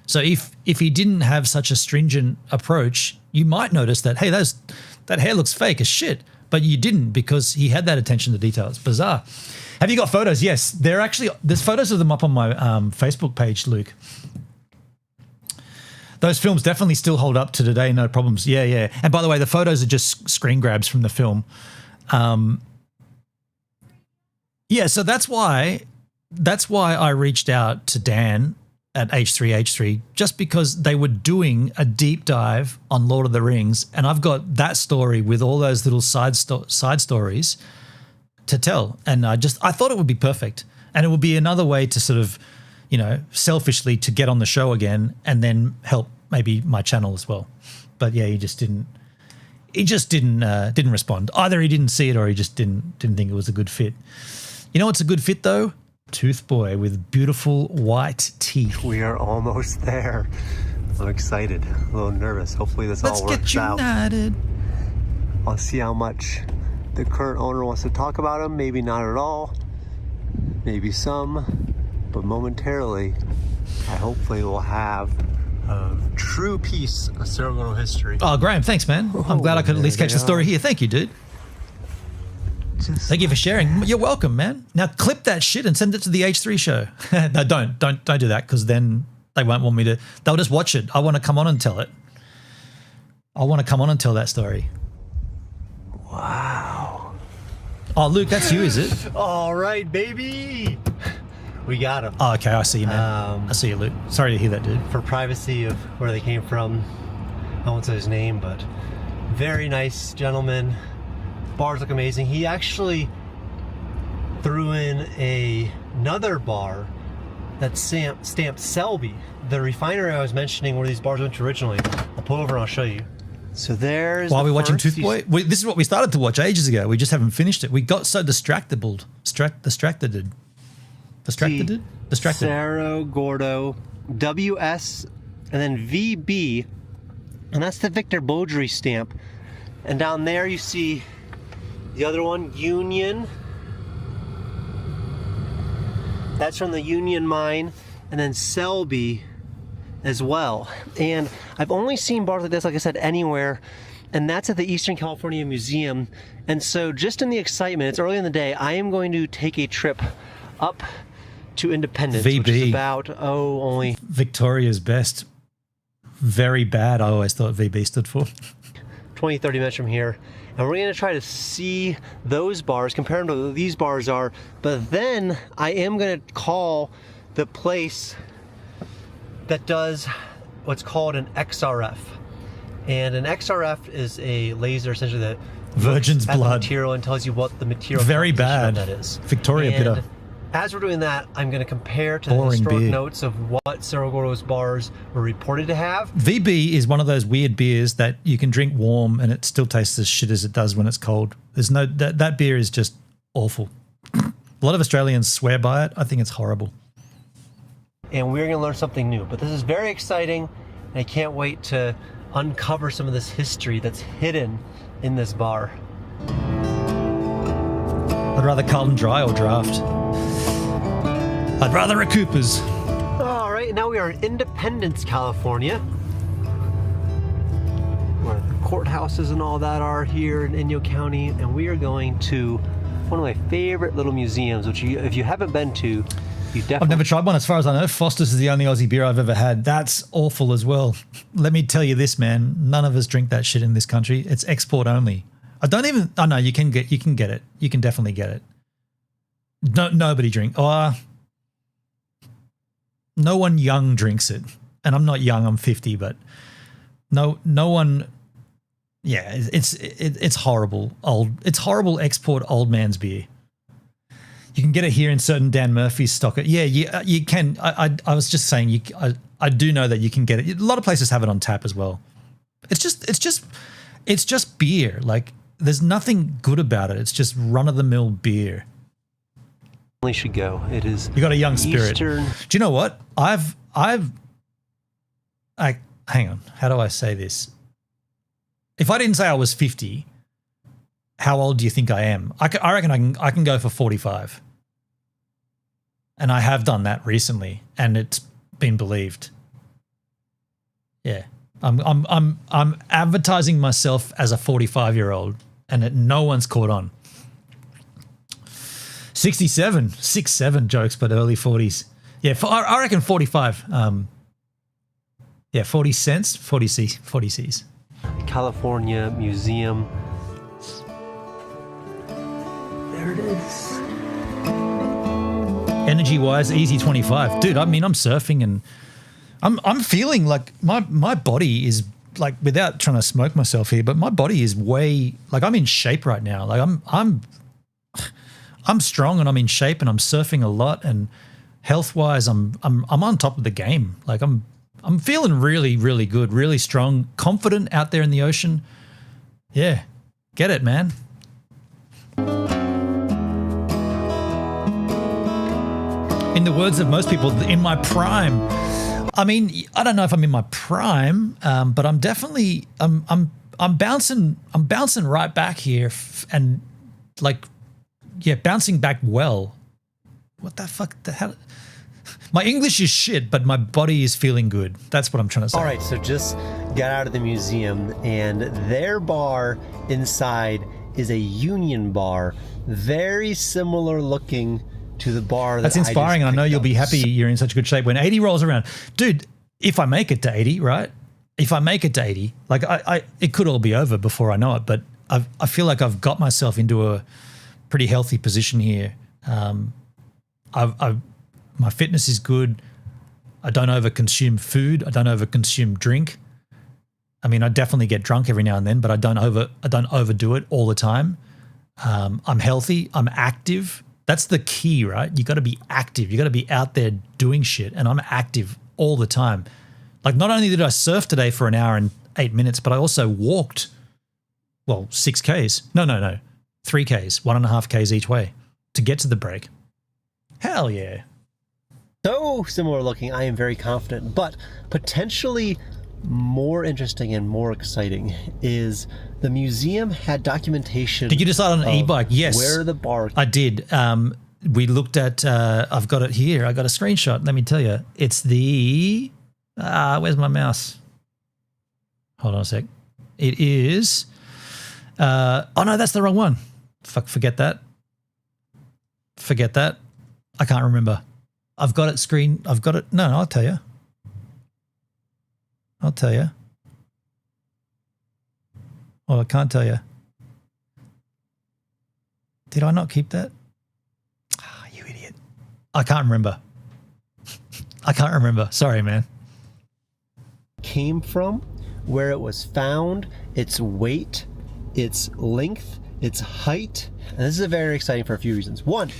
So if he didn't have such a stringent approach, you might notice that, hey, that hair looks fake as shit, but you didn't because he had that attention to detail. It's bizarre. Have you got photos? Yes, there's photos of them up on my Facebook page, Luke. Those films definitely still hold up to today, no problems. Yeah. And by the way, the photos are just screen grabs from the film. Yeah, so that's why I reached out to Dan at H3H3, just because they were doing a deep dive on Lord of the Rings, and I've got that story with all those little side stories to tell. And I thought it would be perfect, and it would be another way to sort of, selfishly to get on the show again and then help maybe my channel as well. But yeah, he just didn't respond. Either he didn't see it or he just didn't think it was a good fit. You know what's a good fit though? Tooth Boy with beautiful white teeth. We are almost there. I'm excited, a little nervous. Hopefully this all works out. Let's get united. I'll see how much the current owner wants to talk about him. Maybe not at all. Maybe some. But momentarily, I hopefully will have a true piece of Cerro Gordo history. Oh, Graham, thanks, man. I'm glad I could at least catch the story here. Thank you, dude. Thank you for sharing. You're welcome, man. Now clip that shit and send it to the H3 show. No, don't do that, because then they won't want me to. They'll just watch it. I want to come on and tell it. I want to come on and tell that story. Wow. Oh, Luke, that's you, is it? All right, baby. We got him. Oh, okay. I see you, man. I see you, Luke. Sorry to hear that, dude. For privacy of where they came from, I won't say his name, but very nice gentleman. Bars look amazing. He actually threw in another bar that's stamped Selby, the refinery I was mentioning where these bars went to originally. I'll pull over and I'll show you. So there's. While we're watching Tooth Boy, this is what we started to watch ages ago. We just haven't finished it. We got so distracted. Distracted. Cerro Gordo, WS, and then VB, and that's the Victor Beaudry stamp. And down there you see the other one, Union. That's from the Union mine, and then Selby as well. And I've only seen bars like this, like I said, anywhere, and that's at the Eastern California Museum. And so just in the excitement, it's early in the day, I am going to take a trip up to Independence, VB. which is about, only Victoria's best. Very bad, I always thought VB stood for. 20, 30 minutes from here. And we're going to try to see those bars, compare them to what these bars are. But then I am going to call the place that does what's called an XRF. And an XRF is a laser essentially that Virgin's looks at blood the material and tells you what the material very composition bad of that is. Victoria And bitter. as we're doing that, I'm going to compare to the Boring historic beer. notes of what Cerro Gordo's bars were reported to have. VB is one of those weird beers that you can drink warm and it still tastes as shit as it does when it's cold. There's no that beer is just awful. A lot of Australians swear by it. I think it's horrible. And we're going to learn something new. But this is very exciting, and I can't wait to uncover some of this history that's hidden in this bar. I'd rather Carlton Dry or Draft. I'd rather a Cooper's. All right, now we are in Independence, California, where the courthouses and all that are here in Inyo County, and we are going to one of my favorite little museums, which if you haven't been to, you You definitely. I've never tried one. As far as I know, Foster's is the only Aussie beer I've ever had. That's awful as well. Let me tell you this, man. None of us drink that shit in this country. It's export only. Oh no, you can get it. You can definitely get it. Nobody drink. No one young drinks it. And I'm not young, I'm 50, but no one. Yeah, it's horrible. It's horrible export old man's beer. You can get it here in certain Dan Murphy's stock. Yeah, you can. I was just saying, I do know that you can get it. A lot of places have it on tap as well. It's just beer. Like, there's nothing good about it. It's just run of the mill beer. Should go. It is. You got a young spirit. Eastern. Do you know what? Hang on. How do I say this? If I didn't say I was 50, how old do you think I am? I reckon I can go for 45. And I have done that recently, and it's been believed. Yeah. I'm advertising myself as a 45-year-old, and no one's caught on. 67, 6'7" jokes, but early 40s. Yeah, I reckon 45. Yeah, 40 cents, 40 C's. California Museum. There it is. Energy-wise, easy 25. Dude, I mean, I'm surfing and I'm feeling like my body is, like, without trying to smoke myself here, but my body is way, like, I'm in shape right now. Like, I'm strong and I'm in shape and I'm surfing a lot, and health-wise I'm on top of the game. Like, I'm feeling really, really good, really strong, confident out there in the ocean. Yeah. Get it, man. In the words of most people, in my prime. I mean, I don't know if I'm in my prime, but I'm definitely I'm bouncing right back here, and like, yeah, bouncing back well. What the fuck? My English is shit, but my body is feeling good. That's what I'm trying to say. All right, so just got out of the museum, and their bar inside is a Union bar, very similar looking to the bar. That's inspiring, and I know you'll be happy you're in such good shape when 80 rolls around. Dude, if I make it to 80, right? If I make it to 80, like, it could all be over before I know it, but I feel like I've got myself into a pretty healthy position here. My fitness is good. I don't overconsume food. I don't overconsume drink. I mean, I definitely get drunk every now and then, but I don't overdo it all the time. I'm healthy. I'm active. That's the key, right? You got to be active. You got to be out there doing shit, and I'm active all the time. Like, not only did I surf today for an hour and 8 minutes, but I also walked, well, 6Ks. No, 3Ks, 1.5 Ks each way to get to the break. Hell yeah. So similar looking, I am very confident, but potentially more interesting and more exciting is the museum had documentation. Did you decide on an e-bike? Yes. Where the bar... I did. We looked at, I've got it here. I got a screenshot. Let me tell you. It's the, where's my mouse? Hold on a sec. It is, oh no, that's the wrong one. Fuck, forget that. I can't remember. I've got it. No, I'll tell you. Well, I can't tell you. Did I not keep that? Ah, you idiot. I can't remember. Sorry, man. Came from, where it was found, its weight, its length, its height. And this is very exciting for a few reasons. One,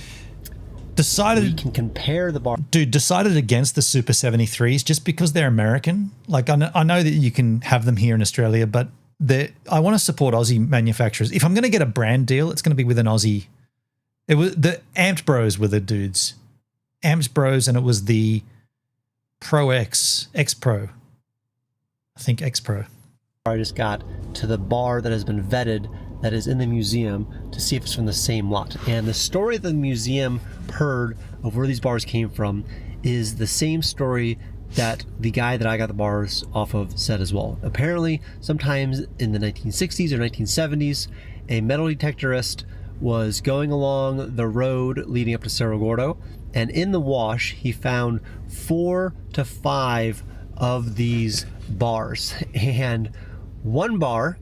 we can compare the bar. Dude, decided against the Super 73s just because they're American. Like, I know that you can have them here in Australia, but I want to support Aussie manufacturers. If I'm going to get a brand deal, it's going to be with an Aussie. It was the Amped Bros were the dudes. Amped Bros, and it was the Pro X Pro. I think X Pro. I just got to the bar that has been vetted, that is in the museum, to see if it's from the same lot. And the story that the museum heard of where these bars came from is the same story that the guy that I got the bars off of said as well. Apparently, sometimes in the 1960s or 1970s, a metal detectorist was going along the road leading up to Cerro Gordo, And in the wash, he found 4 to 5 of these bars. And one bar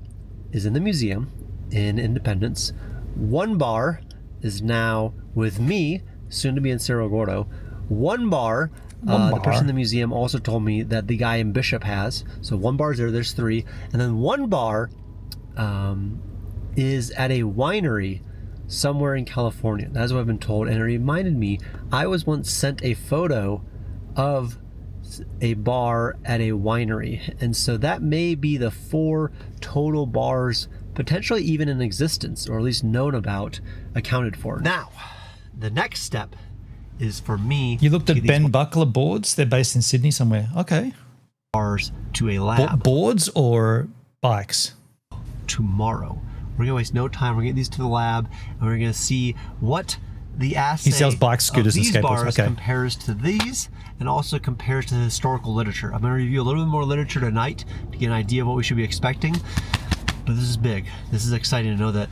is in the museum in Independence. One bar is now with me, soon to be in Cerro Gordo. One bar, the person in the museum also told me that the guy in Bishop has. So one bar's there, there's 3. And then one bar is at a winery somewhere in California. That's what I've been told. And it reminded me, I was once sent a photo of a bar at a winery. And so that may be the 4 total bars, potentially even in existence, or at least known about, accounted for. Now, the next step is for me. You looked at Ben Buckler boards? They're based in Sydney somewhere. Okay. Bars to a lab. Boards or bikes? Tomorrow. We're going to waste no time. We're going to get these to the lab, and we're going to see what the assay he sells bikes, scooters, of these and skateboards. bars compares to these, and also compares to the historical literature. I'm going to review a little bit more literature tonight to get an idea of what we should be expecting. But this is big. This is exciting to know that,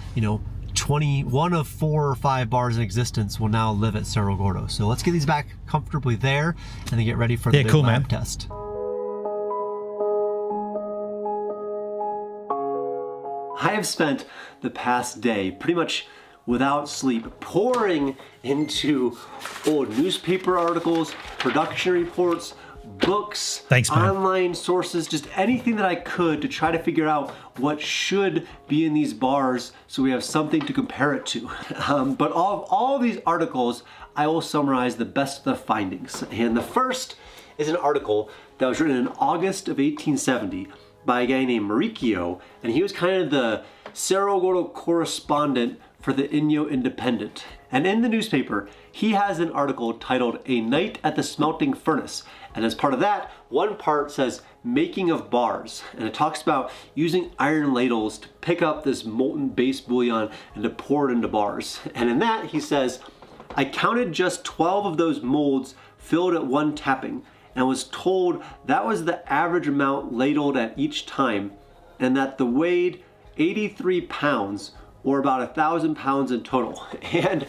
21 of 4 or 5 bars in existence will now live at Cerro Gordo. So let's get these back comfortably there, and then get ready for the big lab test. I have spent the past day pretty much without sleep pouring into old newspaper articles, production reports, books, online sources, just anything that I could to try to figure out what should be in these bars so we have something to compare it to. But all of these articles, I will summarize the best of the findings. And the first is an article that was written in August of 1870 by a guy named Maricchio, and he was kind of the Cerro Gordo correspondent for the Inyo Independent. And in the newspaper, he has an article titled A Night at the Smelting Furnace. And as part of that, one part says making of bars. And it talks about using iron ladles to pick up this molten base bouillon and to pour it into bars. And in that, he says, I counted just 12 of those molds filled at one tapping, and was told that was the average amount ladled at each time, and that the weighed 83 pounds, or about 1,000 pounds in total. And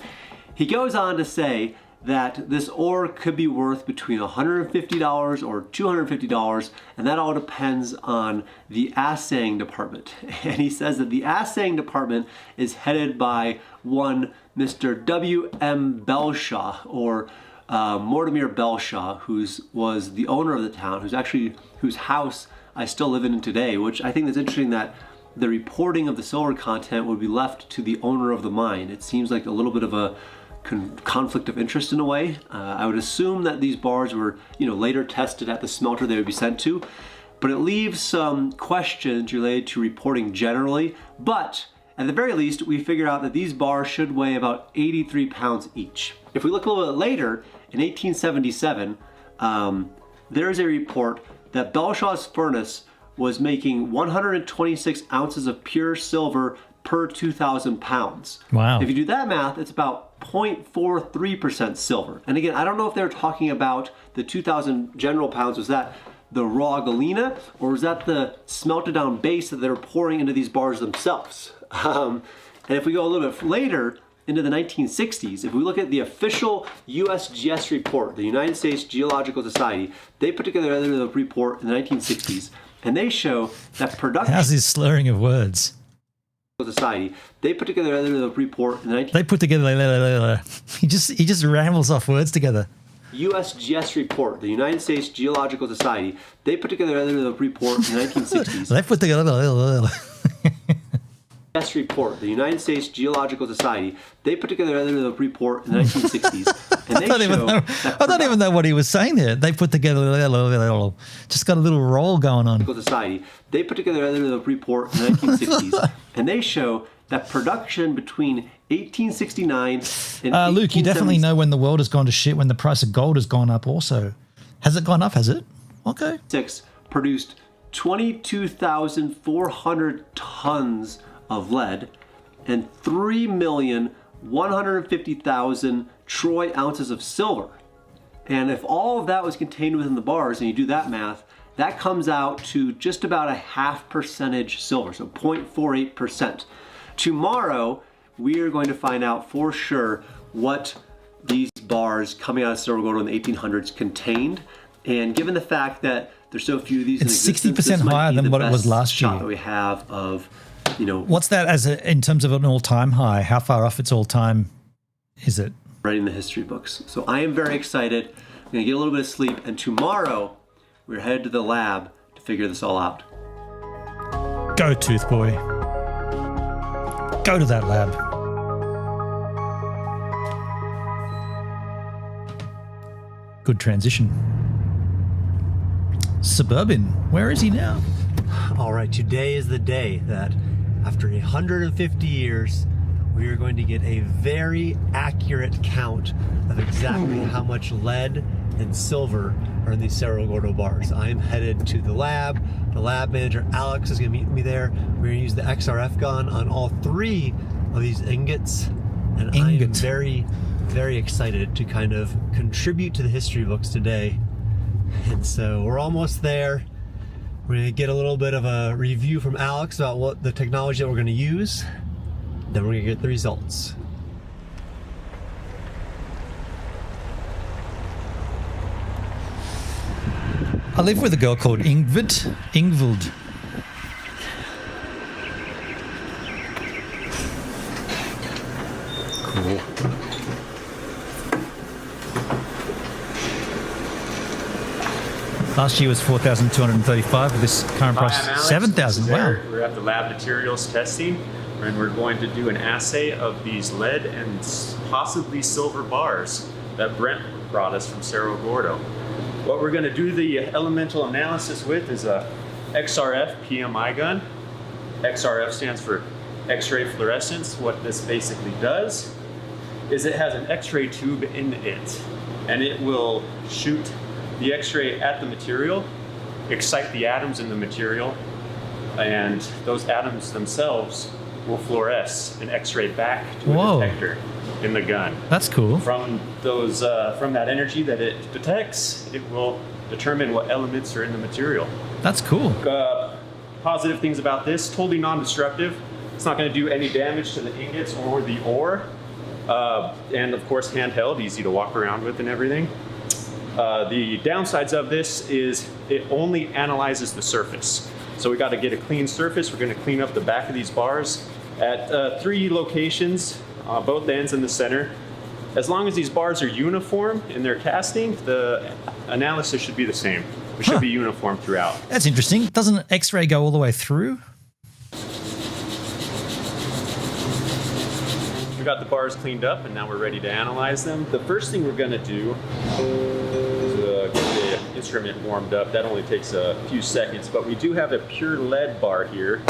he goes on to say that this ore could be worth between $150 or $250, and that all depends on the assaying department. And he says that the assaying department is headed by one Mr. W.M. Belshaw, or Mortimer Belshaw, who was the owner of the town, whose house I still live in today, which I think is interesting that the reporting of the silver content would be left to the owner of the mine. It seems like a little bit of a conflict of interest in a way. I would assume that these bars were, later tested at the smelter they would be sent to, but it leaves some questions related to reporting generally. But at the very least, we figured out that these bars should weigh about 83 pounds each. If we look a little bit later, in 1877, there is a report that Belshaw's furnace was making 126 ounces of pure silver per 2,000 pounds. Wow. If you do that math, it's about 0.43% silver. And again, I don't know if they're talking about the 2,000 general pounds. Was that the raw galena, or was that the smelted down base that they were pouring into these bars themselves? And if we go a little bit later, into the 1960s, if we look at the official USGS report, the United States Geological Society, they put together the report in the 1960s, and they show that production... How's his slurring of words? Society, they put together the report in the 19... They put together... He just rambles off words together. USGS report, the United States Geological Society, they put together the report in the 1960s. They put together... Report, the United States Geological Society, they put together the report in the 1960s, and they I don't even know what he was saying there. They put together, just got a little roll going on. Society, they put together the report in the 1960s, and they show that production between 1869 and Luke, you definitely know when the world has gone to shit when the price of gold has gone up also. Has it gone up, has it? Okay. Produced 22,400 tons of lead and 3,150,000 troy ounces of silver. And if all of that was contained within the bars, and you do that math, that comes out to just about a 0.5% silver, so 0.48%. Tomorrow, we are going to find out for sure what these bars coming out of Cerro Gordo in the 1800s contained. And given the fact that there's so few of these in It's existence, 60% this might higher be than the what it was best last shot year. that we have of, you know, What's that in terms of an all-time high? How far off its all-time is it? writing the history books. So I am very excited. I'm gonna get a little bit of sleep, and tomorrow we're headed to the lab to figure this all out. Go, Tooth Boy. Go to that lab. Good transition. Suburban, where is he now? All right, today is the day that after 150 years, we are going to get a very accurate count of exactly how much lead and silver are in these Cerro Gordo bars. I am headed to the lab. The lab manager, Alex, is gonna meet me there. We're gonna use the XRF gun on all 3 of these ingots. And I am very, very excited to kind of contribute to the history books today. And so we're almost there. We're gonna get a little bit of a review from Alex about what the technology that we're gonna use. Then we're gonna get the results. I live with a girl called Ingvild. Cool. Last year was 4,235. With this current price, 7,000. Wow. We're at the lab materials testing, and we're going to do an assay of these lead and possibly silver bars that Brent brought us from Cerro Gordo. What we're going to do the elemental analysis with is a XRF PMI gun. XRF stands for X-ray fluorescence. What this basically does is it has an X-ray tube in it, and it will shoot the X-ray at the material, excite the atoms in the material, and those atoms themselves will fluoresce and X-ray back to a detector in the gun. That's cool. From those, from that energy that it detects, it will determine what elements are in the material. That's cool. Positive things about this: totally non-destructive. It's not going to do any damage to the ingots or the ore, and of course handheld, easy to walk around with and everything. The downsides of this is it only analyzes the surface. So we got to get a clean surface. We're going to clean up the back of these bars at 3 locations, both ends and the center. As long as these bars are uniform in their casting, the analysis should be the same. It should be uniform throughout. That's interesting. Doesn't X-ray go all the way through? We got the bars cleaned up, and now we're ready to analyze them. The first thing we're going to do is get the instrument warmed up. That only takes a few seconds, but we do have a pure lead bar here.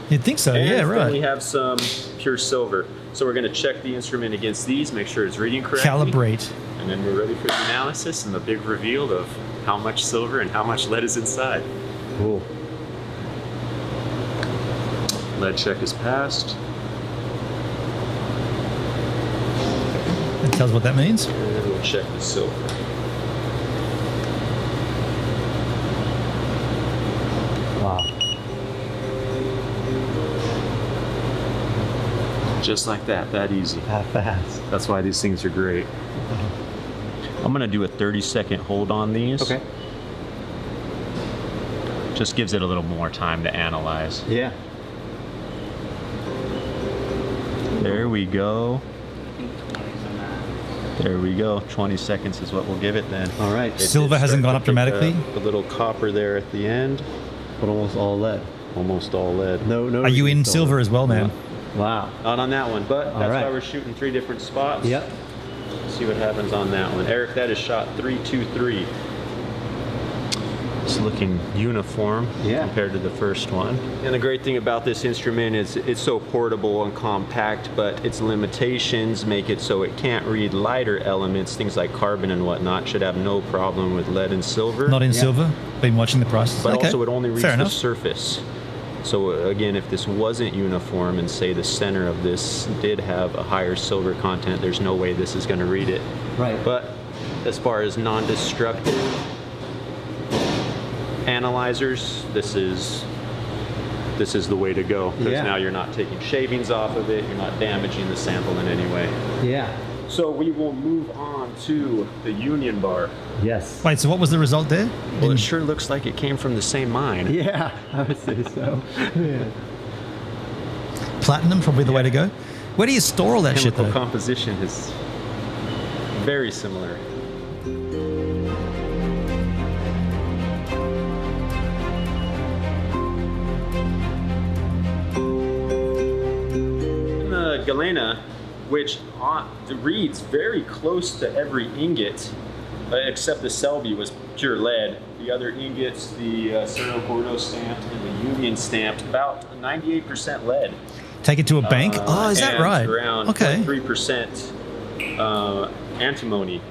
You'd think so, and yeah, then right. we have some pure silver. So we're going to check the instrument against these, make sure it's reading correctly. Calibrate. And then we're ready for the analysis and the big reveal of how much silver and how much lead is inside. Cool. Lead check is passed. That tells what that means. And then we'll check the silver. Wow. Just like that, that easy. That fast. That's why these things are great. I'm gonna do a 30-second hold on these. Okay. Just gives it a little more time to analyze. Yeah. There we go. There we go. 20 seconds is what we'll give it then. All right. Silver hasn't gone up dramatically? The little copper there at the end. But almost all lead. Almost all lead. No. Are you in silver as well, man? Wow. Not on that one, but that's right. why we're shooting 3 different spots. Yep. See what happens on that one. Eric, that is shot 3-2-3. It's looking uniform compared to the first one. And the great thing about this instrument is it's so portable and compact, but its limitations make it so it can't read lighter elements, things like carbon and whatnot. Should have no problem with lead and silver. Not in silver? Been watching the prices. But okay. also it only reads Fair the enough. surface. So again, if this wasn't uniform and say the center of this did have a higher silver content, there's no way this is going to read it. Right. But as far as non-destructive analyzers, this is the way to go, because now you're not taking shavings off of it, you're not damaging the sample in any way. Yeah. So we will move on to the Union Bar. Yes. Wait, so what was the result there? Well, it sure looks like it came from the same mine. Yeah, I would say so. Yeah. Platinum, probably the way to go. Where do you store all that shit, Chemical though? composition is very similar. The galena, which reads very close to every ingot, except the Selby was pure lead. The other ingots, the Cerro Gordo stamped and the Union stamped, about 98% lead. Take it to a bank? Oh, is that and right? Around Okay. 3% antimony.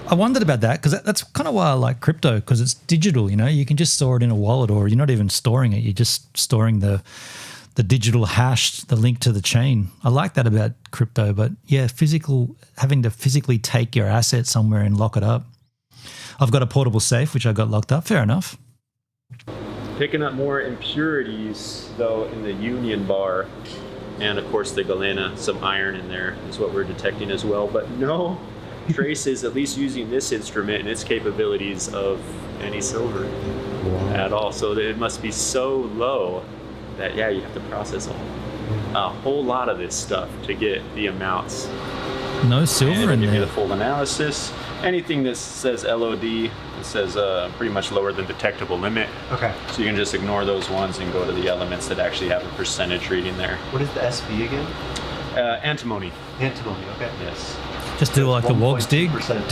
I wondered about that because that's kind of why I like crypto, because it's digital, you know? You can just store it in a wallet, or you're not even storing it. You're just storing the digital hash, the link to the chain. I like that about crypto, but yeah, having to physically take your asset somewhere and lock it up. I've got a portable safe, which I got locked up. Fair enough. Picking up more impurities, though, in the Union Bar. And, of course, the galena, some iron in there is what we're detecting as well. But no traces, at least using this instrument and its capabilities, of any silver at all. So it must be so low that, yeah, you have to process a whole lot of this stuff to get the amounts. No silver in Give you there. the full analysis. Anything that says LOD, it says pretty much lower than detectable limit. Okay. So you can just ignore those ones and go to the elements that actually have a percentage reading there. What is the SV again? Antimony. Antimony, okay. Yes. Just do like the wogs dig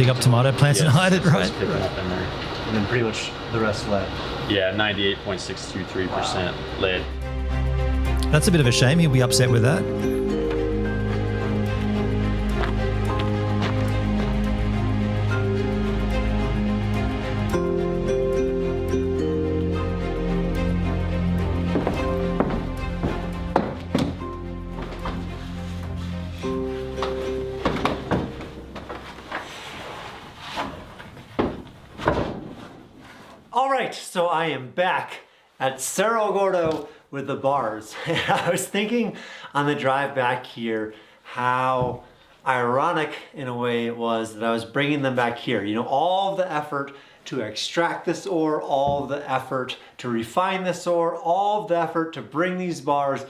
up tomato plants and hide it, so right? it's picking up in there. And then pretty much the rest lead. Yeah, 98.623% lead. That's a bit of a shame. He'll be upset with that. All right, so I am back at Cerro Gordo with the bars. I was thinking on the drive back here how ironic in a way it was that I was bringing them back here. You know, all of the effort to extract this ore, all of the effort to refine this ore, all of the effort to bring these bars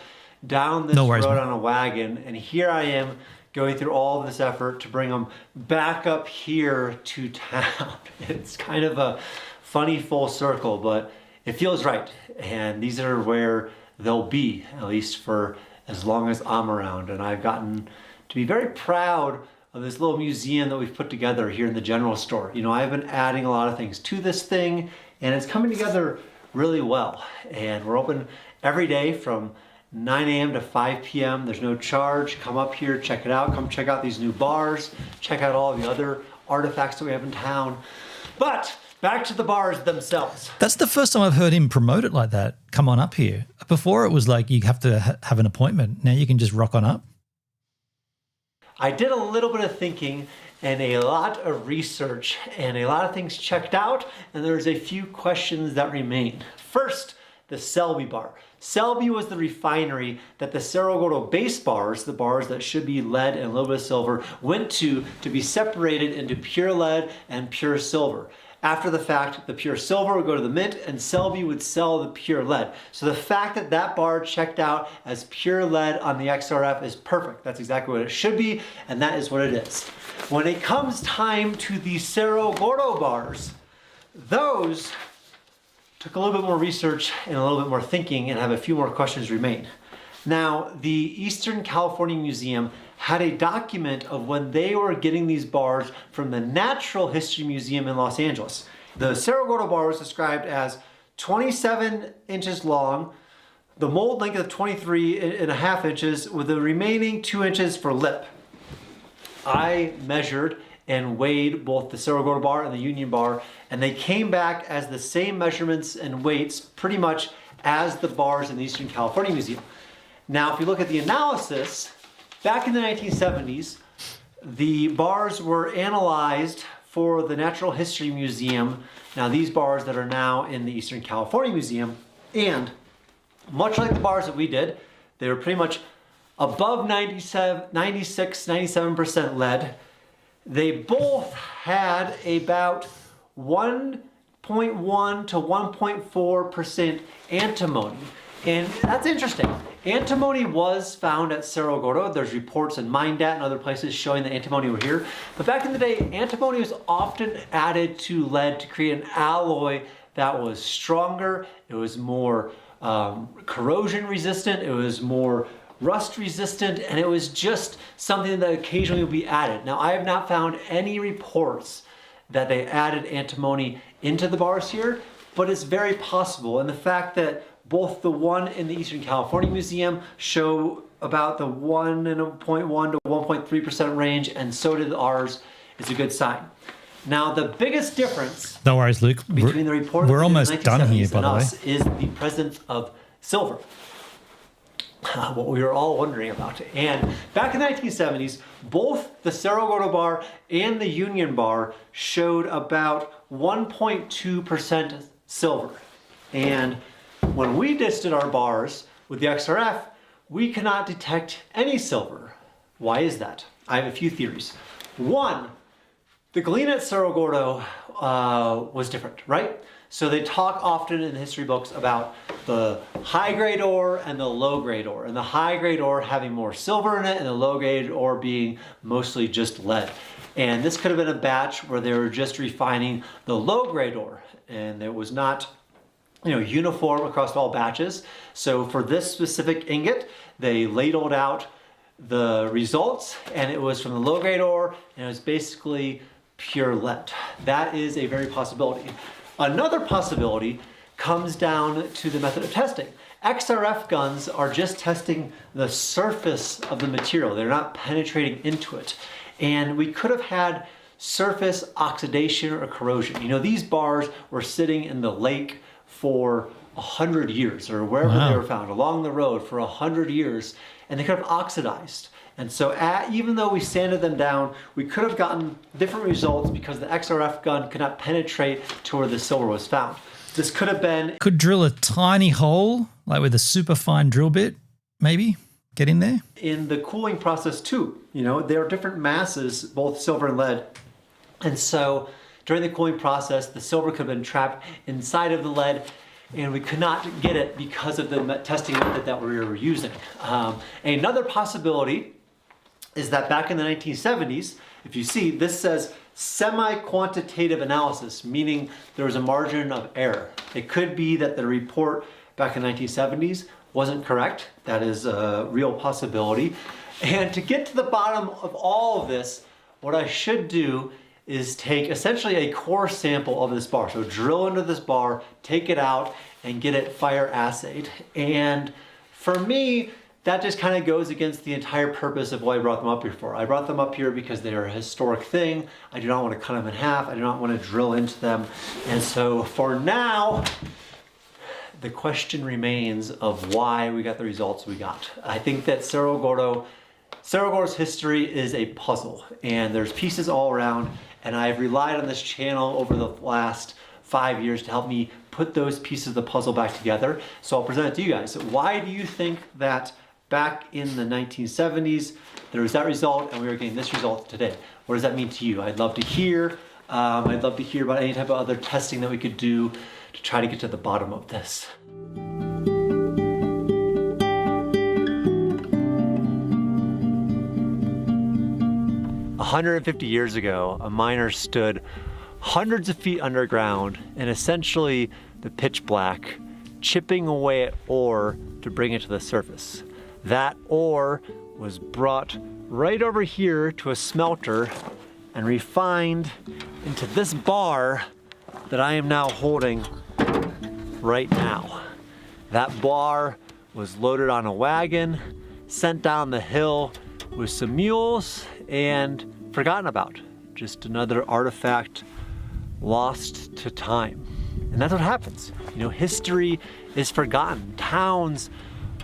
down this road on a wagon. And here I am going through all of this effort to bring them back up here to town. It's kind of a funny full circle, but it feels right. And these are where they'll be, at least for as long as I'm around. And I've gotten to be very proud of this little museum that we've put together here in the general store. You know, I've been adding a lot of things to this thing, and it's coming together really well. And we're open every day from 9 a.m. to 5 p.m. There's no charge. Come up here, check it out. Come check out these new bars. Check out all of the other artifacts that we have in town. But back to the bars themselves. That's the first time I've heard him promote it like that. Come on up here. Before it was like you have to have an appointment. Now you can just rock on up. I did a little bit of thinking and a lot of research and a lot of things checked out, and there's a few questions that remain. First, the Selby bar. Selby was the refinery that the Cerro Gordo base bars, the bars that should be lead and a little bit of silver, went to be separated into pure lead and pure silver. After the fact, the pure silver would go to the mint and Selby would sell the pure lead. So the fact that that bar checked out as pure lead on the XRF is perfect. That's exactly what it should be, and that is what it is. When it comes time to the Cerro Gordo bars, those took a little bit more research and a little bit more thinking and have a few more questions remain. Now, the Eastern California Museum had a document of when they were getting these bars from the Natural History Museum in Los Angeles. The Cerro Gordo bar was described as 27 inches long, the mold length of 23.5 inches, with the remaining 2 inches for lip. I measured and weighed both the Cerro Gordo bar and the Union bar, and they came back as the same measurements and weights pretty much as the bars in the Eastern California Museum. Now, if you look at the analysis, back in the 1970s, the bars were analyzed for the Natural History Museum. Now, these bars that are now in the Eastern California Museum, and much like the bars that we did, they were pretty much above 96, 97% lead, They both had about 1.1 to 1.4% antimony. And that's interesting. Antimony was found at Cerro Gordo. There's reports in Mindat and other places showing that antimony were here. But back in the day, antimony was often added to lead to create an alloy that was stronger. It was more corrosion resistant. It was more rust resistant, and it was just something that occasionally would be added. Now, I have not found any reports that they added antimony into the bars here, but it's very possible. And the fact that both the one in the Eastern California Museum show about the 1.1 to 1.3% range, and so did ours, is a good sign. Now, the biggest difference No worries, Luke. between the report We're almost done here, by the way. is the presence of silver. What we were all wondering about. And back in the 1970s, both the Cerro Gordo bar and the Union bar showed about 1.2% silver. And when we did our bars with the XRF, we cannot detect any silver. Why is that? I have a few theories. One, the galena at Cerro Gordo was different, right? So they talk often in the history books about the high-grade ore and the low-grade ore, and the high-grade ore having more silver in it and the low-grade ore being mostly just lead. And this could have been a batch where they were just refining the low-grade ore, and it was not, uniform across all batches. So for this specific ingot, they ladled out the results, and it was from the low-grade ore, and it was basically pure lead. That is a very possibility. Another possibility comes down to the method of testing. XRF guns are just testing the surface of the material. They're not penetrating into it. And we could have had surface oxidation or corrosion. These bars were sitting in the lake for 100 years or wherever they were found, along the road for 100 years, and they could have oxidized. And so even though we sanded them down, we could have gotten different results because the XRF gun could not penetrate to where the silver was found. This could have been... Could drill a tiny hole, like with a super fine drill bit, maybe, get in there? In the cooling process too. There are different masses, both silver and lead. And so during the cooling process, the silver could have been trapped inside of the lead, and we could not get it because of the testing method that we were using. Another possibility is that back in the 1970s, if you see, this says semi-quantitative analysis, meaning there was a margin of error. It could be that the report back in the 1970s wasn't correct. That is a real possibility. And to get to the bottom of all of this, what I should do is take essentially a core sample of this bar. So drill into this bar, take it out, and get it fire assayed. And for me, that just kind of goes against the entire purpose of what I brought them up here for. I brought them up here because they are a historic thing. I do not want to cut them in half. I do not want to drill into them. And so for now, the question remains of why we got the results we got. I think that Cerro Gordo's history is a puzzle, and there's pieces all around, and I've relied on this channel over the last 5 years to help me put those pieces of the puzzle back together. So I'll present it to you guys. Why do you think that back in the 1970s, there was that result and we were getting this result today? What does that mean to you? I'd love to hear. I'd love to hear about any type of other testing that we could do to try to get to the bottom of this. "150 years ago, a miner stood hundreds of feet underground in essentially the pitch black, chipping away at ore to bring it to the surface. That ore was brought right over here to a smelter and refined into this bar that I am now holding right now. That bar was loaded on a wagon, sent down the hill with some mules, and forgotten about. Just another artifact lost to time. And that's what happens. History is forgotten. Towns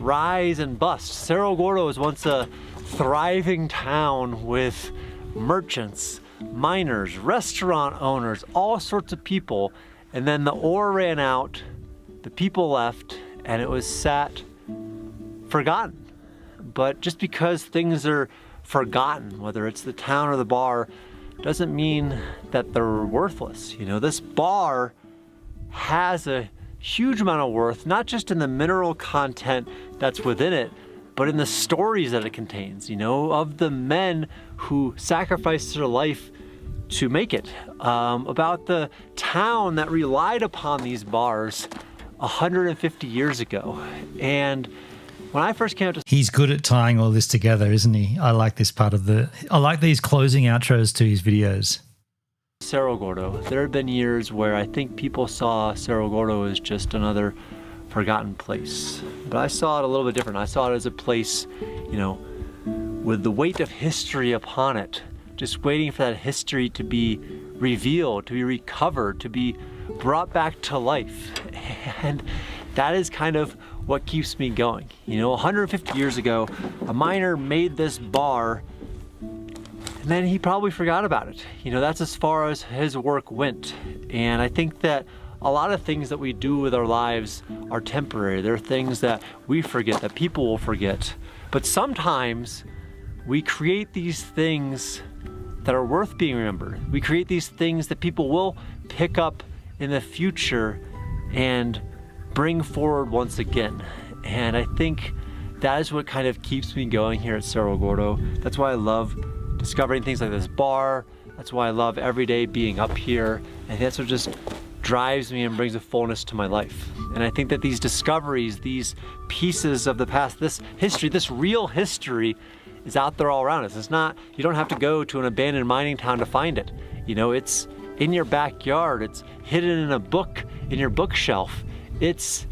rise and bust. Cerro Gordo was once a thriving town with merchants, miners, restaurant owners, all sorts of people. And then the ore ran out, the people left, and it was sat forgotten. But just because things are forgotten, whether it's the town or the bar, doesn't mean that they're worthless. You know, this bar has a huge amount of worth, not just in the mineral content that's within it, but in the stories that it contains, you know, of the men who sacrificed their life to make it, about the town that relied upon these bars 150 years ago. And when I first came out to... He's good at tying all this together, isn't he? I like this part of I like these closing outros to his videos. Cerro Gordo, there have been years where I think people saw Cerro Gordo as just another forgotten place. But I saw it a little bit different. I saw it as a place, you know, with the weight of history upon it, just waiting for that history to be revealed, to be recovered, to be brought back to life. And that is kind of what keeps me going. You know, 150 years ago, a miner made this bar, and then he probably forgot about it. You know, that's as far as his work went. And I think that a lot of things that we do with our lives are temporary. There are things that we forget, that people will forget. But sometimes we create these things that are worth being remembered. We create these things that people will pick up in the future and bring forward once again. And I think that is what kind of keeps me going here at Cerro Gordo. That's why I love discovering things like this bar. That's why I love every day being up here. And that's what just drives me and brings a fullness to my life. And I think that these discoveries, these pieces of the past, this history, this real history is out there all around us. It's not, you don't have to go to an abandoned mining town to find it. You know, it's in your backyard. It's hidden in a book in your bookshelf. It's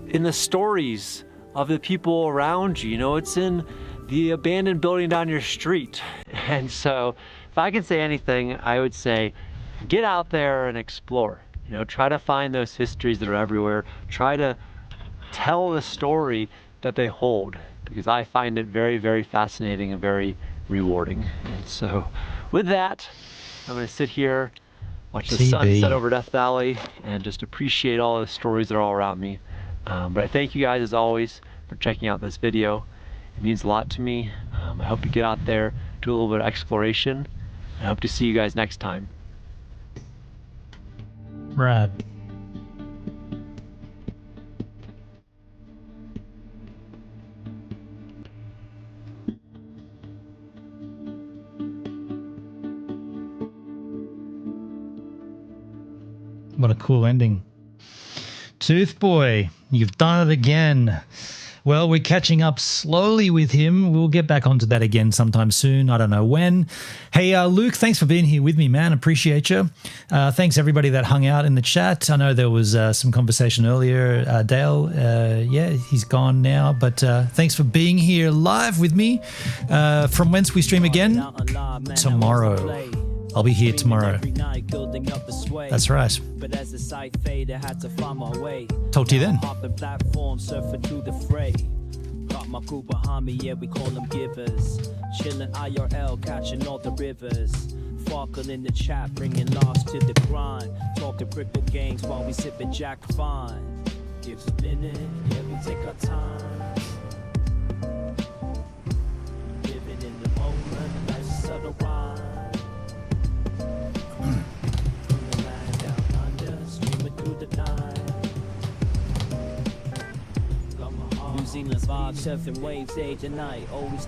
in the stories of the people around you. You know, it's in the abandoned building down your street. And so if I could say anything, I would say, get out there and explore. You know, try to find those histories that are everywhere. Try to tell the story that they hold, because I find it very, very fascinating and very rewarding. And so with that, I'm going to sit here, watch the sun set over Death Valley, and just appreciate all the stories that are all around me. But I thank you guys, as always, for checking out this video. It means a lot to me. I hope you get out there, do a little bit of exploration. I hope to see you guys next time. Rad. What a cool ending. Tooth Boy, you've done it again. Well, we're catching up slowly with him. We'll get back onto that again sometime soon. I don't know when. Hey, Luke, thanks for being here with me, man. Appreciate you. Thanks, everybody that hung out in the chat. I know there was some conversation earlier. Dale, yeah, he's gone now. But thanks for being here live with me. From whence we stream again? Tomorrow. I'll be here tomorrow. That's right. Talk to you then. Got my crew behind me, yeah, we call them givers. Chillin' IRL, catching all the rivers. Farkle in the chat, bringing laughs to the grind. Talking cripple gangs while we sippin' Jack Fine. Gives a minute, yeah, we take our time. Living in the moment, life's a subtle rhyme. New Zealand's vibe, surfing waves day to night. Always